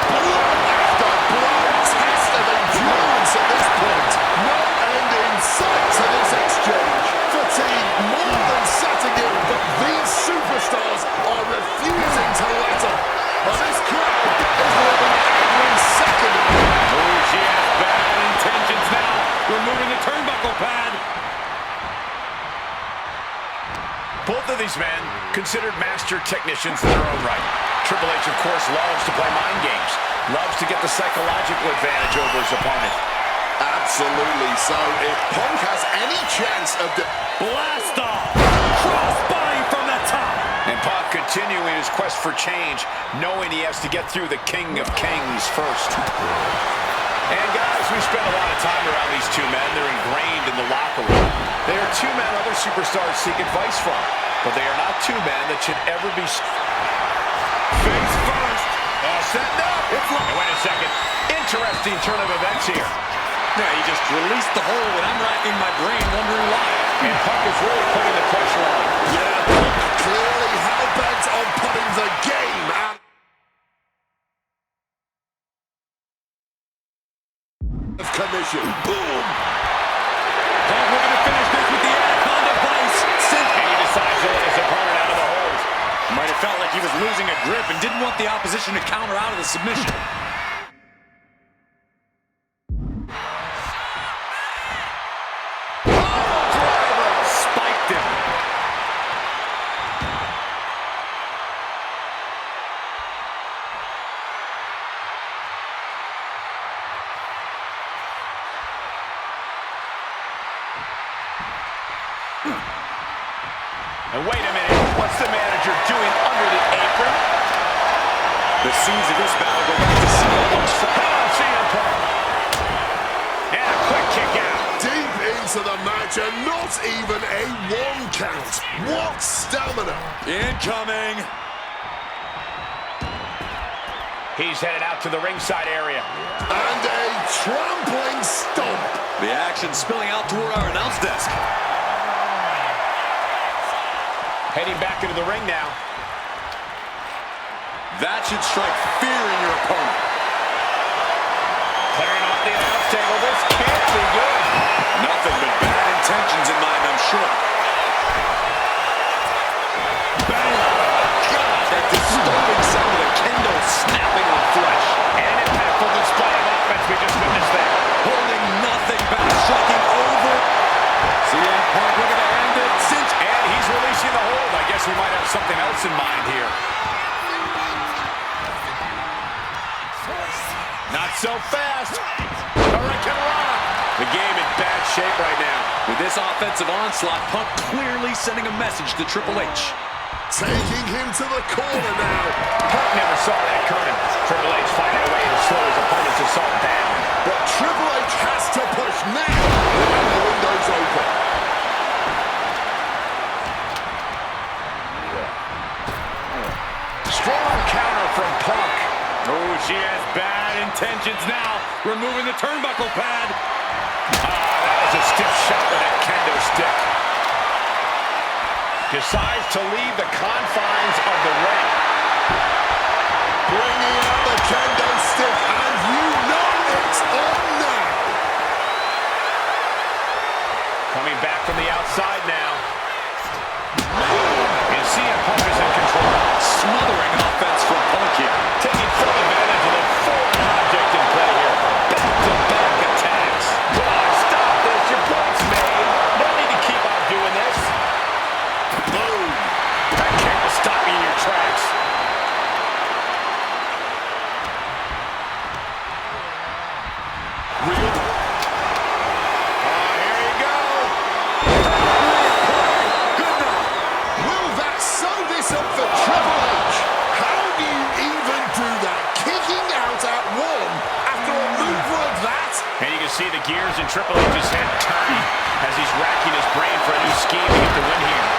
blood after blood. Test of endurance at this point. No end in sight to this exchange. Fatigue more than setting in, but these superstars are refusing to let up. And this crowd is loving every second of it. Oh, she has bad intentions now. Removing the turnbuckle pad. Both of these men considered master technicians in their own right. Triple H, of course, loves to play mind games. Loves to get the psychological advantage over his opponent. Absolutely. So if Punk has any chance of Blast off! Crossbody from the top! And Punk continuing his quest for change, knowing he has to get through the King of Kings first. And guys, we spent a lot of time around these two men. They're ingrained in the locker room. They are two men other superstars seek advice from, but they are not two men that should ever be face first. All set up. And wait a second. Interesting turn of events here. Yeah, he just released the hold, and I'm racking my brain wondering why. And Punk is really putting the pressure on. Yeah, Punk clearly hell-bent on putting the game out of commission. Boom! Punk looking to finish this with the anaconda vice. And he decides to let his opponent out of the hold. Might have felt like he was losing a grip and didn't want the opposition to counter out of the submission. Spiked him. And wait a minute, what's the manager doing under the apron? The scenes of this battle go back to CM Punk's CM Punk. And a quick kick out. Deep into the match and not even a one count. What stamina! incoming. He's headed out to the ringside area. And a trampling stomp. The action spilling out toward our announce desk. Heading back into the ring now. That should strike fear in your opponent. Clearing off the announce table. This can't be good. Nothing but bad intentions in mind, I'm sure. Bang! God, that disturbing sound of the kendo snapping on flesh. And an impactful display of offense we just witnessed there. Holding nothing back, striking over. CM Punk looking to end it. Cinch. And he's releasing the hold. I guess he might have something else in mind here. Not so fast. Hurricanrana. The game in bad shape right now. With this offensive onslaught, Punk clearly sending a message to Triple H. Taking him to the corner now. Punk never saw that coming. Triple H finding a way to slow his opponent's assault down. But Triple H has to push now. And the window's open. Strong counter from Punk. Oh, she has bad intentions now. Removing the turnbuckle pad. That was a stiff shot with that kendo stick. Decides to leave the confines of the ring. Bringing out the kendo stick, and you know it's on now. Coming back from the outside now. And CM Punk is in control. Smothering offense from Punk here. Taking full advantage of the foreign object in play here. Back-to-back attacks. Come on, stop this. Your point's made. No need to keep on doing this. Boom. That kick will stop you in your tracks. see the gears in Triple H's head turning as he's racking his brain for a new scheme to get the win here.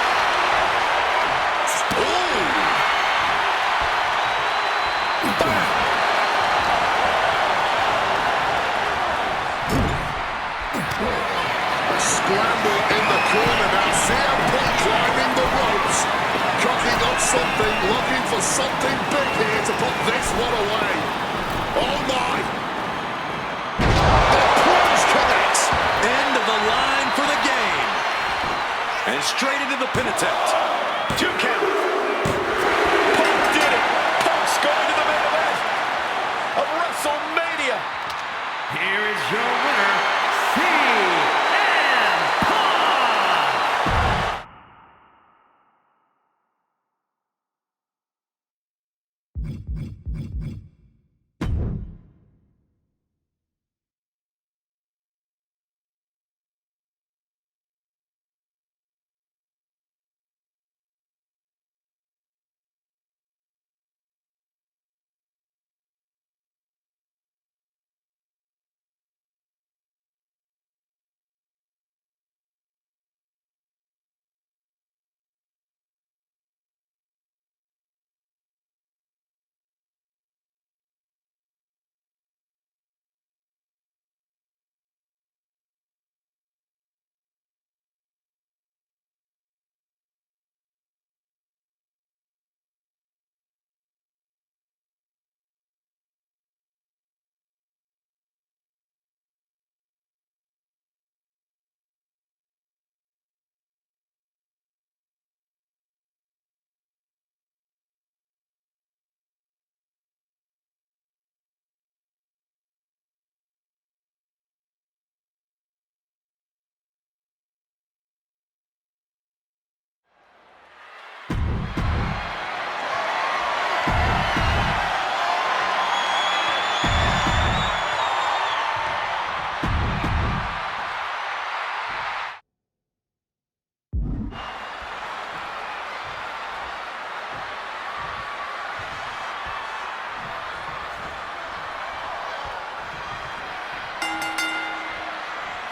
Scramble in the corner now. CM Punk climbing the ropes. Cocking up something, looking for something big here to put this one away. Oh my! The plunge connects. End of the line for the game. And straight into the pin attempt. 2 count. Punk did it. Punk's going to the main event of WrestleMania. Here is your winner, CM Punk.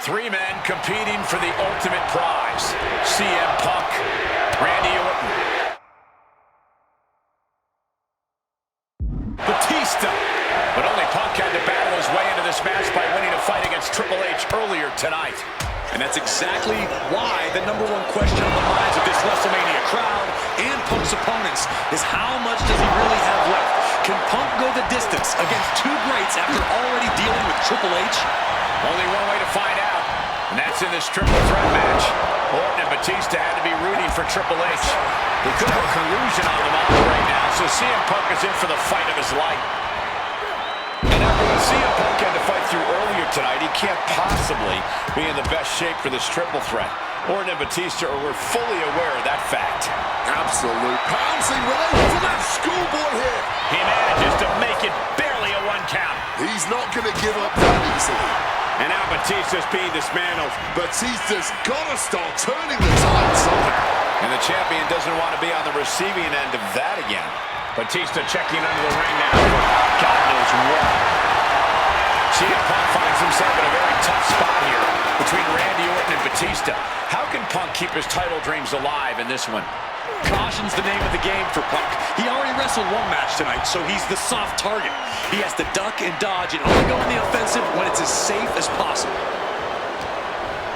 3 men competing for the ultimate prize. CM Punk, Randy Orton, Batista. But only Punk had to battle his way into this match by winning a fight against Triple H earlier tonight. And that's exactly why the #1 question on the minds of this WrestleMania crowd and Punk's opponents is how much does he really have left? Can Punk go the distance against 2 greats after already dealing with Triple H? Only one way to find out, and that's in this triple threat match. Orton and Batista had to be rooting for Triple H. They could have a collusion on them all right now, so CM Punk is in for the fight of his life. And after what CM Punk had to fight through earlier tonight, he can't possibly be in the best shape for this triple threat. Orton and Batista were fully aware of that fact. Absolute pouncing relief from that schoolboy here. He manages to make it barely a 1 count. He's not going to give up that easily. And now Batista's being dismantled. Batista's got to start turning the tide somehow. And the champion doesn't want to be on the receiving end of that again. Batista checking under the ring now for God knows what. CM Punk finds himself in a very tough spot here between Randy Orton and Batista. How can Punk keep his title dreams alive in this one? Caution's the name of the game for Punk. He already wrestled 1 match tonight, so he's the soft target. He has to duck and dodge and only go on the offensive when it's as safe as possible.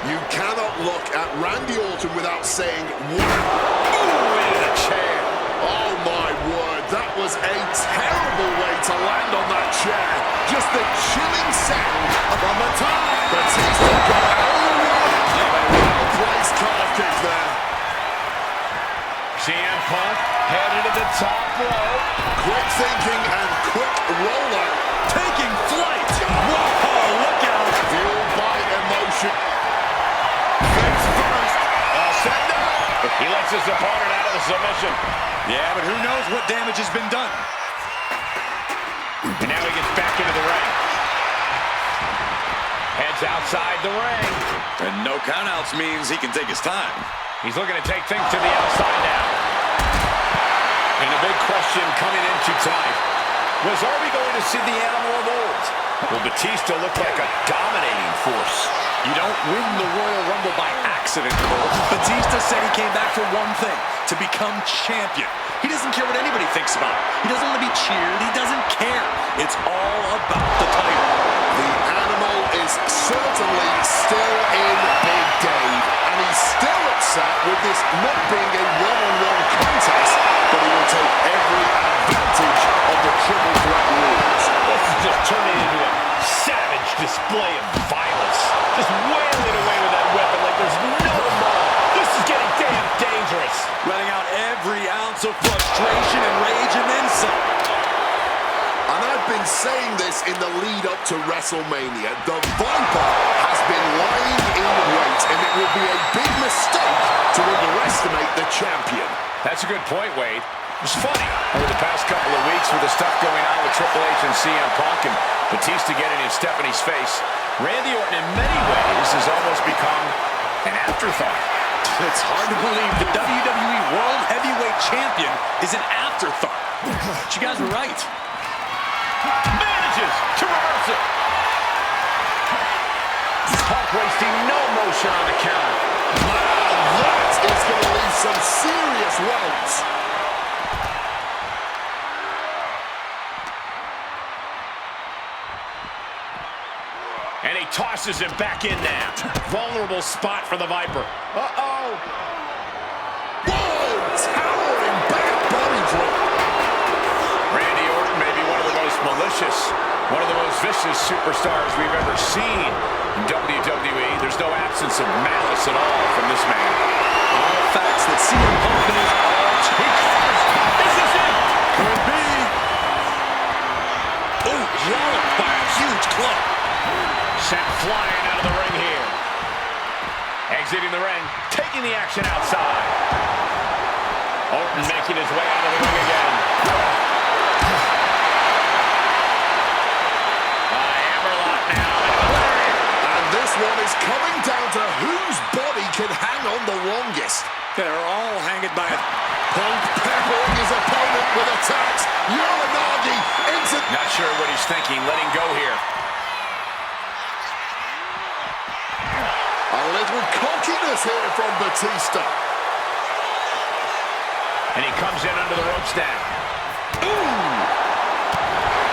You cannot look at Randy Orton without saying, wow. Ooh, into the chair. Oh my word, that was a terrible way to land on that chair. Just the chilling sound on the top. Batista got out of the way. A well-placed calf kick there. CM Punk headed to the top rope. Quick thinking and quick rollout. Taking flight. Whoa, look out. Fueled by emotion. Face first. Set up. He lets his opponent out of the submission. Yeah, but who knows what damage has been done. And now he gets back into the ring. Heads outside the ring. And no countouts means he can take his time. He's looking to take things to the outside now. And a big question coming into tonight was, are we going to see the animal of old? Well, Batista looked like a dominating force. You don't win the Royal Rumble by accident, Cole. Batista said he came back for one thing, to become champion. He doesn't care what anybody thinks about him. He doesn't want to be cheered. He doesn't care. It's all about the title. The animal is certainly still in Big Dave, and he's still upset with this not being a one-on-one contest, but he will take every advantage of the triple threat rules. This is just turning into a savage display of violence. Just wailing away with that weapon like there's no tomorrow. This is getting damn dangerous. Letting out every ounce of frustration and rage and then some. And I've been saying this in the lead up to WrestleMania. The Viper has been lying in wait, and it would be a big mistake to underestimate the champion. That's a good point, Wade. It's funny, over the past couple of weeks with the stuff going on with Triple H and CM Punk and Batista getting in Stephanie's face, Randy Orton in many ways has almost become an afterthought. It's hard to believe the WWE World Heavyweight Champion is an afterthought. But you guys are right. Manages to reverse it. Punk wasting no motion on the counter. Wow, that is going to leave some serious welts. And he tosses him back in now. Vulnerable spot for the Viper. Uh-oh. Whoa, towering back body drop. Randy Orton may be one of the most malicious, one of the most vicious superstars we've ever seen in WWE. There's no absence of malice at all from this man. All facts that CM Punk is all too fast. This is it. Could be. Ooh, walloped by a huge club. Sent flying out of the ring here. Exiting the ring, taking the action outside. Orton making his way out of the ring again. Hammerlock now. And this one is coming down to whose body can hang on the longest. They're all hanging by it. Punk peppering his opponent with attacks. Uranagi into... Not sure what he's thinking. Letting go here. A little cockiness here from Batista. And he comes in under the ropes now. Ooh!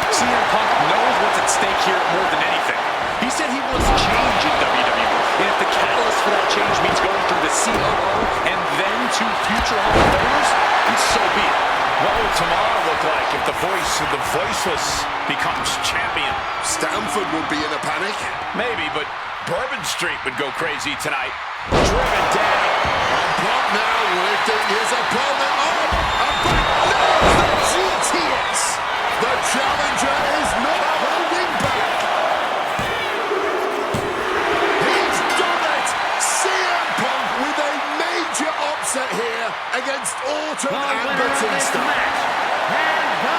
CM Punk knows what's at stake here more than anything. He said he wants change in WWE. And if the catalyst for that change means going through the COO and then to future Hall of Famers, then so be it. What will tomorrow look like if the voice of the voiceless becomes champion? Stamford would be in a panic. Maybe, but Bourbon Street would go crazy tonight. Driven down. Punk now lifting his opponent up. And back now the GTS. The challenger is not holding back. He's done it. CM Punk with a major upset here against Orton and Batista. And the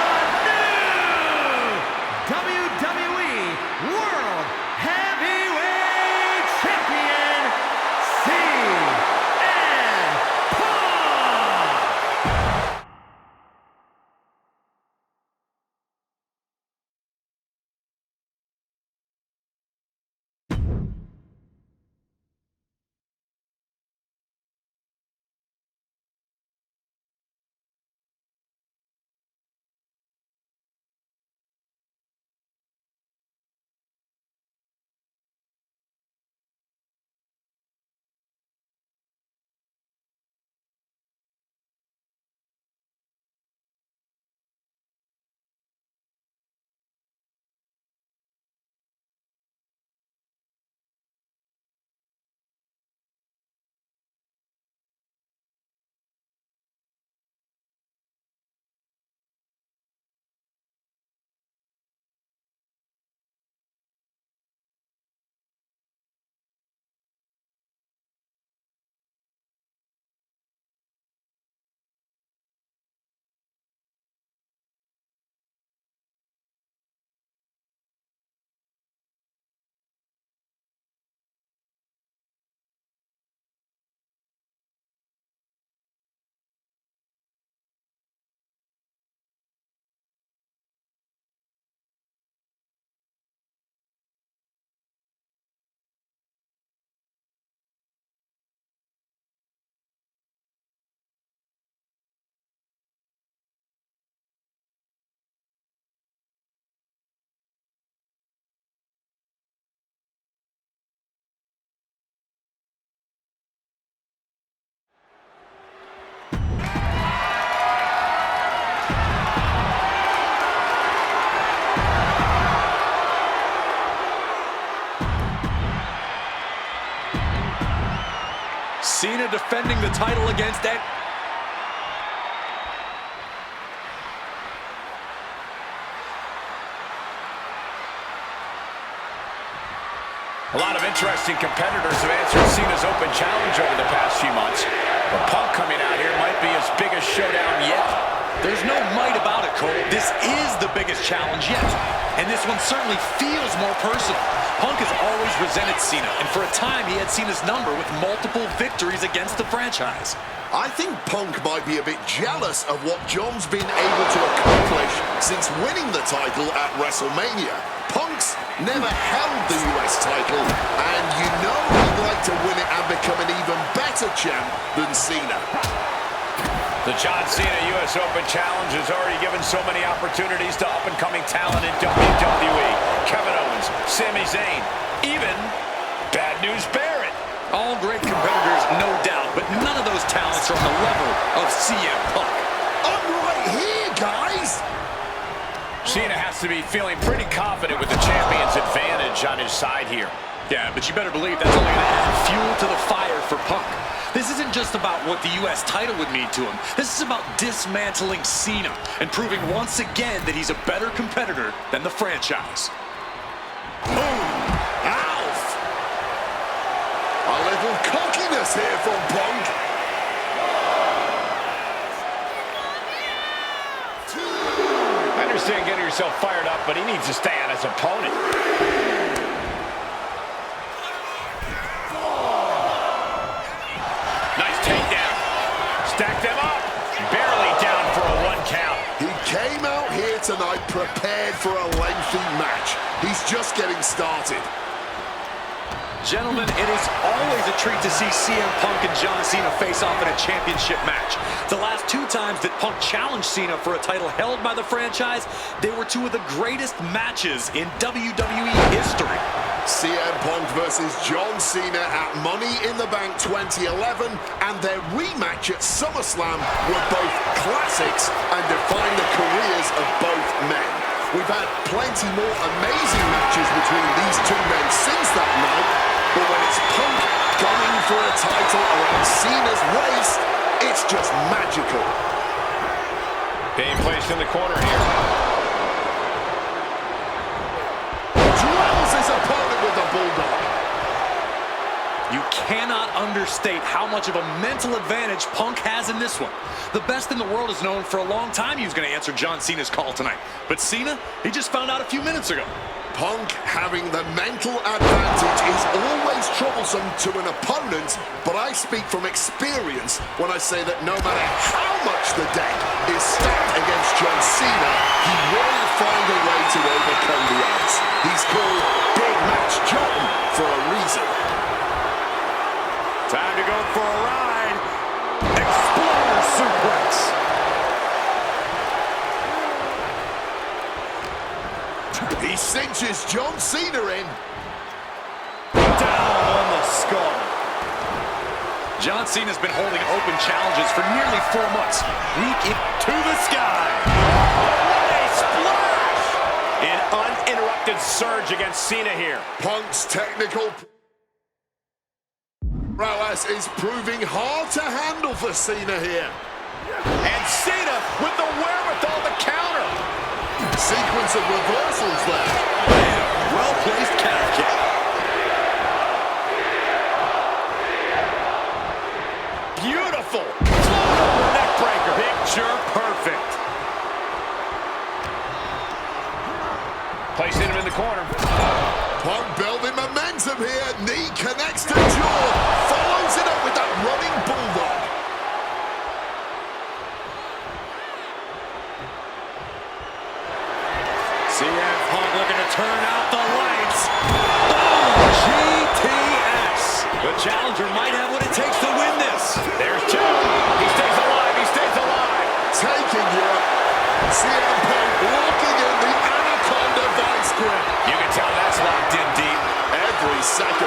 Cena defending the title against Ed. A lot of interesting competitors have answered Cena's open challenge over the past few months. But Punk coming out here might be his biggest showdown yet. There's no might about it, Cole. This is the biggest challenge yet. And this one certainly feels more personal. Punk has always resented Cena, and for a time he had Cena's number with multiple victories against the franchise. I think Punk might be a bit jealous of what John's been able to accomplish since winning the title at WrestleMania. Punk's never held the US title, and you know he'd like to win it and become an even better champ than Cena. The John Cena US Open Challenge has already given so many opportunities to up-and-coming talent in WWE. Kevin Owens, Sami Zayn, even Bad News Barrett. All great competitors, no doubt, but none of those talents are on the level of CM Punk. I'm right here, guys! Cena has to be feeling pretty confident with the champion's advantage on his side here. Yeah, but you better believe that's only going to add fuel to the fire for Punk. This isn't just about what the US title would mean to him. This is about dismantling Cena and proving once again that he's a better competitor than the franchise. Boom! Alf! A little cockiness here from Punk. I understand getting yourself fired up, but he needs to stay on his opponent. Nice takedown. Stack them up. Barely down for a 1 count. He came out here tonight prepared for a lengthy match. He's just getting started. Gentlemen, it is always a treat to see CM Punk and John Cena face off in a championship match. The last 2 times that Punk challenged Cena for a title held by the franchise, they were 2 of the greatest matches in WWE history. CM Punk versus John Cena at Money in the Bank 2011 and their rematch at SummerSlam were both classics and define the careers of both men. We've had plenty more amazing matches between these 2 men since that night, but when it's Punk gunning for a title around Cena's waist, it's just magical. Being placed in the corner here. Drills his opponent with the Bulldog. You cannot understate how much of a mental advantage Punk has in this one. The best in the world is known for a long time he was going to answer John Cena's call tonight. But Cena, he just found out a few minutes ago. Punk having the mental advantage is always troublesome to an opponent, but I speak from experience when I say that no matter how much the deck is stacked against John Cena, he will find a way to overcome the odds. He's called Big Match John for a reason. Time to go for a ride. Exploder suplex. He cinches John Cena in. Down on the skull. John Cena's been holding open challenges for nearly 4 months. Week to the sky. What a splash! An uninterrupted surge against Cena here. Punk's technical prowess is proving hard to handle for Cena here. And Cena with the wherewithal to counter. Sequence of reversals there. Well-placed calf kick. Beautiful. Neck breaker. Picture perfect. Placing him in the corner. Punk building momentum here. Knee connects to jaw. Follows it up with that running bulldog. CM Punk looking to turn out the lights. Oh, GTS. The challenger might have what it takes to win this. There's 2. He stays alive. He stays alive. Taking you up. CM Punk walking in the Anaconda vice grip. You can tell that's locked in deep. Every second